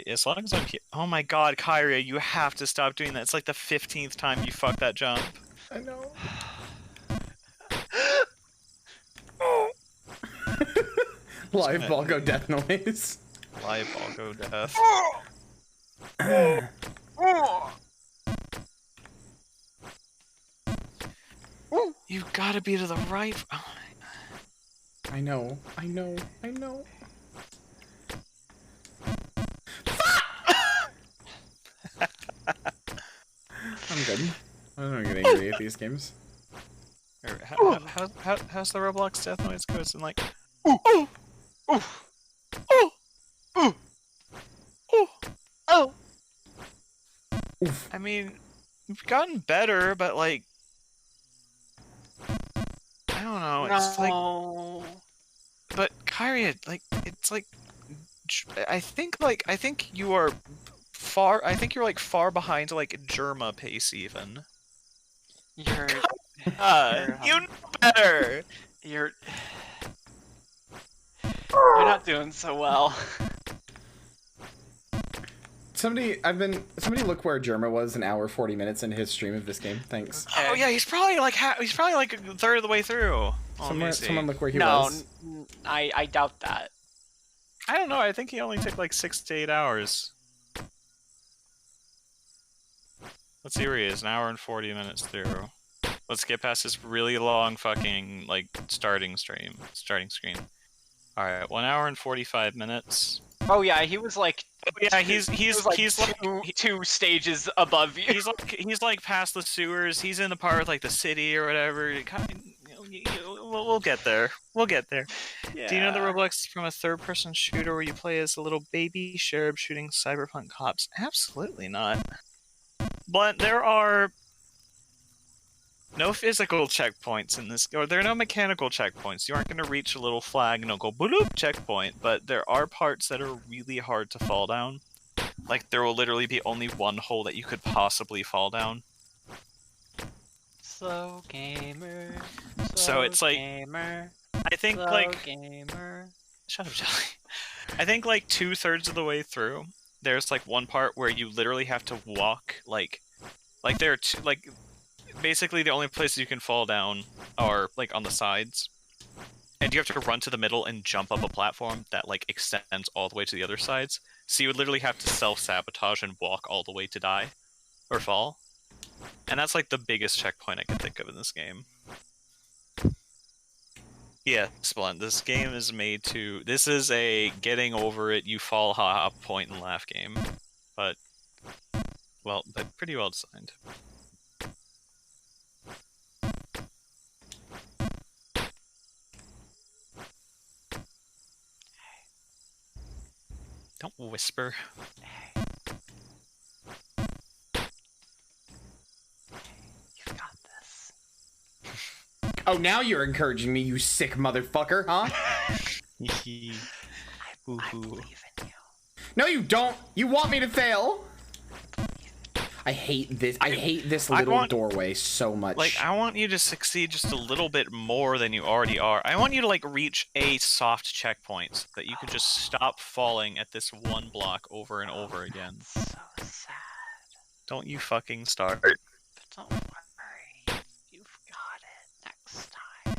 S9: As long as I'm here. Oh my God, Kyria, you have to stop doing that. It's like the 15th time you fucked that jump.
S2: I know. Live ball go death noise.
S9: Live ball go death. You've got to be to the right. Oh,
S2: I know. I'm good. I don't get angry at these games.
S9: How's the Roblox death noise go? It's in like.
S2: Oof.
S9: I mean, we've gotten better, but like. I don't know. It's like. But Kyria, like, it's like. I think you are far. I think you're like far behind like Germa pace even.
S5: You're
S9: You know better.
S5: You're not doing so well.
S2: Somebody look where Germa was an hour 40 minutes into his stream of this game. Thanks.
S9: Oh yeah, he's probably like a third of the way through.
S2: Someone look where he was.
S5: No, I doubt that.
S9: I don't know. I think he only took like 6 to 8 hours. Let's see where he is. An hour and 40 minutes through. Let's get past this really long fucking like starting screen. All right, 1 hour and 45 minutes.
S3: Oh yeah, he was like.
S9: Yeah, he's like
S3: two stages above you.
S9: He's like past the sewers. He's in the part with like the city or whatever. We'll get there. Yeah. Do you know the Roblox from a third-person shooter where you play as a little baby sheriff shooting cyberpunk cops? Absolutely not. But there are no physical checkpoints in this, or there are no mechanical checkpoints. You aren't going to reach a little flag and it'll go bloop checkpoint, but there are parts that are really hard to fall down. Like, there will literally be only one hole that you could possibly fall down.
S3: Slow gamer.
S9: So it's like,
S3: gamer,
S9: I think
S3: slow
S9: like,
S3: gamer.
S9: shut up, Jelly. I think like 2/3 of the way through, there's like one part where you literally have to walk like there are two, like, basically the only places you can fall down are like on the sides, and you have to run to the middle and jump up a platform that like extends all the way to the other sides. So you would literally have to self-sabotage and walk all the way to die or fall. And that's like the biggest checkpoint I can think of in this game. Yeah, Splint, this game is made to... This is a getting over it, you fall, ha, point and laugh game. But, well, but pretty well designed. Don't whisper.
S3: You've got this.
S2: Oh, now you're encouraging me, you sick motherfucker, huh?
S3: I believe in you.
S2: No, you don't. You want me to fail. I hate this. I hate this little doorway so much.
S9: Like, I want you to succeed just a little bit more than you already are. I want you to, like, reach a soft checkpoint so that you could just stop falling at this one block over and over again.
S3: So sad.
S9: Don't you fucking start.
S3: But don't worry. You've got it next time.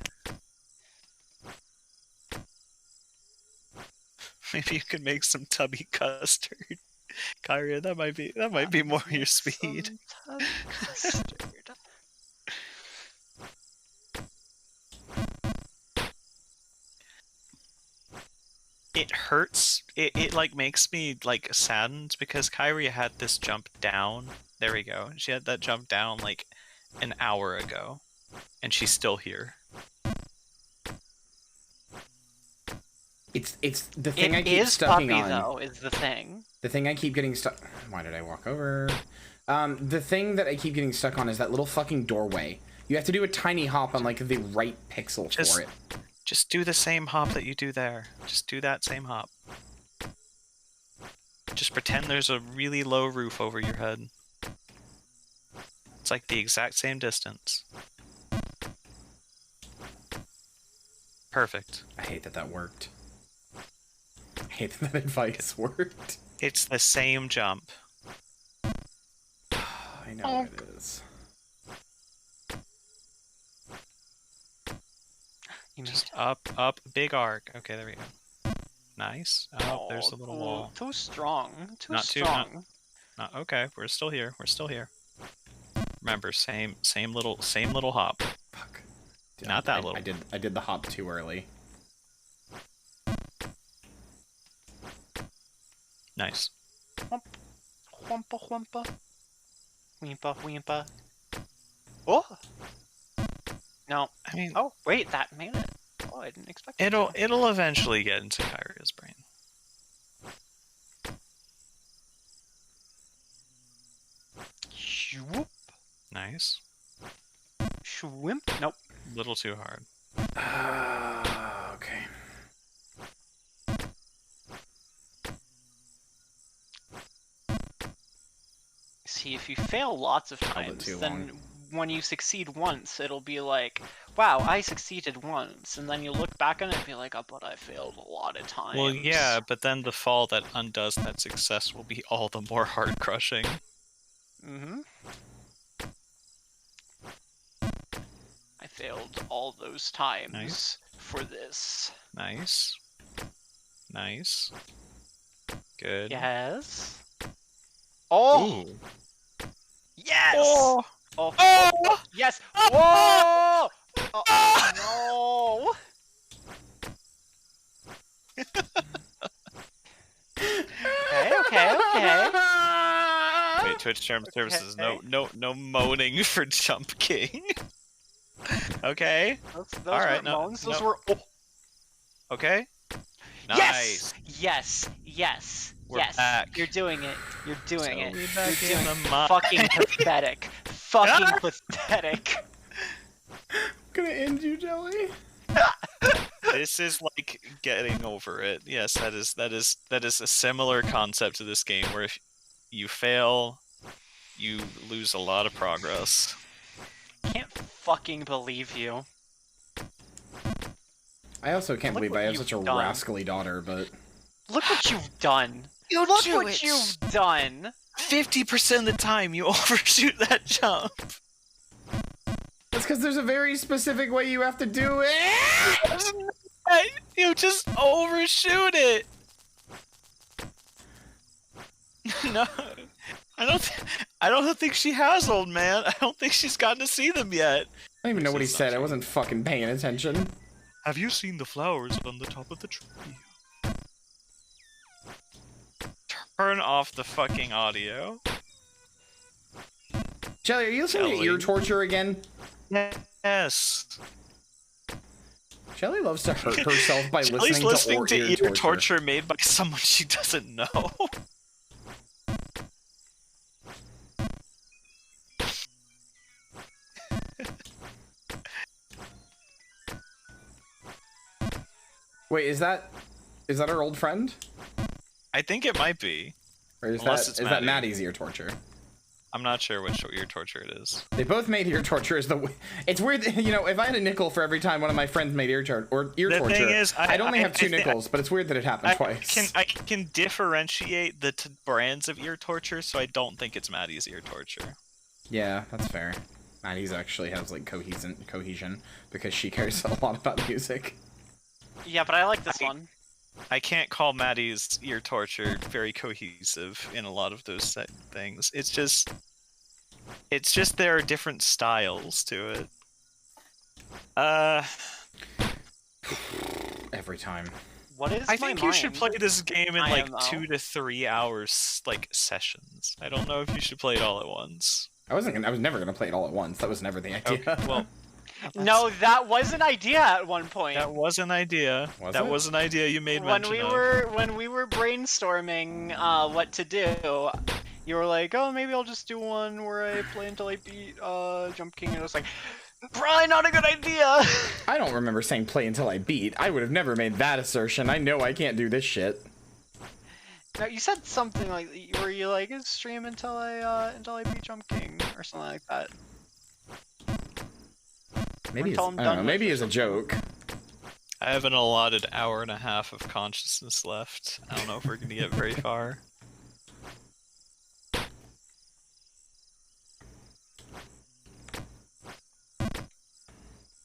S9: Maybe you could make some tubby custard. Kyria, that might be more your speed.
S3: Some tubby custard.
S9: It hurts. It like makes me like saddened because Kyria had this jump down. There we go. She had that jump down like an hour ago, and she's still here.
S2: It's the thing I keep stucking on.
S3: Though, is the thing.
S2: The thing I keep getting stuck... Why did I walk over? The thing that I keep getting stuck on is that little fucking doorway. You have to do a tiny hop on, like, the right pixel for it.
S9: Just do the same hop that you do there. Just do that same hop. Just pretend there's a really low roof over your head. It's like the exact same distance. Perfect.
S2: I hate that that worked. I hate that that advice worked.
S9: It's the same jump.
S2: I know it is.
S9: Just up, big arc. Okay, there we go. Nice. Oh, there's the little wall.
S3: Too strong. Too
S9: strong. Not okay. We're still here. We're still here. Remember, same little hop.
S2: Fuck.
S9: Not that little.
S2: I did the hop too early.
S9: Nice.
S3: Whumpa whumpa. Weempa weempa. Oh! No.
S9: I mean...
S3: Oh, wait, that made it. Oh, I didn't expect it.
S9: It'll eventually get into Kyria's brain.
S3: Shwoop.
S9: Nice.
S3: Shwimp? Nope.
S9: Little too hard.
S2: Okay.
S3: See, if you fail lots of times, then when you succeed once, it'll be like, wow, I succeeded once. And then you look back on it and be like, oh, but I failed a lot of times.
S9: Well, yeah, but then the fall that undoes that success will be all the more heart-crushing.
S3: Mm-hmm. I failed all those times for this.
S9: Nice. Nice. Good.
S3: Yes. Oh!
S9: Ooh.
S3: Yes!
S9: Oh!
S3: Oh! Oh! Yes! Whoa! Oh, no! Okay.
S9: Wait, Twitch terms services. No moaning for Jump King. Okay.
S3: Those
S9: all right.
S3: moans. Those were. Oh.
S9: Okay. Nice.
S3: Yes.
S9: We're back.
S3: You're doing it. You're doing it.
S9: You're doing
S3: fucking pathetic. Fucking pathetic.
S2: gonna end you, Jelly.
S9: This is like getting over it. Yes, that is a similar concept to this game where if you fail, you lose a lot of progress.
S3: Can't fucking believe you.
S2: I also can't
S3: Look
S2: believe
S3: what
S2: I have
S3: you've
S2: such a
S3: done.
S2: rascally daughter, but...
S3: Look what you've done. Look what you've done.
S1: 50% of the time you overshoot that jump.
S2: That's because there's a very specific way you have to do it!
S1: You just overshoot it. No, I don't think she has, old man. I don't think she's gotten to see them yet.
S2: I don't even know what he said. I wasn't fucking paying attention.
S9: Have you seen the flowers on the top of the tree?
S1: Turn off the fucking audio.
S2: Jelly, are you listening to ear torture again?
S1: Yes.
S2: Jelly loves to hurt herself by
S1: Jelly's
S2: listening to
S1: ear torture made by someone she doesn't know.
S2: Wait, is that our old friend?
S1: I think it might be.
S2: Or is that Maddie's ear torture?
S1: I'm not sure which ear torture it is.
S2: They both made ear torture as the... It's weird, you know, if I had a nickel for every time one of my friends made ear torture,
S1: The thing is,
S2: I'd only have 2 nickels, but it's weird that it happened twice.
S1: I can differentiate the brands of ear torture, so I don't think it's Maddie's ear torture.
S2: Yeah, that's fair. Maddie's actually has, like, cohesion, because she cares a lot about music.
S3: Yeah, but I like this one.
S1: I can't call Maddie's ear torture very cohesive in a lot of those things. It's just there are different styles to it.
S2: Every time.
S3: What is
S1: I think you should play this game in like 2 to 3 hours, like sessions. I don't know if you should play it all at once.
S2: I was never gonna play it all at once. That was never the idea.
S1: Okay, well.
S3: No, that was an idea at one point.
S1: That was an idea. Was an idea you made mention of.
S3: When we were brainstorming what to do, you were like, "Oh, maybe I'll just do one where I play until I beat Jump King," and I was like, "Probably not a good idea."
S2: I don't remember saying play until I beat. I would have never made that assertion. I know I can't do this shit.
S3: No, you said something like, were you like, stream until I beat Jump King or something like that.
S2: Maybe it's, I don't know, maybe it's a joke.
S1: I have an allotted hour and a half of consciousness left. I don't know if we're gonna get very far.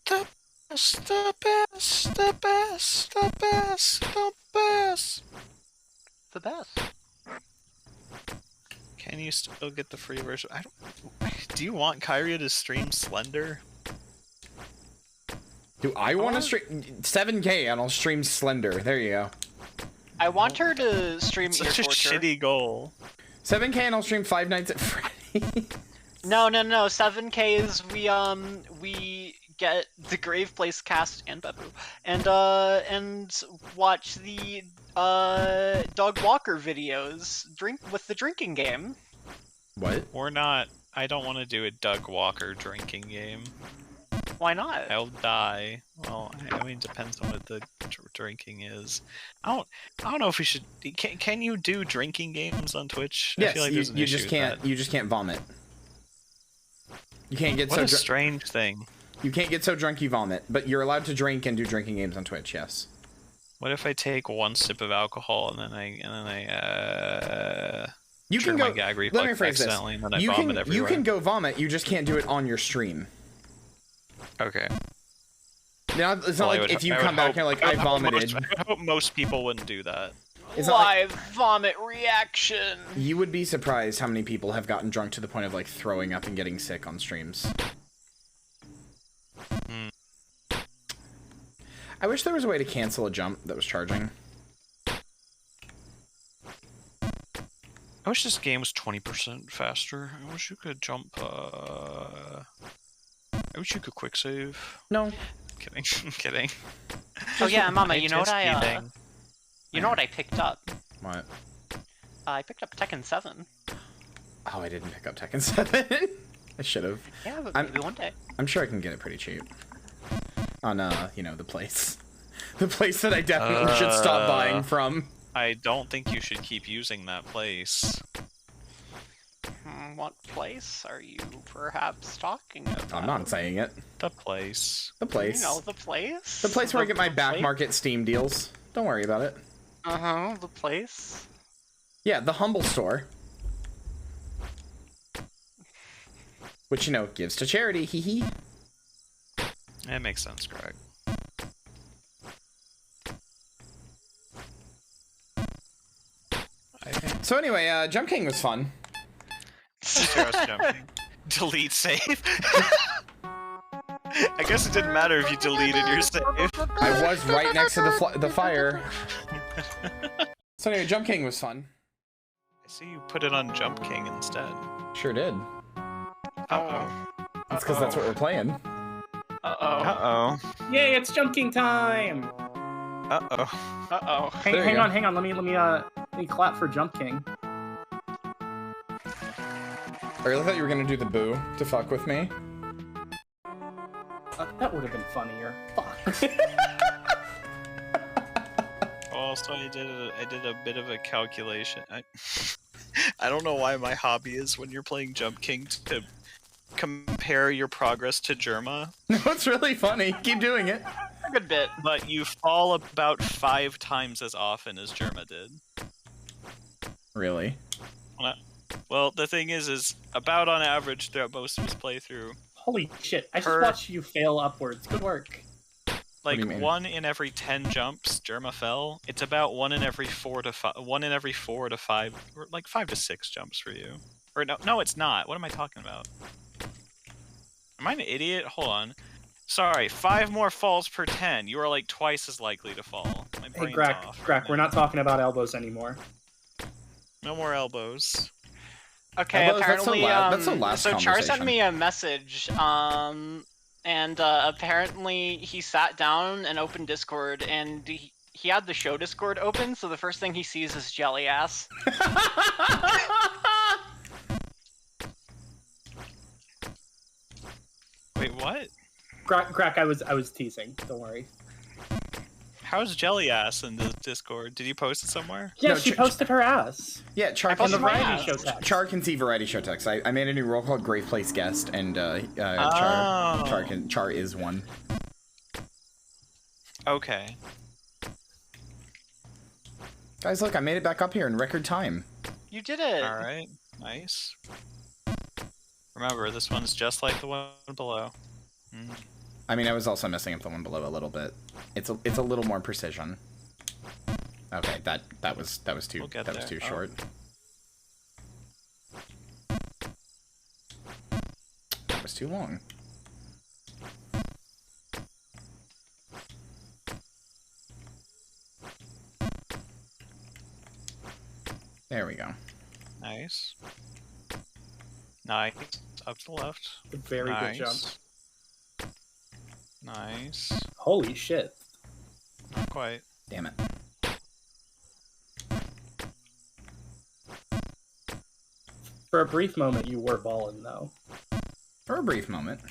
S1: The best, the best, the best, the best, the best.
S3: The best.
S1: Can you still get the free version? I don't. Do you want Kyria to stream Slender?
S2: Do I want to stream 7K and I'll stream Slender? There you go.
S3: I want her to stream
S1: Such
S3: ear
S1: a
S3: torture.
S1: shitty goal.
S2: 7K and I'll stream 5 Nights at Freddy's.
S3: No. 7K is we get the Grave Place cast and Babu and watch the Doug Walker videos with the drinking game.
S2: What?
S1: We're not. I don't want to do a Doug Walker drinking game.
S3: Why not?
S1: I'll die. Well, I mean, depends on what the drinking is. I don't know if we should. Can you do drinking games on Twitch?
S2: Yes,
S1: I feel like there's an
S2: you
S1: issue
S2: just
S1: with
S2: can't.
S1: that.
S2: You just can't vomit. You can't get
S1: What
S2: so
S1: a strange thing.
S2: You can't get so drunk you vomit, but you're allowed to drink and do drinking games on Twitch. Yes.
S1: What if I take 1 sip of alcohol and then I
S2: you can go.
S1: my gag reflex
S2: Let me phrase this.
S1: and then I
S2: You
S1: vomit
S2: can
S1: everywhere?
S2: you can go vomit. You just can't do it on your stream.
S1: Okay.
S2: Now it's not like if you come back and you're like, I vomited.
S1: I hope most people wouldn't do that.
S2: It's not like,
S3: Live vomit reaction.
S2: you would be surprised how many people have gotten drunk to the point of like throwing up and getting sick on streams. I wish there was a way to cancel a jump that was charging.
S1: I wish this game was 20% faster. I wish you could jump. I wish you could quick save.
S2: No.
S1: Kidding. I'm kidding.
S3: Oh yeah, Mama, you know what
S1: Speeding.
S3: you know what I picked up?
S2: What?
S3: I picked up Tekken 7.
S2: Oh, I didn't pick up Tekken 7. I should have.
S3: Yeah, but
S2: I'm-
S3: maybe one day.
S2: I'm sure I can get it pretty cheap. On, you know, the place. The place that I definitely should stop buying from.
S9: I don't think you should keep using that place.
S3: What place are you perhaps talking about?
S2: I'm not saying it.
S9: The place.
S2: The place.
S3: You know the place?
S2: The place where I get my back market Steam deals. Don't worry about it.
S3: Uh-huh, the place?
S2: Yeah, the Humble Store. Which, you know, gives to charity, hee hee.
S9: That makes sense, Greg.
S2: So anyway, Jump King was fun.
S9: Delete save. I guess it didn't matter if you deleted your save.
S2: I was right next to the fire. So anyway, Jump King was fun.
S9: I see you put it on Jump King instead.
S2: Sure did.
S9: Uh-oh.
S2: That's because that's what we're playing.
S3: Uh-oh.
S9: Uh-oh.
S11: Yay, it's Jump King time!
S9: Uh-oh.
S3: Uh-oh.
S11: Hang on. Let me clap for Jump King.
S2: I really thought you were gonna do the boo to fuck with me.
S11: That would have been funnier. Fuck.
S9: Also, I did a bit of a calculation. I don't know why my hobby is when you're playing Jump King to compare your progress to Germa.
S2: No, it's really funny. Keep doing it.
S3: A good bit.
S9: But you fall about 5 times as often as Germa did.
S2: Really?
S9: Well, the thing is about on average throughout most of his playthrough.
S11: Holy shit, I just watched you fail upwards. Good work.
S9: Like 1 in every 10 jumps, Germa fell. It's about 1 in every 4 to 5, 1 in every 4 to 5, or like 5 to 6 jumps for you. Or no, it's not. What am I talking about? Am I an idiot? Hold on. Sorry, 5 more falls per 10. You are like twice as likely to fall. My
S11: Hey,
S9: brain's
S11: Grak,
S9: off.
S11: we're not talking about elbows anymore.
S9: No more elbows.
S3: Okay,
S2: Elbows,
S3: apparently,
S2: that's the last
S3: so Char sent
S2: conversation.
S3: me a message, and apparently he sat down and opened Discord, and he had the show Discord open, so the first thing he sees is Jelly Ass.
S9: Wait, what?
S11: Grak, I was teasing. Don't worry.
S9: How's Jelly Ass in the Discord? Did you post it somewhere?
S11: Yeah, she posted her ass.
S2: Yeah, Char
S11: On
S2: can
S11: the variety show text.
S2: Char can see variety show text. I made a new role called Grave Place Guest, and Char is one.
S9: Okay.
S2: Guys, look, I made it back up here in record time.
S3: You did it.
S9: All right. Nice. Remember, this one's just like the one below.
S2: I mean, I was also messing up the one below a little bit. It's a little more precision. Okay, that was too short. That was too long. There we go.
S9: Nice. Nice. Up to the left.
S11: Very good jump.
S9: Nice.
S11: Holy shit.
S9: Not quite.
S2: Damn it.
S11: For a brief moment, you were balling, though.
S2: For a brief moment.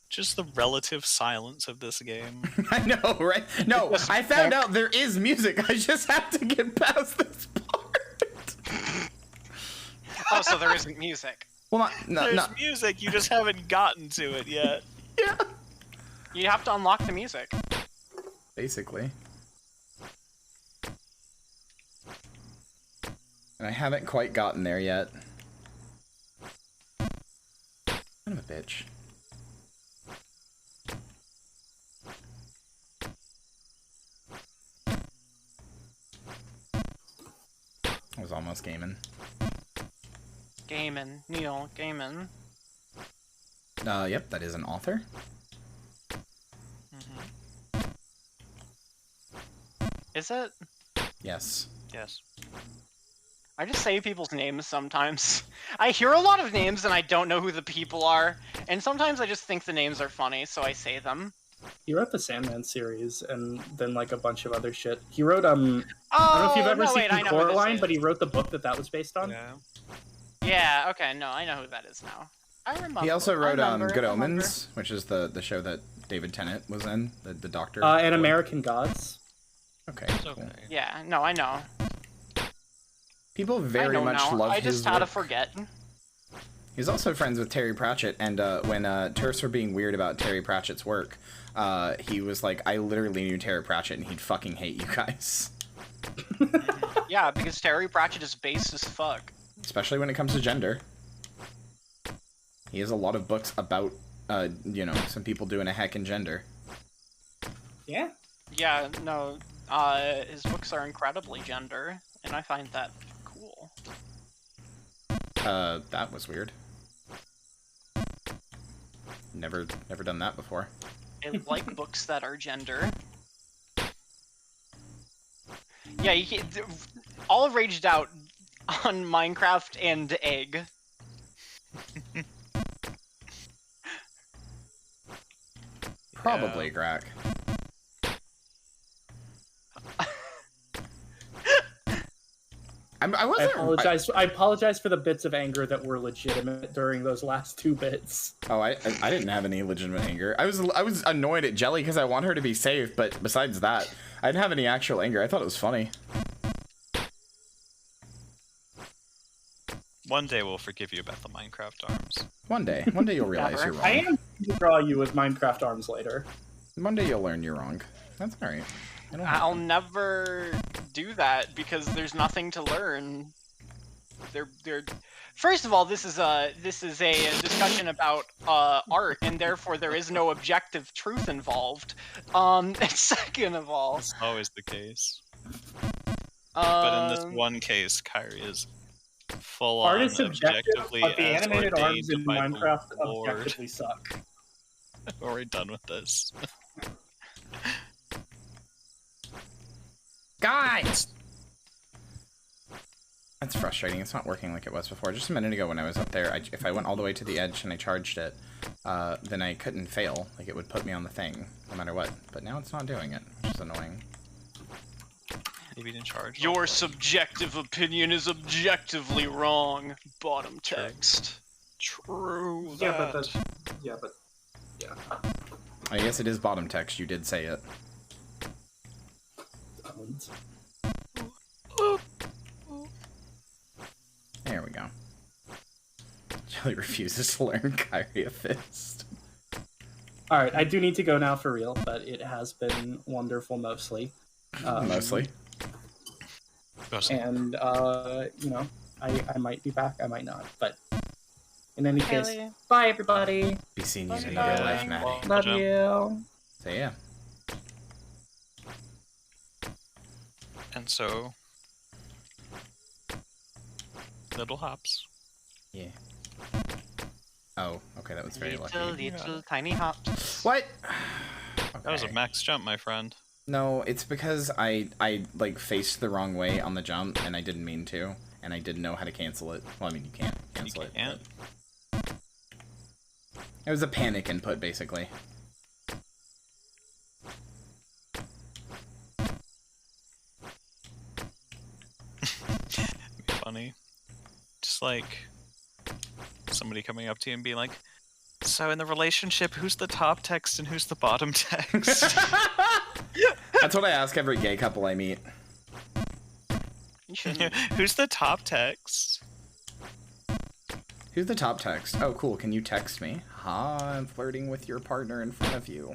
S9: Just the relative silence of this game.
S2: I know, right? No, I found out there is music. I just have to get past this part.
S3: Oh, so there isn't music.
S2: Well,
S9: There's music, you just haven't gotten to it yet.
S2: Yeah.
S3: You have to unlock the music.
S2: Basically. And I haven't quite gotten there yet. Son of a bitch. I was almost gaming.
S3: Gaiman. Neil Gaiman.
S2: Yep, that is an author.
S3: Is it?
S2: Yes.
S9: Yes.
S3: I just say people's names sometimes. I hear a lot of names and I don't know who the people are, and sometimes I just think the names are funny, so I say them.
S11: He wrote the Sandman series and then like a bunch of other shit. He wrote I don't know if you've ever seen Coraline, but he wrote the book that was based on.
S3: Yeah, okay, no, I know who that is now. I remember.
S2: He also wrote
S3: I remember,
S2: Good
S3: I remember.
S2: Omens, which is the show that David Tennant was in, the doctor.
S11: And American Gods.
S2: Okay. Cool.
S3: Yeah, no, I know.
S2: People very much love
S3: I
S2: his
S3: just had to
S2: work.
S3: forget.
S2: He's also friends with Terry Pratchett, and when TERFs were being weird about Terry Pratchett's work, he was like, I literally knew Terry Pratchett, and he'd fucking hate you guys.
S3: Yeah, because Terry Pratchett is based as fuck.
S2: Especially when it comes to gender. He has a lot of books about, you know, some people doing a heck in gender.
S11: Yeah.
S3: Yeah, no, his books are incredibly gender, and I find that cool.
S2: That was weird. Never done that before.
S3: I like books that are gender. Yeah, all raged out on Minecraft and Egg.
S2: Probably, Grak.
S11: I apologize for the bits of anger that were legitimate during those last 2 bits.
S2: Oh, I didn't have any legitimate anger. I was annoyed at Jelly because I want her to be safe, but besides that, I didn't have any actual anger. I thought it was funny.
S9: One day we'll forgive you about the Minecraft arms.
S2: One day you'll realize you're wrong.
S11: I am going to draw you with Minecraft arms later.
S2: One day you'll learn you're wrong. That's alright.
S3: I'll never do that because there's nothing to learn. First of all, this is a discussion about art, and therefore there is no objective truth involved. And second of all,
S9: it's always the case. But in this one case, Kyrie is full
S11: art
S9: on
S11: is subjective,
S9: objectively
S11: but the
S9: as
S11: animated arms in
S9: ordained by the
S11: Minecraft
S9: Lord.
S11: objectively suck.
S9: Are we done with this?
S2: Guys! That's frustrating. It's not working like it was before. Just a minute ago when I was up there, if I went all the way to the edge and I charged it, then I couldn't fail. Like, it would put me on the thing, no matter what. But now it's not doing it, which is annoying.
S9: Maybe you didn't charge.
S3: Your subjective opinion is objectively wrong. Bottom text.
S9: True.
S11: Yeah,
S9: that.
S11: but yeah.
S2: I guess it is bottom text. You did say it. There we go. Jelly refuses to learn Kyria Fist.
S11: Alright, I do need to go now for real, but it has been wonderful mostly.
S2: Mostly.
S11: And, you know, I might be back, I might not, but in any case, bye everybody!
S2: Be seeing you in real life, Maddie.
S11: Love you!
S2: So yeah.
S9: And so, little hops.
S2: Yeah. Oh, okay, that was very lucky.
S3: Little tiny hops.
S2: What?
S9: Okay. That was a max jump, my friend.
S2: No, it's because I like faced the wrong way on the jump, and I didn't mean to, and I didn't know how to cancel it. Well, I mean, you can't cancel it. But... It was a panic input, basically.
S9: It'd be funny. Just like somebody coming up to you and being like, so in the relationship, who's the top text and who's the bottom text?
S2: That's what I ask every gay couple I meet.
S9: Who's the top text?
S2: Who's the top text? Oh, cool. Can you text me? I'm flirting with your partner in front of you.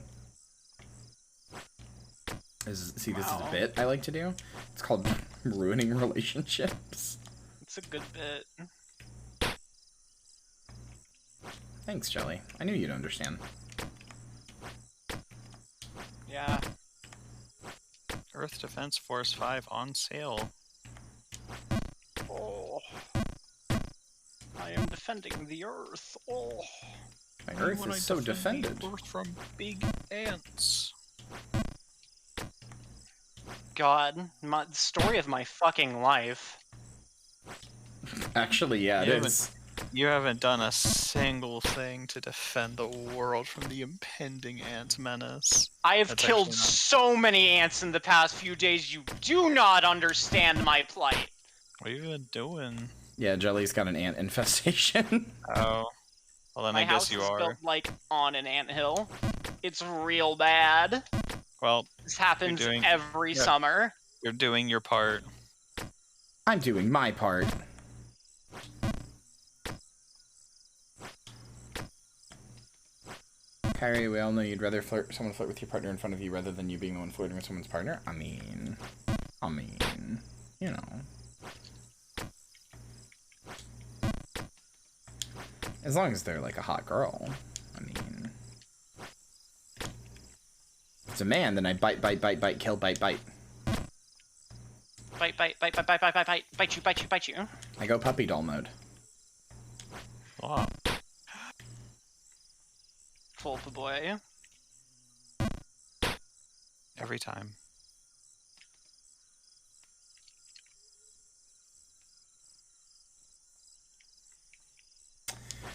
S2: See, this is a bit I like to do. It's called ruining relationships.
S3: It's a good bit.
S2: Thanks, Jelly. I knew you'd understand.
S3: Yeah.
S9: Earth Defense Force 5 on sale.
S3: Oh. I am defending the Earth. Oh.
S2: My Earth is so defended.
S9: Earth from big ants.
S3: God, the story of my fucking life.
S2: Actually, yeah, it is.
S9: You haven't done a single thing to defend the world from the impending ant menace.
S3: I have killed so many ants in the past few days, you do not understand my plight.
S9: What are you even doing?
S2: Yeah, Jelly's got an ant infestation.
S9: Oh. Well, then
S3: My
S9: I
S3: house
S9: guess you
S3: is
S9: are.
S3: built like on an anthill. It's real bad.
S9: Well,
S3: This happens
S9: doing-
S3: every
S9: yeah.
S3: summer.
S9: You're doing your part.
S2: I'm doing my part. Kyrie, we all know you'd rather someone flirt with your partner in front of you rather than you being the one flirting with someone's partner. I mean, you know. As long as they're like a hot girl. I mean, if it's a man, then I bite, kill, bite.
S3: Bite you.
S2: I go puppy doll mode.
S9: Wow.
S3: Full boy.
S9: Every time.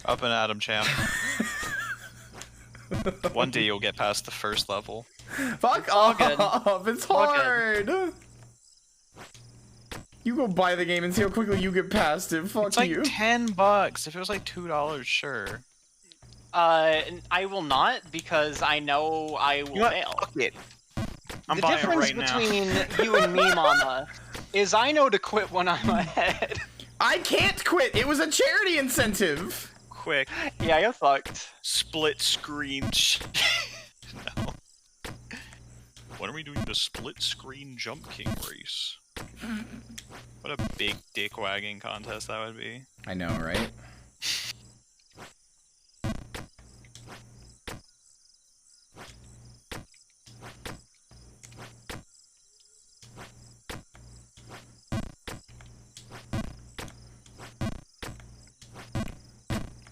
S9: Up and at 'em, champ. One day you'll get past the first level.
S2: Fuck off! It's hard! You go buy the game and see how quickly you get past it. Fuck
S9: It's like
S2: you.
S9: $10. If it was like $2, sure.
S3: I will not, because I know I will fail.
S9: Fuck it. I'm
S3: The
S9: buying it
S3: difference
S9: right now.
S3: between you and me, Mama, is I know to quit when I'm ahead.
S2: I can't quit! It was a charity incentive!
S9: Quick.
S3: Yeah, you're fucked.
S9: Split screen. No. When are we doing the split screen jump king race? What a big dick wagging contest that would be.
S2: I know, right?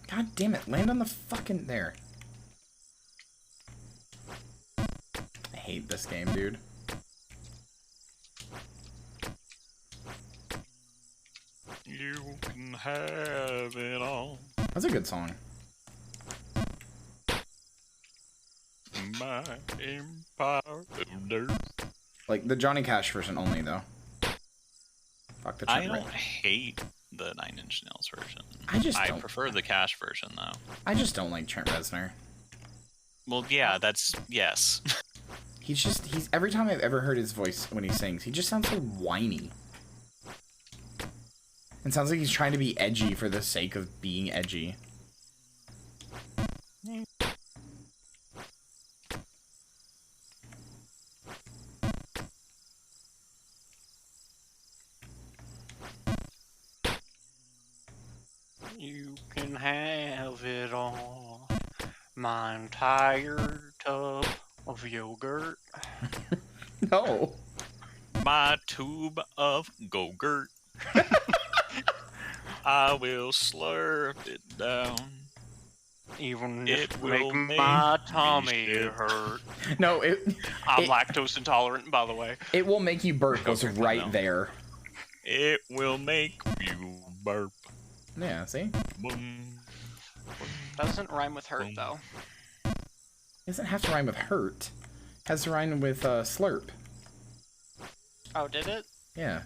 S2: God damn it, land on the fucking there. I hate this game, dude.
S9: You can have it all.
S2: That's a good song.
S9: My empire of dirt.
S2: Like the Johnny Cash version only, though. Fuck the
S9: I
S2: Trent
S9: don't
S2: Reznor.
S9: hate the 9 Inch Nails version.
S2: I
S9: I prefer the Cash version, though.
S2: I just don't like Trent Reznor.
S9: Well, yeah, that's... yes.
S2: He's every time I've ever heard his voice when he sings, he just sounds so whiny. It sounds like he's trying to be edgy for the sake of being edgy.
S3: You can have it all. My entire tub of yogurt.
S2: No.
S9: My tube of Go-Gurt. I will slurp it down.
S3: Even
S9: It
S3: if
S9: will
S3: make
S9: make
S3: my
S9: me
S3: tummy
S9: shit.
S3: hurt.
S2: No,
S3: I'm lactose intolerant, by the way.
S2: it will make you burp was right there.
S9: It will make you burp.
S2: Yeah, see?
S9: Boom.
S3: Doesn't rhyme with hurt, though.
S2: It doesn't have to rhyme with hurt. It has to rhyme with slurp.
S3: Oh, did it?
S2: Yeah.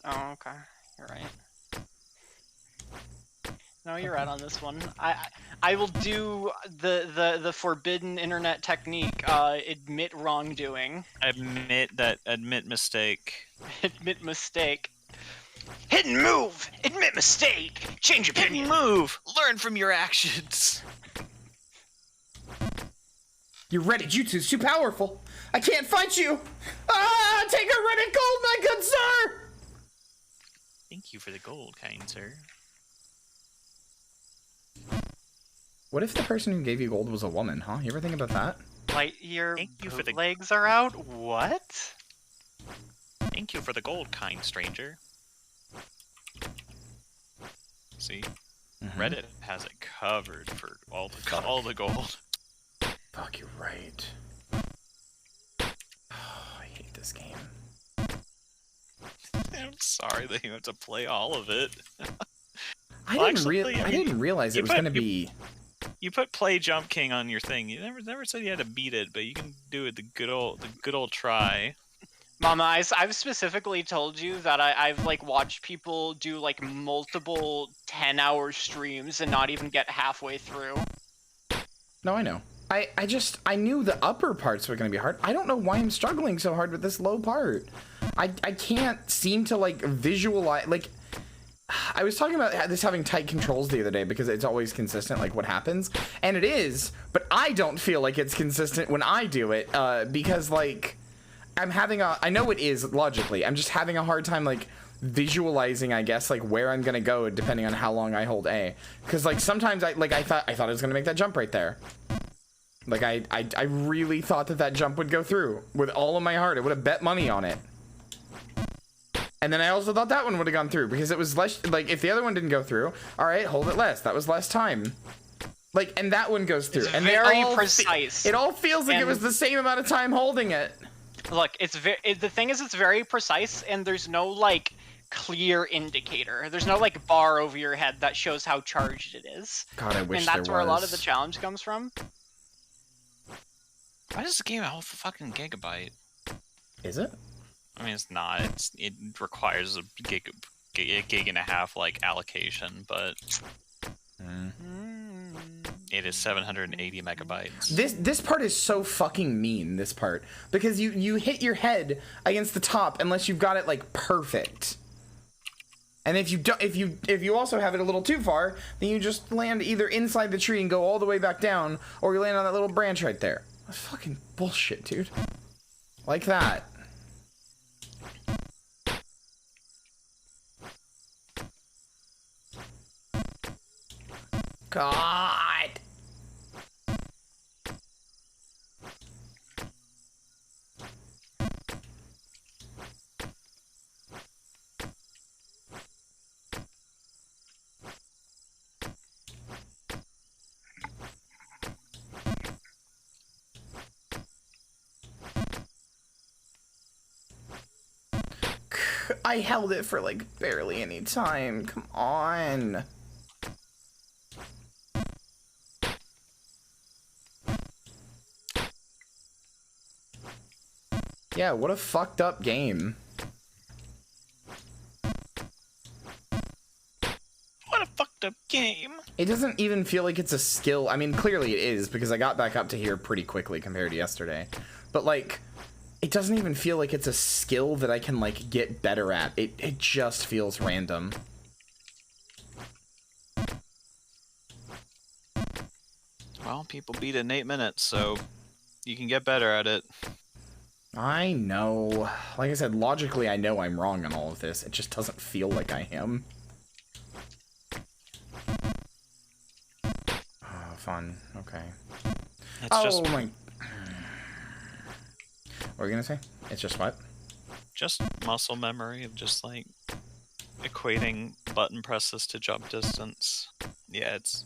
S3: Oh, okay. You're right. No, you're right on this one. I will do the forbidden internet technique. Admit wrongdoing.
S9: Admit mistake.
S3: Admit mistake. Hidden move! Admit mistake! Change opinion!
S1: Hidden move! Learn from your actions!
S2: Your Reddit jutsu's too powerful! I can't fight you! Ah! Take a Reddit gold, my good sir!
S9: Thank you for the gold, kind sir.
S2: What if the person who gave you gold was a woman, huh? You ever think about that?
S3: Like, your
S9: Thank you for the-
S3: legs are out? What?
S9: Thank you for the gold, kind stranger. See? Reddit has it covered for all the gold.
S2: Fuck, you're right. Oh, I hate this game.
S9: I'm sorry that you have to play all of it.
S2: I didn't realize it was gonna be.
S9: You put play Jump King on your thing. You never said you had to beat it, but you can do it the good old try.
S3: Mama, I've specifically told you that I've like watched people do like multiple 10-hour streams and not even get halfway through.
S2: No, I know. I knew the upper parts were going to be hard. I don't know why I'm struggling so hard with this low part. I can't seem to like visualize, like, I was talking about this having tight controls the other day because it's always consistent, like what happens, and it is, but I don't feel like it's consistent when I do it, because like, I'm having I know it is logically, I'm just having a hard time like visualizing, I guess, like where I'm gonna go depending on how long I hold A, because like sometimes I thought I was gonna make that jump right there. Like I really thought that jump would go through with all of my heart. I would have bet money on it. And then I also thought that one would have gone through because it was less, like if the other one didn't go through, all right, hold it less. That was less time. Like, and that one goes through.
S3: It's
S2: and
S3: very precise.
S2: It all feels like it was the same amount of time holding it.
S3: Look, the thing is, it's very precise, and there's no like clear indicator. There's no like bar over your head that shows how charged it is.
S2: God, I wish
S3: and that's
S2: there
S3: where a lot of
S2: was.
S3: the challenge comes from.
S9: Why does the game have a fucking gigabyte?
S2: Is it?
S9: I mean, it's not. It requires a gig and a half like allocation, but it is 780 megabytes.
S2: This part is so fucking mean. This part, because you hit your head against the top unless you've got it like perfect. And if you also have it a little too far, then you just land either inside the tree and go all the way back down, or you land on that little branch right there. That's fucking bullshit, dude. Like that. God. I held it for like barely any time. Come on. Yeah, what a fucked up game.
S9: What a fucked up game.
S2: It doesn't even feel like it's a skill. I mean, clearly it is because I got back up to here pretty quickly compared to yesterday. But like, it doesn't even feel like it's a skill that I can like get better at. It just feels random.
S9: Well, people beat it in 8 minutes, so you can get better at it.
S2: I know. Like I said, logically, I know I'm wrong on all of this. It just doesn't feel like I am. Oh, fun. Okay.
S9: It's just
S2: my... What were you gonna say? It's just what?
S9: Just muscle memory of just like equating button presses to jump distance. Yeah, it's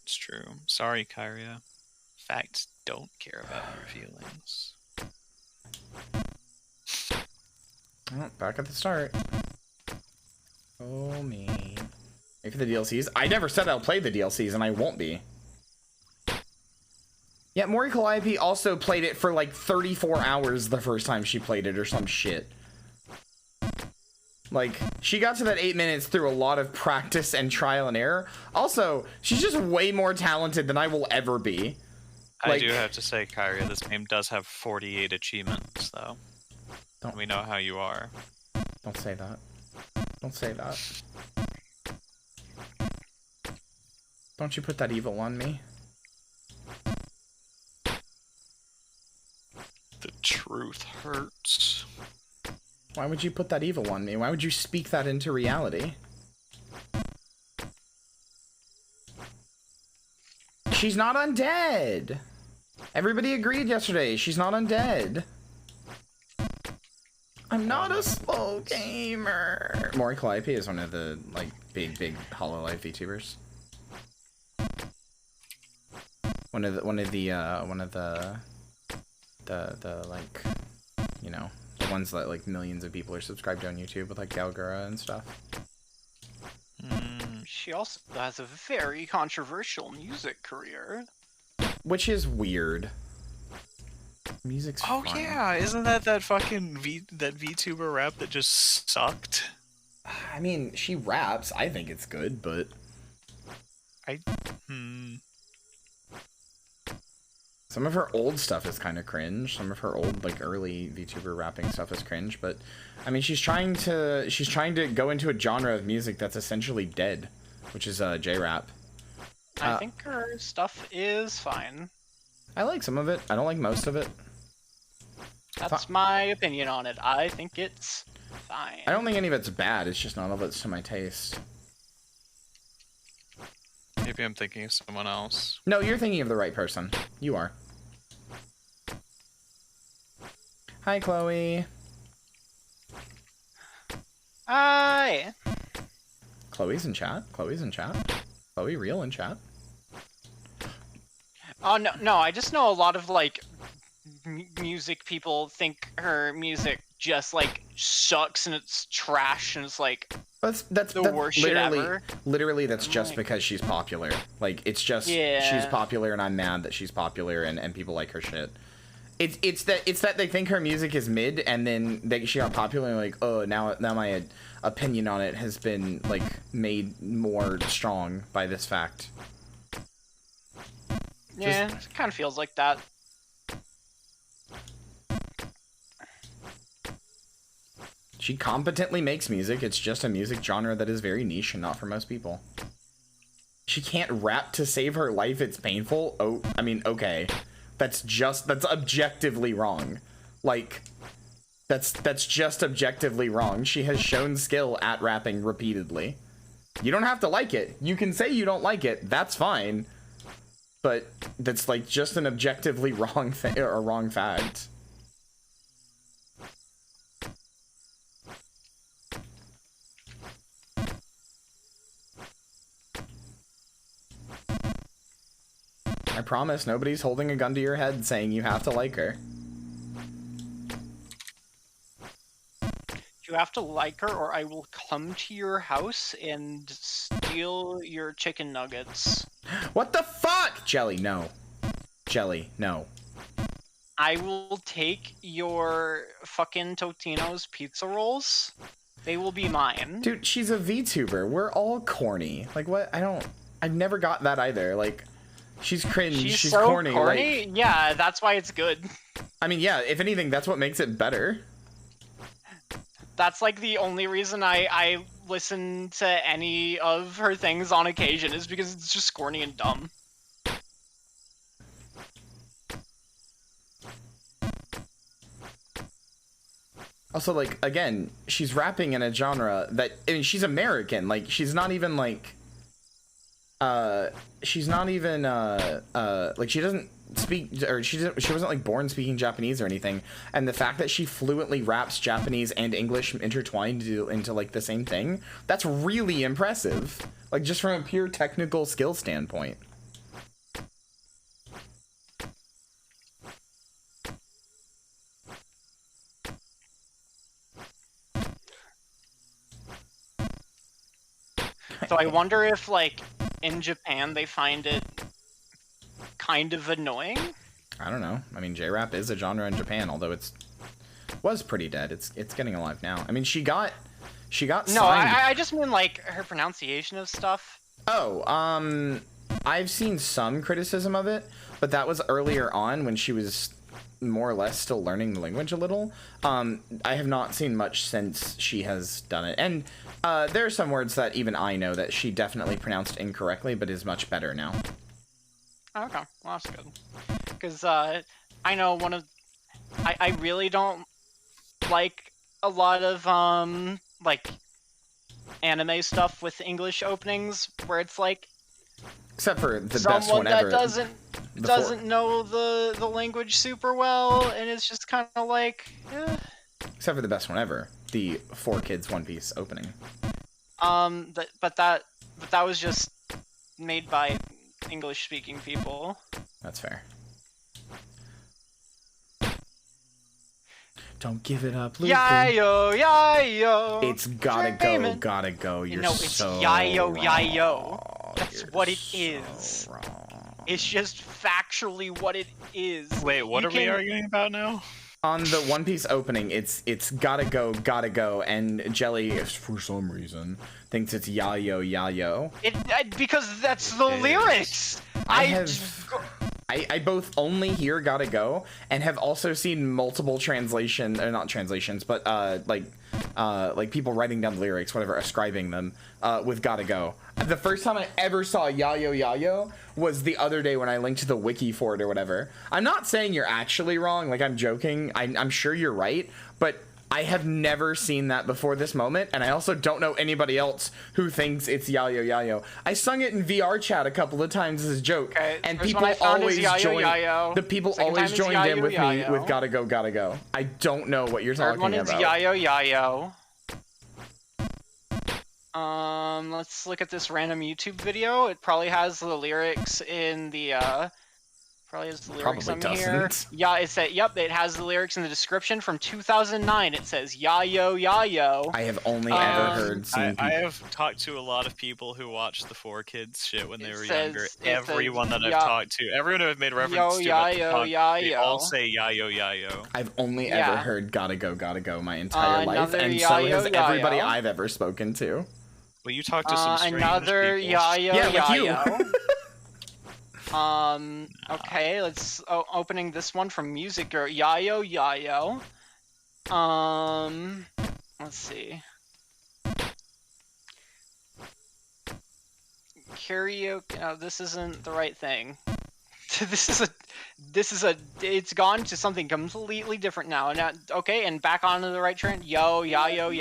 S9: true. Sorry, Kyria. Facts don't care about your feelings.
S2: Oh, back at the start. Oh me. Wait for the DLCs. I never said I'll play the DLCs, and I won't be. Yeah, Mori Calliope also played it for like 34 hours the first time she played it or some shit. Like, she got to that 8 minutes through a lot of practice and trial and error. Also, she's just way more talented than I will ever be.
S9: I do have to say, Kyria, this game does have 48 achievements, though. We know how you are.
S2: Don't say that. Don't say that. Don't you put that evil on me.
S9: The truth hurts.
S2: Why would you put that evil on me? Why would you speak that into reality? She's not undead. Everybody agreed yesterday. She's not undead. I'm not a slow gamer. Mori Calliope is one of the like big Hololive VTubers. One of the like, you know, the ones that like millions of people are subscribed to on YouTube with like Galgura and stuff.
S3: She also has a very controversial music career.
S2: Which is weird. Music's
S1: Oh
S2: fun.
S1: yeah, isn't that fucking VTuber rap that just sucked?
S2: I mean, she raps. I think it's good, but some of her old stuff is kind of cringe. Some of her old, like, early VTuber rapping stuff is cringe, but I mean, she's trying to go into a genre of music that's essentially dead, which is J-rap.
S3: I think her stuff is fine.
S2: I like some of it. I don't like most of it.
S3: That's my opinion on it. I think it's fine.
S2: I don't think any of it's bad. It's just none of it's to my taste.
S1: Maybe I'm thinking of someone else.
S2: No, you're thinking of the right person. You are. Hi, Chloe.
S3: Hi.
S2: Chloe's in chat. Chloe's in chat. Chloe real in chat.
S3: Oh no! I just know a lot of like music people think her music just like sucks and it's trash and it's like that's the worst shit ever.
S2: Literally, that's just because she's popular. Like, it's just she's popular, and I'm mad that she's popular, and people like her shit. It's that they think her music is mid, and then she got popular, and like, oh, now my opinion on it has been like made more strong by this fact.
S3: Yeah, it kind of feels like that.
S2: She competently makes music. It's just a music genre that is very niche and not for most people. She can't rap to save her life. It's painful. Oh, I mean, okay. That's objectively wrong. Like, that's just objectively wrong. She has shown skill at rapping repeatedly. You don't have to like it. You can say you don't like it. That's fine. But that's like just an objectively wrong thing or wrong fact. I promise nobody's holding a gun to your head saying you have to like her.
S3: You have to like her or I will come to your house and steal your chicken nuggets.
S2: What the fuck? Jelly, no. Jelly, no.
S3: I will take your fucking Totino's pizza rolls. They will be mine.
S2: Dude, she's a VTuber. We're all corny. Like, what? I've never got that either. Like, she's cringe. She's
S3: so
S2: corny.
S3: Like, yeah, that's why it's good.
S2: I mean, yeah, if anything, that's what makes it better.
S3: That's like the only reason I listen to any of her things on occasion is because it's just corny and dumb.
S2: Also, like, again, she's rapping in a genre that, I mean, she's American. Like, she's not even like, like, she doesn't speak, or she wasn't like born speaking Japanese or anything. And the fact that she fluently raps Japanese and English intertwined into like the same thing, that's really impressive. Like, just from a pure technical skill standpoint.
S3: So I wonder if, like, in Japan they find it kind of annoying?
S2: I don't know. I mean, J-rap is a genre in Japan, although was pretty dead. It's getting alive now. I mean, she got signed.
S3: No, I just mean, like, her pronunciation of stuff.
S2: Oh, I've seen some criticism of it, but that was earlier on when she was more or less still learning the language a little. I have not seen much since she has done it. And there are some words that even I know that she definitely pronounced incorrectly, but is much better now.
S3: Okay, well, that's good. Because I know I really don't like a lot of, like, anime stuff with English openings, where it's like,
S2: except for the
S3: someone
S2: best one ever.
S3: that doesn't know the language super well, and it's just kind of like, eh.
S2: Except for the best one ever, the 4Kids One Piece opening.
S3: But that was just made by English-speaking people.
S2: That's fair. Don't give it up, Luffy.
S3: Yayo, yayo.
S2: It's gotta go, gotta go. You're
S3: no, it's
S2: so
S3: yayo,
S2: wrong.
S3: yayo. That's
S2: You're
S3: what it
S2: so
S3: is.
S2: Wrong.
S3: It's just factually what it is.
S9: Wait, what are we arguing about now?
S2: On the One Piece opening, it's gotta go, and Jelly, for some reason, thinks it's yayo.
S3: Because that's the lyrics.
S2: I both only hear gotta go and have also seen multiple not translations, but like people writing down the lyrics, whatever, ascribing them with gotta go. The first time I ever saw yayo was the other day when I linked to the wiki for it or whatever. I'm not saying you're actually wrong, like I'm joking. I'm sure you're right, but I have never seen that before this moment, and I also don't know anybody else who thinks it's yayo. I sung it in VR chat a couple of times as a joke, and people always joined. The people always joined in with me with gotta go. I don't know what you're talking about.
S3: Third one is yayo. Let's look at this random YouTube video. It probably has the lyrics in the probably has the lyrics on here. Yeah, it said, yep, it has the lyrics in the description from 2009. It says yayo.
S2: I have only ever heard
S9: I have talked to a lot of people who watched the 4Kids shit when they were younger. Everyone that I've talked to, everyone who I've made reference to, they all say yayo.
S2: I've only ever heard gotta go my entire life, and so has everybody I've ever spoken to.
S9: Well, you talked to some strange
S3: another
S9: people.
S3: yayo. Okay, let's opening this one from Music Girl. Yayo. Let's see. Karaoke. No, this isn't the right thing. It's gone to something completely different now. Okay, and back onto the right trend. Yayo.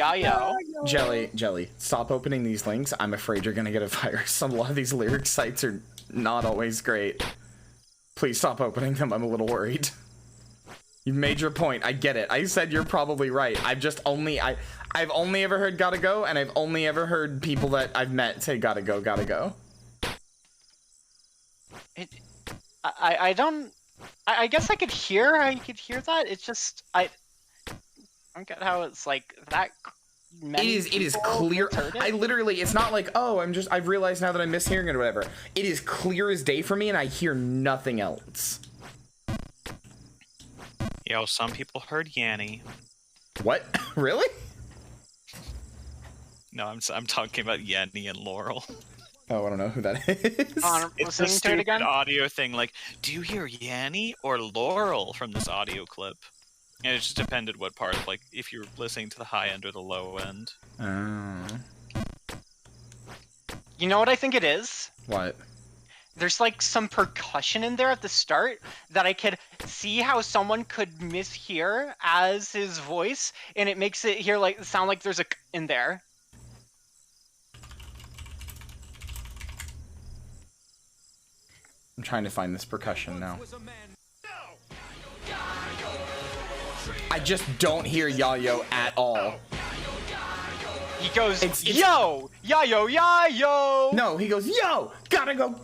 S2: Jelly, stop opening these links. I'm afraid you're gonna get a virus. A lot of these lyric sites are not always great. Please stop opening them. I'm a little worried. You made your point. I get it. I said you're probably right. I've only ever heard gotta go, and I've only ever heard people that I've met say gotta go.
S3: I guess I could hear that. It's just I don't get how it's like that. It
S2: is clear. I literally, it's not like, oh, I've realized now that I'm mishearing it or whatever. It is clear as day for me, and I hear nothing else.
S9: Yo, some people heard Yanny.
S2: What? Really?
S9: No, I'm talking about Yanny and Laurel.
S2: Oh, I don't know who that is.
S9: It's a stupid audio thing. Like, do you hear Yanny or Laurel from this audio clip? And it just depended what part, like, if you're listening to the high end or the low end.
S3: You know what I think it is?
S2: What?
S3: There's like some percussion in there at the start that I could see how someone could mishear as his voice, and it makes it sound like there's a in there.
S2: I'm trying to find this percussion now. I just don't hear yayo at all.
S3: He goes, yo, yayo.
S2: No, he goes, yo, gotta go.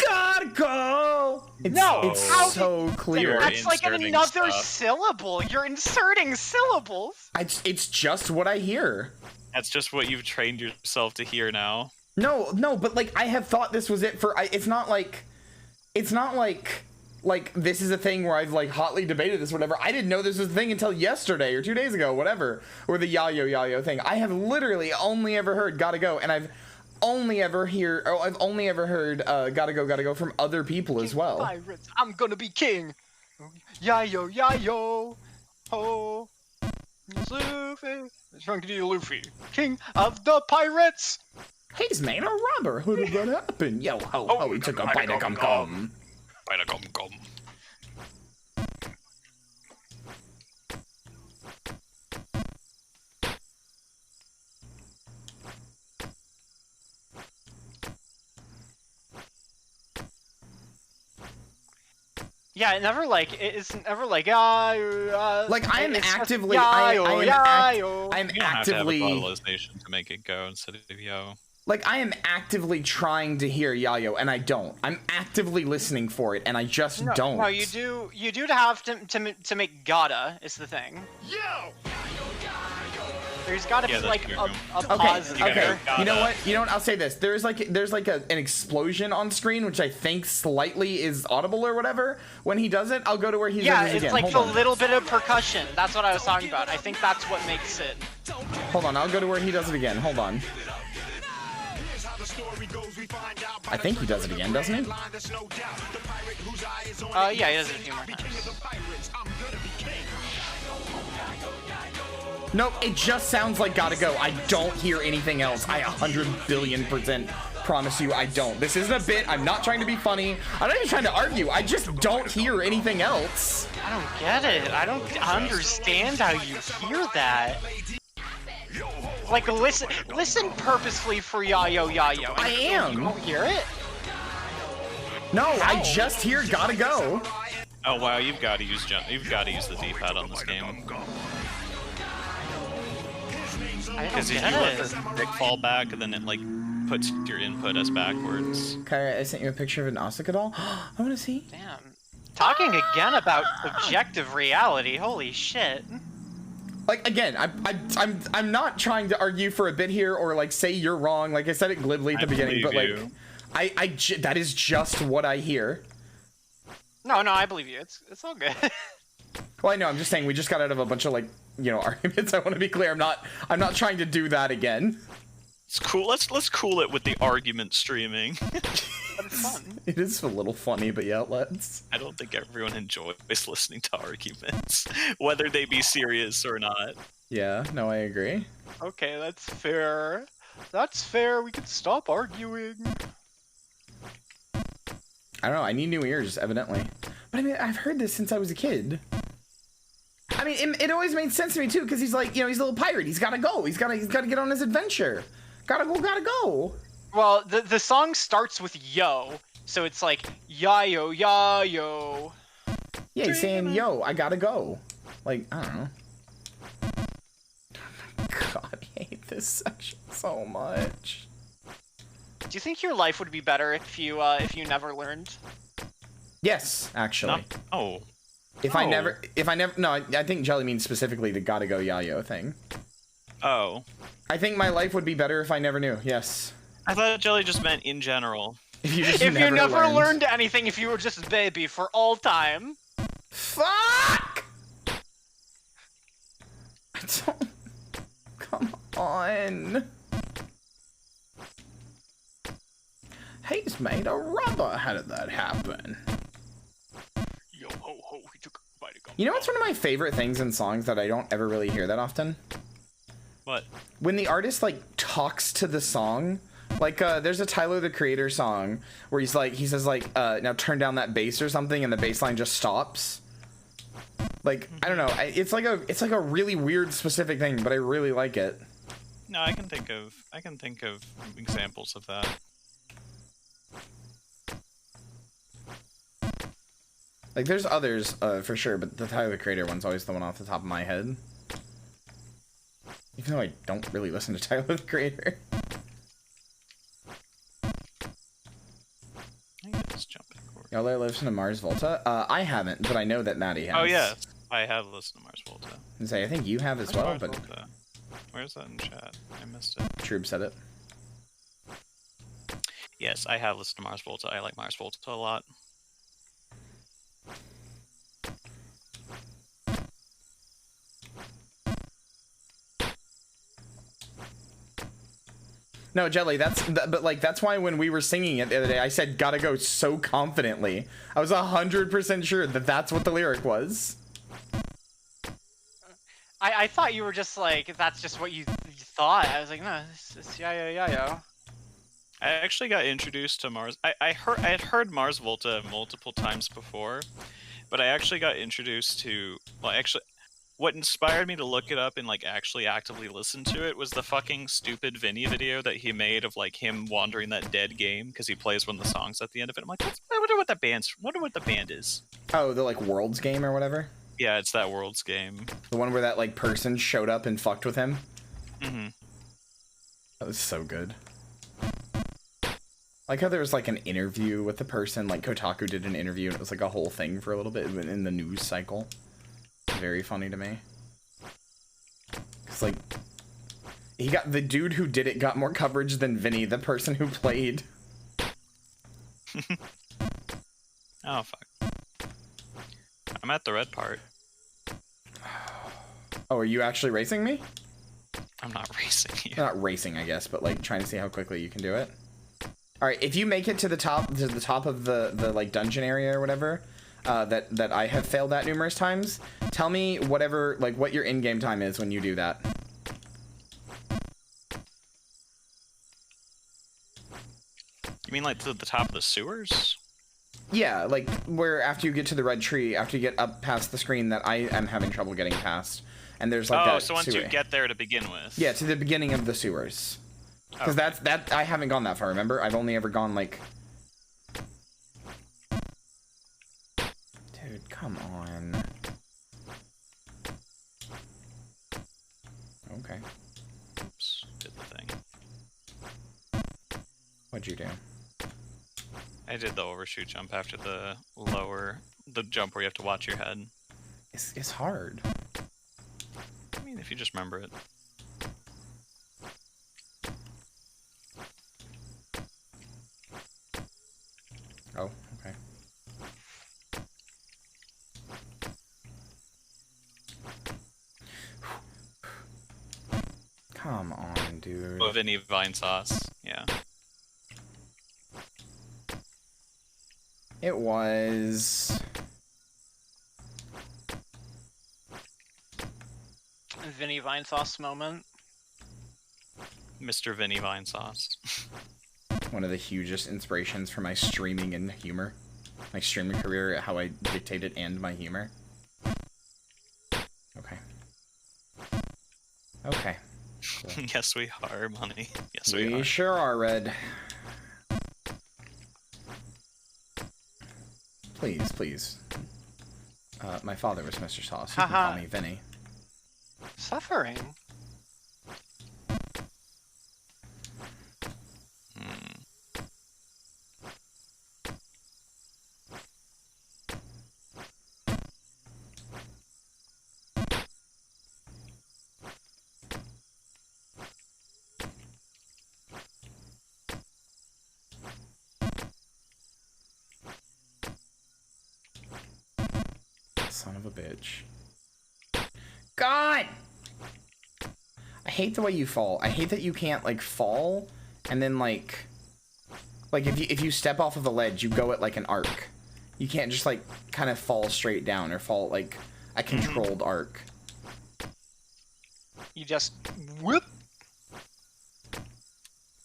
S2: It's so clear.
S3: That's like another syllable. You're inserting syllables.
S2: It's just what I hear.
S9: That's just what you've trained yourself to hear now.
S2: No, but like I have thought this was it for. It's not like this is a thing where I've like hotly debated this, whatever. I didn't know this was a thing until yesterday or 2 days ago, whatever. Or the yayo thing. I have literally only ever heard gotta go, and I've only ever heard gotta go from other people as well.
S3: Pirates, I'm gonna be king. Yayo. Oh, Luffy, Chunky Luffy, king of the pirates.
S2: He's made a robber. Who did that happen? Yo ho, he took a bite of gum.
S9: Bite of gum.
S3: Yeah, it's never like
S2: like I am actively I'm actively
S9: to make it go instead of yo.
S2: Like I am actively trying to hear yayo, and I don't. I'm actively listening for it, and I just don't.
S3: No, you do to have to make gotta is the thing.
S8: Yo!
S3: There's got to be like a pause in
S2: Okay.
S3: there.
S2: You know what? I'll say this. There's like an explosion on screen, which I think slightly is audible or whatever. When he does it, I'll go to where he does it again.
S3: Yeah, it's like the little bit of percussion. That's what I was talking about. I think that's what makes it.
S2: Hold on, I'll go to where he does it again. Hold on. I think he does it again, doesn't he?
S3: Yeah, he does it a few more times.
S2: Nope, it just sounds like Gotta Go. I don't hear anything else. I 100 billion% promise you I don't. This isn't a bit. I'm not trying to be funny. I'm not even trying to argue. I just don't hear anything else.
S3: I don't get it. I don't understand how you hear that. Like, listen purposefully for Yayo Yayo.
S2: I am.
S3: You don't hear it?
S2: No, I just hear Gotta Go.
S9: Oh wow, you've got to use the D-pad on this game. Because if you let the stick fall back, and then it like puts your input as backwards.
S2: Kyria, I sent you a picture of an Asuka doll. I want to see.
S3: Damn. Talking again about objective reality. Holy shit.
S2: Like again, I'm not trying to argue for a bit here or like say you're wrong. Like I said it glibly at the beginning, but like that is just what I hear.
S3: No, I believe you. It's all good.
S2: Well, I know. I'm just saying we just got out of a bunch of like, you know, arguments. I want to be clear. I'm not trying to do that again.
S9: It's cool. Let's cool it with the argument streaming.
S3: That's fun.
S2: It is a little funny, but yeah, let's.
S9: I don't think everyone enjoys listening to arguments, whether they be serious or not.
S2: Yeah, no, I agree.
S3: Okay, that's fair. That's fair. We can stop arguing.
S2: I don't know. I need new ears, evidently. But I mean, I've heard this since I was a kid. I mean, it always made sense to me too, because he's like, you know, he's a little pirate. He's gotta go. He's gotta get on his adventure. Gotta go.
S3: Well, the song starts with yo, so it's like yayo yayo.
S2: Yeah, he's saying yo, I gotta go. Like, I don't know. God, I hate this section so much.
S3: Do you think your life would be better if you never learned?
S2: Yes, actually. I think Jelly means specifically the gotta go yayo thing.
S9: Oh.
S2: I think my life would be better if I never knew. Yes.
S9: I thought Jelly just meant in general.
S2: If you
S3: never learned anything, if you were just a baby for all time.
S2: Fuck! I don't. Come on. He's made a rubber. How did that happen?
S3: Yo ho ho, he took a bite of gum.
S2: You know what's one of my favorite things in songs that I don't ever really hear that often?
S9: What?
S2: When the artist like talks to the song. Like there's a Tyler the Creator song where he says now turn down that bass or something, and the bass line just stops. Like, I don't know, it's like a really weird specific thing, but I really like it.
S9: No, I can think of examples of that.
S2: Like there's others for sure, but the Tyler the Creator one's always the one off the top of my head. Even though I don't really listen to Tyler the Creator. Y'all listened to Mars Volta? I haven't, but I know that Maddie has.
S9: Oh yeah, I have listened to Mars Volta.
S2: And say I think you have as well,
S9: Mars
S2: but
S9: Volta? Where's that in chat? I missed it.
S2: Troop said it.
S9: Yes, I have listened to Mars Volta. I like Mars Volta a lot.
S2: No, Jelly, that's why when we were singing it the other day, I said gotta go so confidently. I was 100% sure that that's what the lyric was.
S3: I thought you were just like, that's just what you thought. I was like, no, it's yayo.
S9: I actually got introduced to Mars. I had heard Mars Volta multiple times before, but I actually got introduced to, well, actually, what inspired me to look it up and like actually actively listen to it was the fucking stupid Vinny video that he made of like him wandering that dead game because he plays one of the songs at the end of it. I'm like, I wonder what the band is.
S2: Oh, the like Worlds game or whatever?
S9: Yeah, it's that Worlds game.
S2: The one where that like person showed up and fucked with him?
S9: Mm-hmm.
S2: That was so good. Like how there was like an interview with the person, like Kotaku did an interview and it was like a whole thing for a little bit in the news cycle. Very funny to me. Cause like the dude who did it got more coverage than Vinny, the person who played.
S9: Oh, fuck. I'm at the red part.
S2: Oh, are you actually racing me?
S9: I'm not racing you.
S2: Not racing, I guess, but like trying to see how quickly you can do it. All right, if you make it to the top of the like dungeon area or whatever, that I have failed at numerous times, tell me whatever, like what your in-game time is when you do that.
S9: You mean like to the top of the sewers?
S2: Yeah, like where after you get to the red tree, after you get up past the screen that I am having trouble getting past, and there's like that
S9: so once
S2: sewer.
S9: you get there to begin with.
S2: Yeah, to the beginning of the sewers. Because that I haven't gone that far. Remember, I've only ever gone like. Dude, come on. Okay.
S9: Oops, did the thing.
S2: What'd you do?
S9: I did the overshoot jump after the jump where you have to watch your head.
S2: It's hard.
S9: I mean, if you just remember it.
S2: Oh, okay. Come on, dude.
S9: Oh, Vinny Vine Sauce, yeah.
S2: It was...
S3: Vinny Vine Sauce moment.
S9: Mr. Vinny Vine Sauce.
S2: One of the hugest inspirations for my streaming and humor. My streaming career, how I dictate it and my humor. Okay. Okay. Cool.
S9: Yes, we are, Money. Yes, we
S2: We
S9: are.
S2: sure are, Red. Please, please. My father was Mr. Sauce. You can call me Vinny.
S3: Suffering.
S2: Son of a bitch. God! I hate the way you fall. I hate that you can't, like, fall, and then, like if you step off of a ledge, you go at, like, an arc. You can't just, like, kind of fall straight down, or fall, like, a controlled arc.
S3: You just whoop.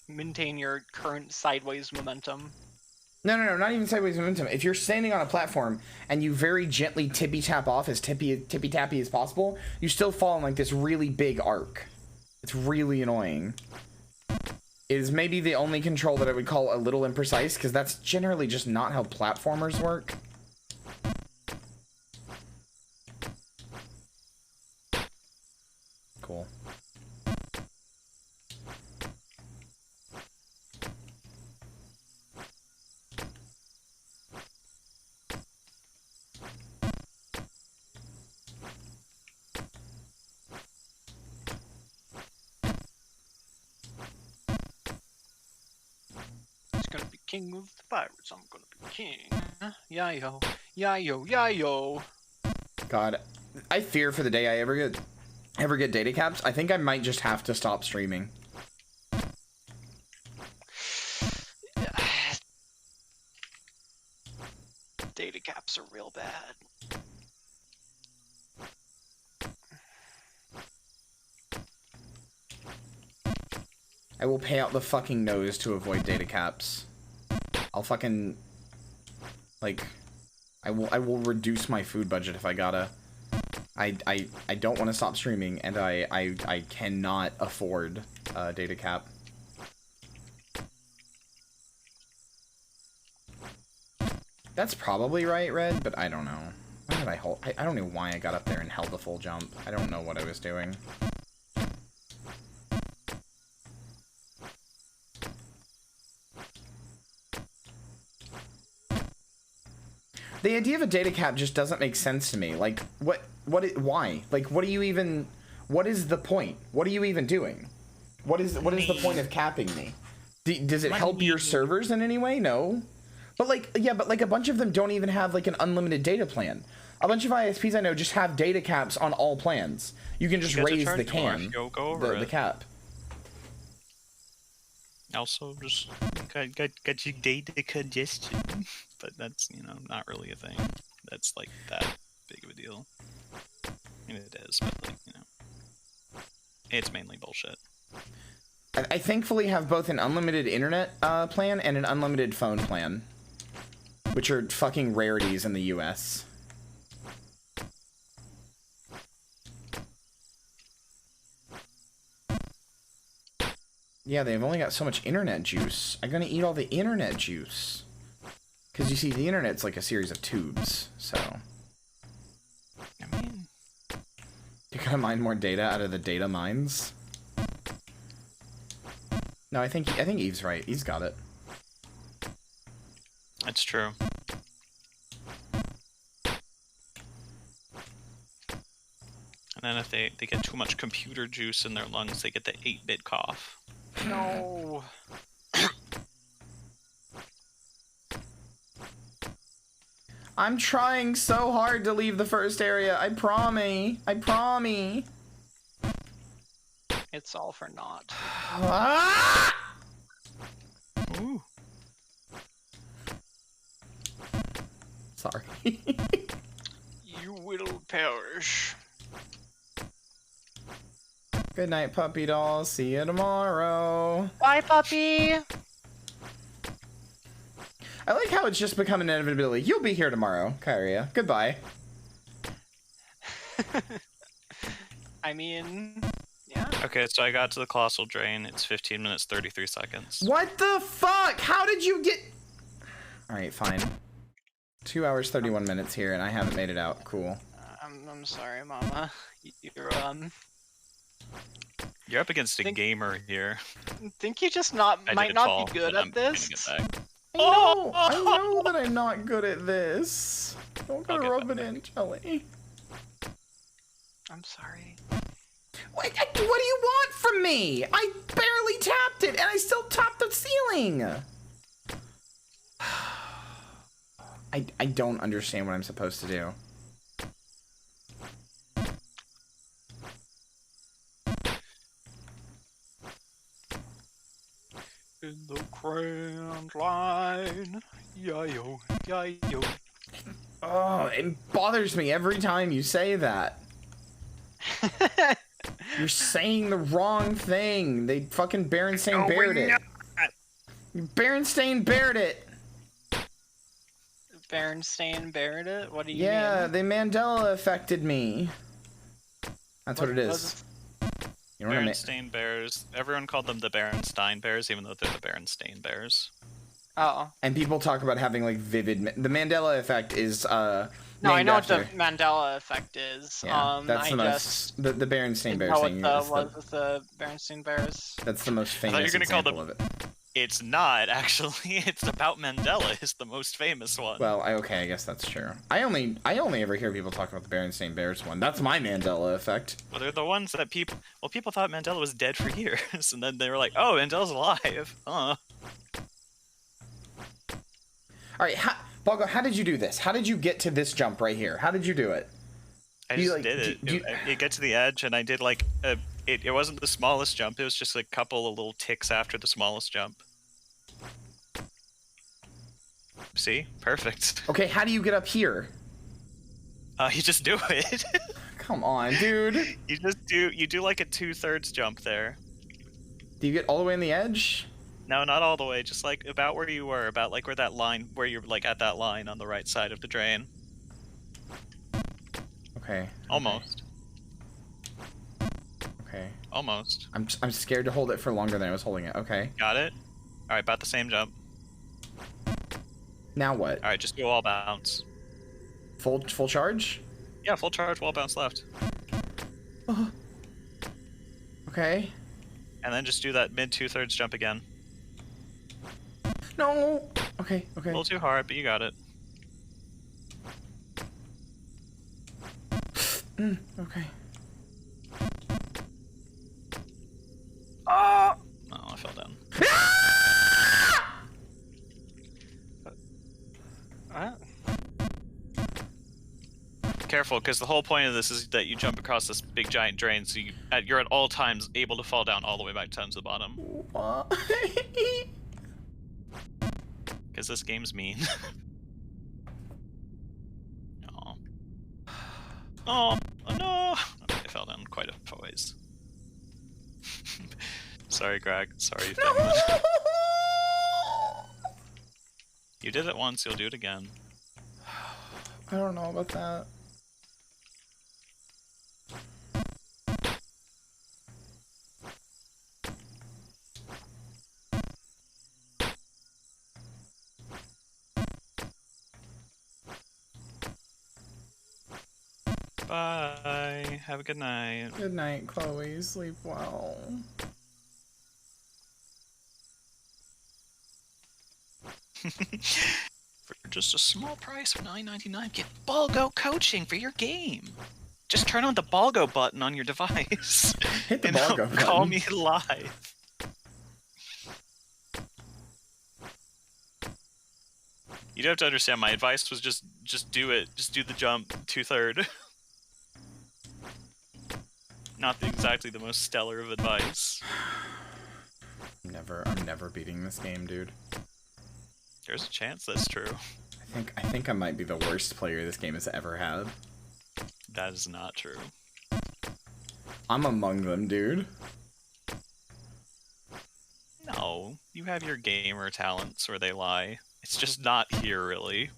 S3: Maintain your current sideways momentum.
S2: No, not even sideways momentum. If you're standing on a platform and you very gently tippy-tap off as tippy-tappy as possible, you still fall in, like, this really big arc. It's really annoying. It is maybe the only control that I would call a little imprecise, because that's generally just not how platformers work. Cool.
S3: King of the pirates, I'm gonna be king. Yayo, yayo, yayo.
S2: God, I fear for the day I ever get data caps. I think I might just have to stop streaming.
S3: Data caps are real bad.
S2: I will pay out the fucking nose to avoid data caps. I'll fucking, like, I will reduce my food budget if I gotta. I don't want to stop streaming, and I cannot afford data cap. That's probably right, Red, but I don't know. Why did I hold? I don't know why I got up there and held the full jump. I don't know what I was doing. The idea of a data cap just doesn't make sense to me. Like, why? Like, what do you even, what is the point? What are you even doing? What is the point of capping me? Does it help your servers in any way? No. But like, yeah, but like a bunch of them don't even have like an unlimited data plan. A bunch of ISPs I know just have data caps on all plans. You can just raise the the cap.
S9: Also, just got your data congestion, but that's, you know, not really a thing. That's like that big of a deal. I mean, it is, but like, you know, it's mainly bullshit.
S2: I thankfully have both an unlimited internet plan and an unlimited phone plan, which are fucking rarities in the US. Yeah, they've only got so much internet juice. I'm gonna eat all the internet juice. Because you see, the internet's like a series of tubes, so...
S9: I mean...
S2: You gotta mine more data out of the data mines. No, I think Eve's right. Eve's got it.
S9: That's true. And then if they get too much computer juice in their lungs, they get the 8-bit cough.
S3: No.
S2: I'm trying so hard to leave the first area. I promise. I promise.
S3: It's all for naught.
S2: Ah!
S9: Ooh.
S2: Sorry.
S3: You will perish.
S2: Good night, puppy doll. See you tomorrow.
S3: Bye, puppy.
S2: I like how it's just become an inevitability. You'll be here tomorrow, Kyria. Goodbye.
S3: I mean, yeah.
S9: Okay, so I got to the colossal drain. It's 15 minutes, 33 seconds.
S2: What the fuck? How did you get... Alright, fine. 2 hours, 31 minutes here, and I haven't made it out. Cool.
S3: I'm sorry, Mama.
S9: You're up against a gamer here.
S3: Think you just might not be good at this?
S2: I know that I'm not good at this. Don't gotta rub it in, Jelly.
S3: I'm sorry.
S2: What do you want from me? I barely tapped it, and I still topped the ceiling. I don't understand what I'm supposed to do.
S3: In the grand line, yo, yo.
S2: Oh, it bothers me every time you say that. You're saying the wrong thing. They fucking Berenstain bared it. Berenstain bared it.
S3: Berenstain bared it? What do you mean?
S2: Yeah, they Mandela affected me. That's what it is. You know what I mean?
S9: Berenstain Bears. Everyone called them the Berenstain Bears, even though they're the Berenstain Bears.
S3: Oh.
S2: And people talk about having like vivid. The Mandela effect is.
S3: No, I know what the Mandela effect is.
S2: Yeah, that's the most. The Berenstain Bears thing.
S3: What was with the Berenstain Bears?
S2: That's the most famous example of it.
S9: It's not actually. It's about Mandela. Is the most famous one.
S2: Well, okay, I guess that's true. I only ever hear people talk about the Berenstain Bears one. That's my Mandela effect.
S9: Well, they're the ones that people thought Mandela was dead for years, and then they were like, "Oh, Mandela's alive." Huh.
S2: All right, Boggo, how did you do this? How did you get to this jump right here? How did you do it?
S9: I just did it. You get to the edge, and I did like a. It wasn't the smallest jump. It was just a couple of little ticks after the smallest jump. See? Perfect.
S2: Okay, how do you get up here?
S9: You just do it.
S2: Come on, dude.
S9: You do like a 2/3 jump there.
S2: Do you get all the way on the edge?
S9: No, not all the way. Just like about where you were, about like where that line, where you're like at that line on the right side of the drain.
S2: Okay.
S9: Almost.
S2: Okay.
S9: Almost.
S2: I'm scared to hold it for longer than I was holding it. Okay.
S9: Got it. All right, about the same jump.
S2: Now what?
S9: All right, just do all bounce.
S2: Full charge?
S9: Yeah, full charge, wall bounce left.
S2: Okay.
S9: And then just do that mid 2/3 jump again.
S2: No. Okay.
S9: A little too hard, but you got it.
S2: Okay.
S9: Oh! careful, because the whole point of this is that you jump across this big giant drain, so you're at all times able to fall down all the way back down to the bottom.
S2: Why?
S9: Because this game's mean. Oh. Oh no! Okay, I fell down quite a ways. Sorry, Greg. Sorry, Finland. You did it once, you'll do it again.
S2: I don't know about that.
S9: Bye. Have a good night.
S2: Good night, Chloe. Sleep well.
S1: For just a small price of $9.99, get Balgo coaching for your game. Just turn on the Balgo button on your device.
S2: Hit the
S1: and
S2: Balgo button.
S1: Call me live.
S9: You'd have to understand, my advice was just do it. Just do the jump 2/3. Not exactly the most stellar of advice.
S2: I'm never beating this game, dude.
S9: There's a chance that's true.
S2: I think I might be the worst player this game has ever had.
S9: That is not true.
S2: I'm among them, dude.
S9: No, you have your gamer talents where they lie. It's just not here, really.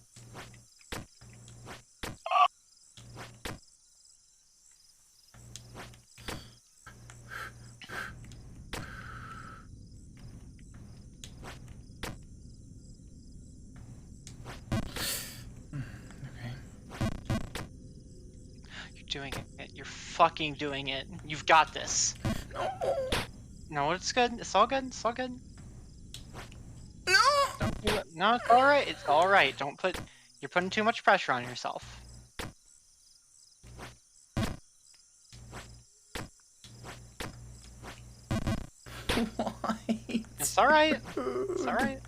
S3: Doing it. You're fucking doing it. You've got this. No, it's good. It's all good. It's all good.
S2: No.
S3: Don't do it. No, it's all right. It's all right. Don't put. You're putting too much pressure on yourself.
S2: Why?
S3: It's all right. It's all right.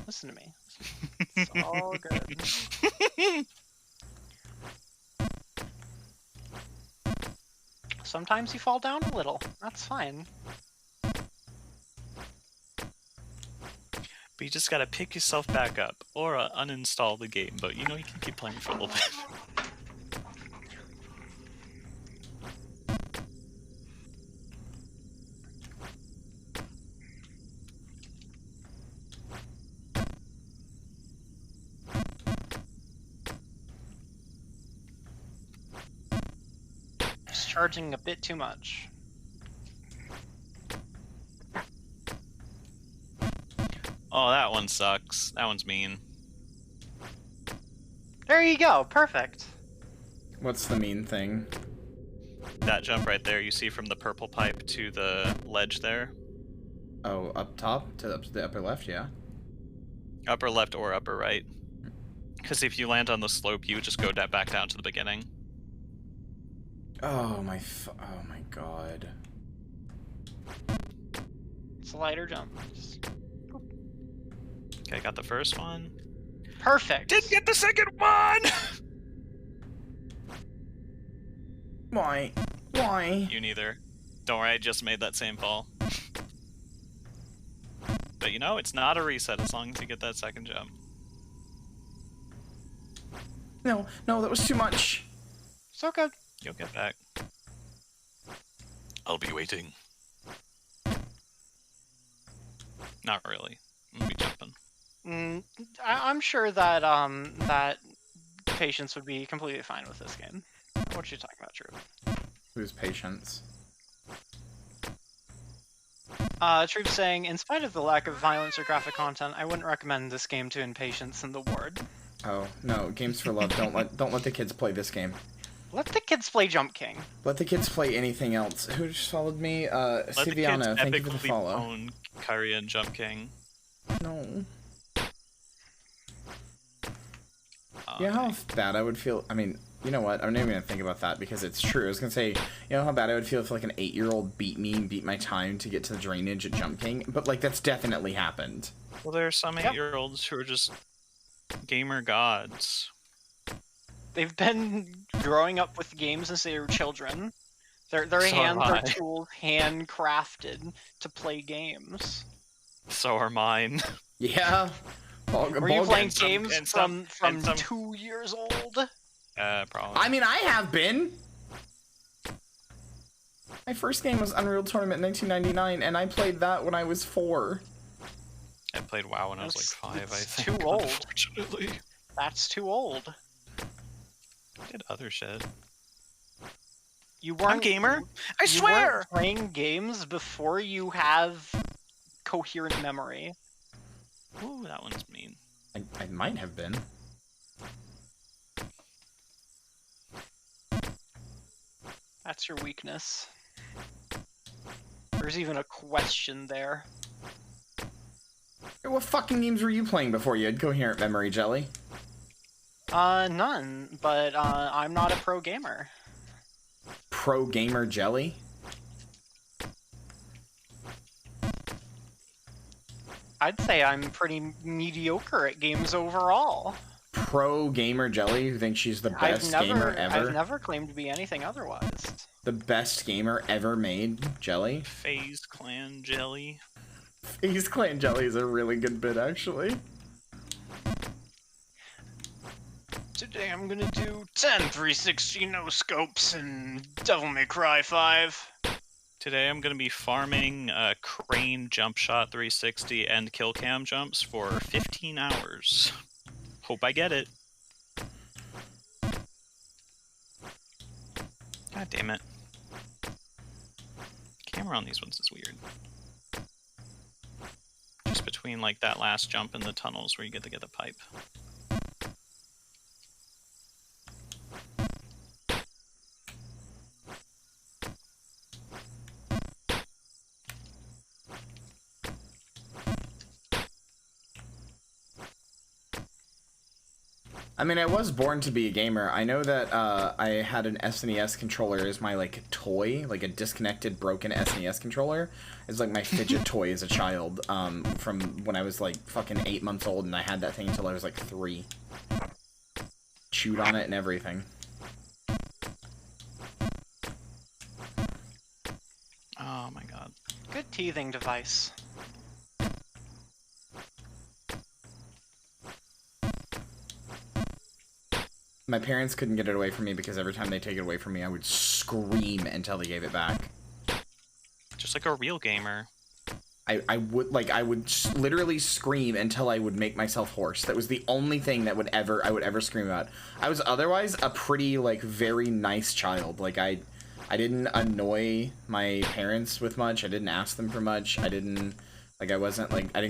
S3: Listen to me. It's all good. Sometimes you fall down a little. That's fine.
S9: But you just gotta pick yourself back up, or uninstall the game, but you know you can keep playing for a little bit.
S3: Just charging a bit too much.
S9: Oh, that one sucks. That one's mean.
S3: There you go. Perfect.
S2: What's the mean thing?
S9: That jump right there, you see from the purple pipe to the ledge there.
S2: Oh, up top to the upper left, yeah.
S9: Upper left or upper right. Because if you land on the slope, you would just go back down to the beginning.
S2: Oh my god.
S3: It's a lighter jump.
S9: Okay, got the first one.
S3: Perfect.
S9: Didn't get the second one!
S2: Why? Why?
S9: You neither. Don't worry, I just made that same fall. But you know, it's not a reset as long as you get that second jump.
S2: No, that was too much.
S3: So good.
S9: You'll get back. I'll be waiting. Not really. I'll be jumping.
S3: I'm sure that that Patience would be completely fine with this game. What are you talking about, Truth?
S2: Who's Patience?
S3: Truth saying, in spite of the lack of violence or graphic content, I wouldn't recommend this game to Impatience in the Ward.
S2: Oh no, Games for Love. Don't let the kids play this game.
S3: Let the kids play Jump King.
S2: Let the kids play anything else. Who just followed me?
S9: Let
S2: Siviano,
S9: the
S2: thank you for the
S9: kids
S2: follow.
S9: own Kyria and Jump King.
S2: No. You know how bad I would feel? I mean, you know what? I'm not even gonna think about that because it's true. I was gonna say, you know how bad I would feel if like an 8-year-old beat me and beat my time to get to the drainage at Jump King? But like that's definitely happened.
S9: Well, there are some 8-year-olds who are just Gamer gods.
S3: They've been growing up with games since they were children. Their
S9: So
S3: hands
S9: am
S3: are
S9: I.
S3: tools handcrafted to play games.
S9: So are mine.
S2: Yeah.
S3: Were you playing
S9: and some-
S3: games
S9: and some-
S3: from
S9: and some-
S3: 2 years old?
S9: Probably.
S2: I mean, I have been. My first game was Unreal Tournament 1999, and I played that when I was 4.
S9: I played WoW when I was like 5, I
S3: It's
S9: think.
S3: too old.
S9: Unfortunately.
S3: That's too old.
S9: I did other shit.
S3: You weren't
S9: I'm gamer. I
S3: you
S9: swear.
S3: weren't playing games before you have coherent memory.
S9: Ooh, that one's mean.
S2: I might have been.
S3: That's your weakness. There's even a question there.
S2: What fucking games were you playing before you had coherent memory, Jelly?
S3: None, but I'm not a pro gamer.
S2: Pro gamer Jelly?
S3: I'd say I'm pretty mediocre at games overall.
S2: Pro gamer Jelly, who thinks she's the best gamer ever?
S3: I've never claimed to be anything otherwise.
S2: The best gamer ever made, Jelly?
S9: FaZe Clan Jelly.
S2: FaZe Clan Jelly is a really good bit, actually.
S3: Today I'm gonna do 10 360 no scopes and Devil May Cry 5.
S9: Today I'm gonna be farming crane jump shot 360 and kill cam jumps for 15 hours. Hope I get it. God damn it. Camera on these ones is weird. Just between like that last jump and the tunnels where you get to get the pipe.
S2: I mean, I was born to be a gamer. I know that I had an SNES controller as my, like, toy, like a disconnected, broken SNES controller. It's like my fidget toy as a child, from when I was, like, fucking 8 months old, and I had that thing until I was, like, 3. Chewed on it and everything.
S9: Oh my god.
S3: Good teething device.
S2: My parents couldn't get it away from me because every time they take it away from me, I would scream until they gave it back.
S9: Just like a real gamer.
S2: I would literally scream until I would make myself hoarse. That was the only thing that I would ever scream about. I was otherwise a pretty, like, very nice child. Like, I didn't annoy my parents with much. I didn't ask them for much. I didn't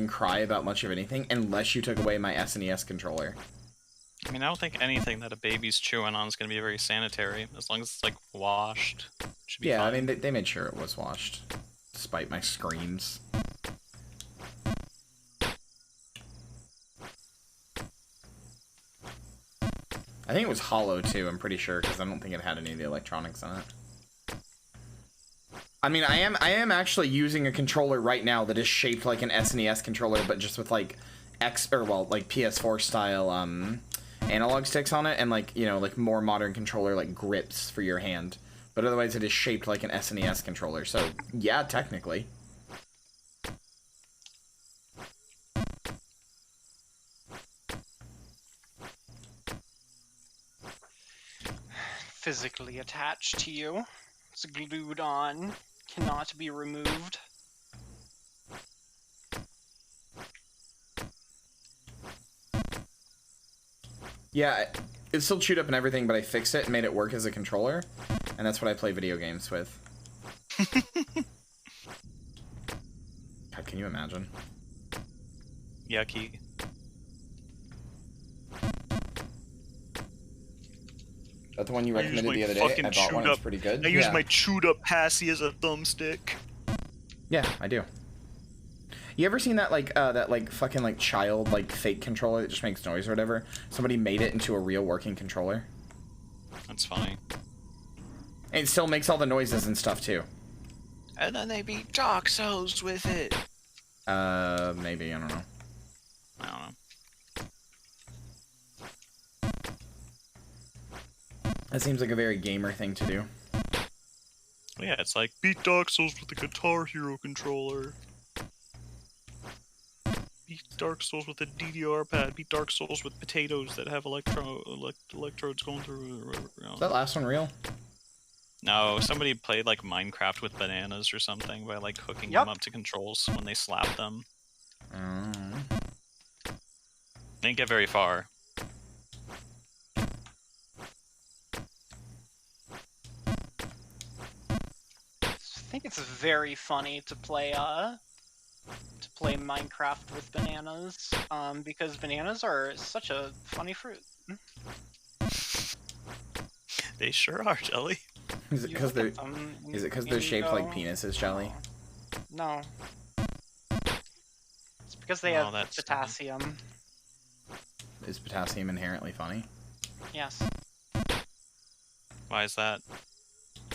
S2: cry about much of anything unless you took away my SNES controller.
S9: I mean, I don't think anything that a baby's chewing on is going to be very sanitary, as long as it's, like, washed. Should be
S2: Yeah,
S9: fine.
S2: I mean, they made sure it was washed, despite my screams. I think it was hollow, too, I'm pretty sure, because I don't think it had any of the electronics on it. I mean, I am actually using a controller right now that is shaped like an SNES controller, but just with, like, like, PS4 style, analog sticks on it, and, like, you know, like, more modern controller, like, grips for your hand. But otherwise it is shaped like an SNES controller, so yeah, technically.
S3: Physically attached to you. It's glued on. Cannot be removed.
S2: Yeah, it's still chewed up and everything, but I fixed it and made it work as a controller, and that's what I play video games with. God, can you imagine?
S9: Yucky.
S2: That's the one you
S9: I use
S2: recommended
S9: my
S2: the other day.
S9: fucking
S2: I bought one,
S9: chewed
S2: it's
S9: up-
S2: pretty good.
S9: I use
S2: Yeah.
S9: my chewed up passy as a thumbstick.
S2: Yeah, I do. You ever seen that, like, fucking, like, child, like, fake controller that just makes noise or whatever? Somebody made it into a real working controller.
S9: That's funny.
S2: And it still makes all the noises and stuff, too.
S1: And then they beat Dark Souls with it.
S2: Maybe, I don't know.
S9: I don't know.
S2: That seems like a very gamer thing to do.
S9: Yeah, it's like beat Dark Souls with a Guitar Hero controller. Beat Dark Souls with a DDR pad. Beat Dark Souls with potatoes that have electrodes going through.
S2: Is that last one real?
S9: No, somebody played like Minecraft with bananas or something by like hooking them up to controls when they slap them. Didn't get very far.
S3: I think it's very funny to play Minecraft with bananas, because bananas are such a funny fruit.
S9: They sure are, Jelly.
S2: Is it because they're shaped like penises, Jelly?
S3: No. It's because they have potassium.
S2: Is potassium inherently funny?
S3: Yes.
S9: Why is that?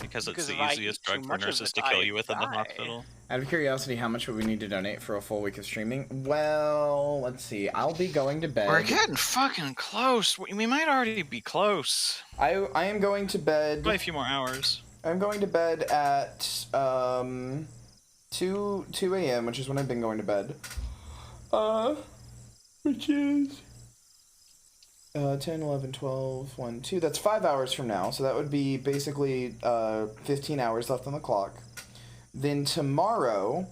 S9: Because it's the easiest drug for nurses to kill you with in the hospital.
S2: Out of curiosity, how much would we need to donate for a full week of streaming? Well, let's see. I'll be going to bed.
S9: We're getting fucking close. We might already be close.
S2: I am going to bed.
S9: Probably a few more hours.
S2: I'm going to bed at 2 a.m., which is when I've been going to bed. Which is 10, 11, 12, 1, 2. That's 5 hours from now, so that would be basically 15 hours left on the clock. Then tomorrow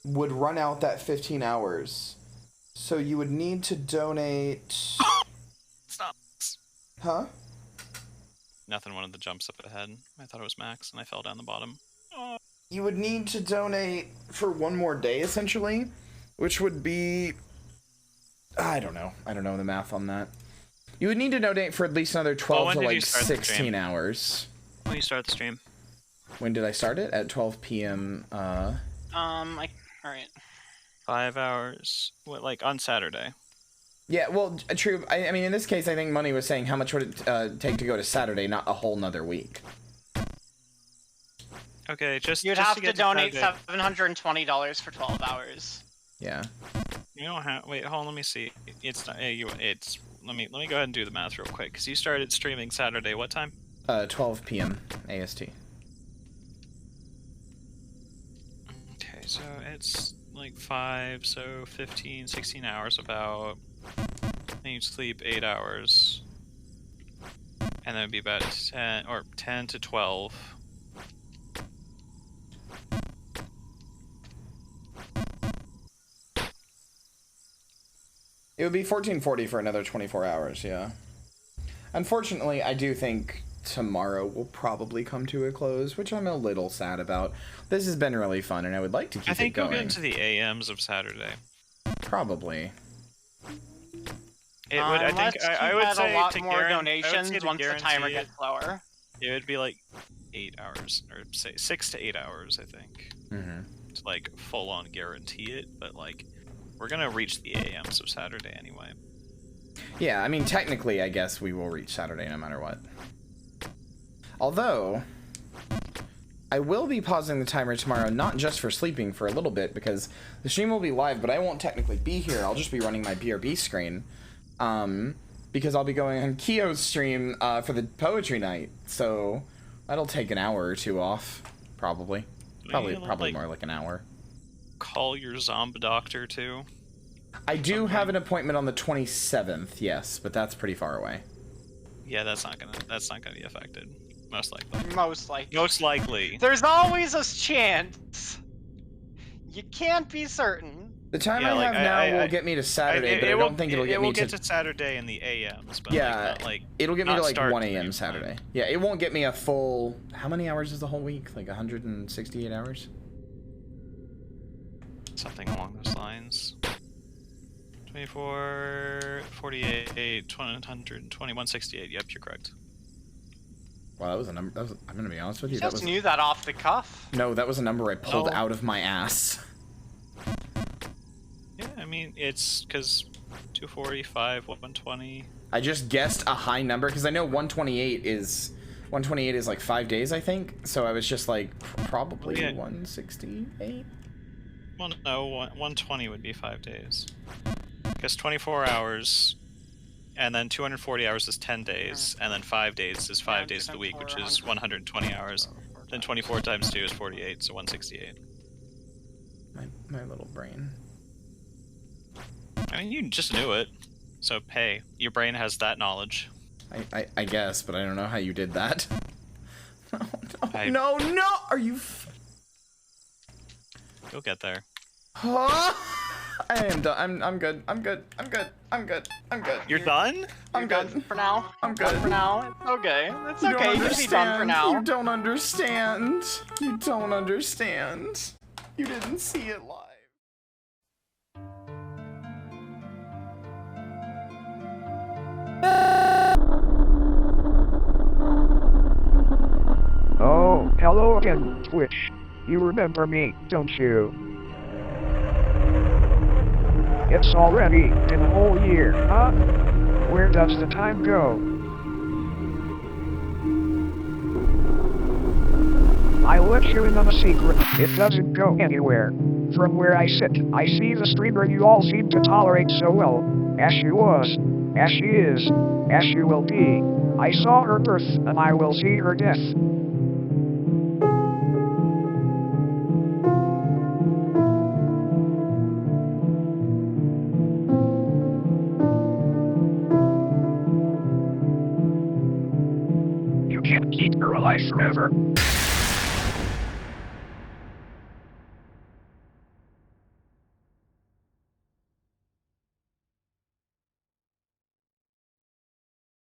S2: would run out that 15 hours. So you would need to donate...
S9: Stop.
S2: Huh?
S9: Nothing, one of the jumps up ahead. I thought it was Max, and I fell down the bottom.
S2: You would need to donate for one more day, essentially, which would be... I don't know. I don't know the math on that. You would need to donate for at least another 12 to like 16 hours.
S9: When did you start the stream?
S2: When did I start it? At 12 p.m.
S3: Alright.
S9: 5 hours. What, like on Saturday?
S2: Yeah, well, true. I mean, in this case, I think Money was saying how much would it take to go to Saturday, not a whole nother week.
S9: Okay,
S3: You'd have to donate $720 for 12 hours.
S2: Yeah.
S9: You don't have. Wait, hold on. Let me see. It's not. It's. Let me go ahead and do the math real quick. Cause you started streaming Saturday. What time?
S2: 12 p.m. AST.
S9: Okay, so it's like 5, so 15, 16 hours about. And you sleep 8 hours. And then it'd be about 10 to 12.
S2: It would be $14.40 for another 24 hours, yeah. Unfortunately, I do think tomorrow will probably come to a close, which I'm a little sad about. This has been really fun, and I would like to keep it going.
S9: I think you'll get into the AMs of Saturday.
S2: Probably.
S9: It would. I would say
S3: a lot
S9: to
S3: more donations once the timer gets lower.
S9: It would be like 8 hours, or say 6 to 8 hours, I think. To like full on guarantee it, but like. We're gonna reach the AMs of Saturday anyway.
S2: Yeah, I mean, technically, I guess we will reach Saturday no matter what. Although, I will be pausing the timer tomorrow, not just for sleeping for a little bit, because the stream will be live, but I won't technically be here. I'll just be running my BRB screen. Because I'll be going on Kyo's stream for the poetry night, so that'll take an hour or two off, probably. Probably more like an hour.
S9: Call your zombie doctor too.
S2: I do have an appointment on the 27th, yes, but that's pretty far away.
S9: Yeah, that's not gonna be affected. Most likely.
S3: Most likely. There's always a chance. You can't be certain.
S2: The time I have now will get me to Saturday, but I don't think it'll get me to...
S9: It will get to Saturday in the AMs, but
S2: yeah, it'll get me to like 1 a.m. Saturday.
S9: Time.
S2: Yeah, it won't get me a full... How many hours is the whole week? Like 168 hours?
S9: Something along those lines. 24, 48, 120, 168. Yep, you're correct.
S2: Wow, that was a number. I'm gonna be honest with you.
S3: You just knew that off the cuff.
S2: No, that was a number I pulled out of my ass.
S9: Yeah, I mean, it's because 245, 120.
S2: I just guessed a high number because I know 128 is like 5 days, I think. So I was just like probably 168.
S9: Well, no, 120 would be 5 days. Because 24 hours and then 240 hours is 10 days, and then 5 days is 5 days of the week, which is 120 hours. Then 24 times 2 is 48, so 168.
S2: My little brain.
S9: I mean, you just knew it. So, hey, your brain has that knowledge.
S2: I guess, but I don't know how you did that. No, are you...
S9: You'll get there.
S2: I am done. I'm good. I'm good.
S9: You're done?
S2: I'm good.
S3: For now.
S2: I'm good.
S3: For now. It's okay. It's
S2: You don't
S3: okay. You can be done for
S2: understand.
S3: now.
S2: You don't understand. You don't understand. You didn't see it live.
S12: Oh, hello again, Twitch. You remember me, don't you? It's already been a whole year, huh? Where does the time go? I'll let you in on a secret. It doesn't go anywhere. From where I sit, I see the streamer you all seem to tolerate so well. As she was, as she is, as she will be. I saw her birth, and I will see her death. You can't keep her alive forever.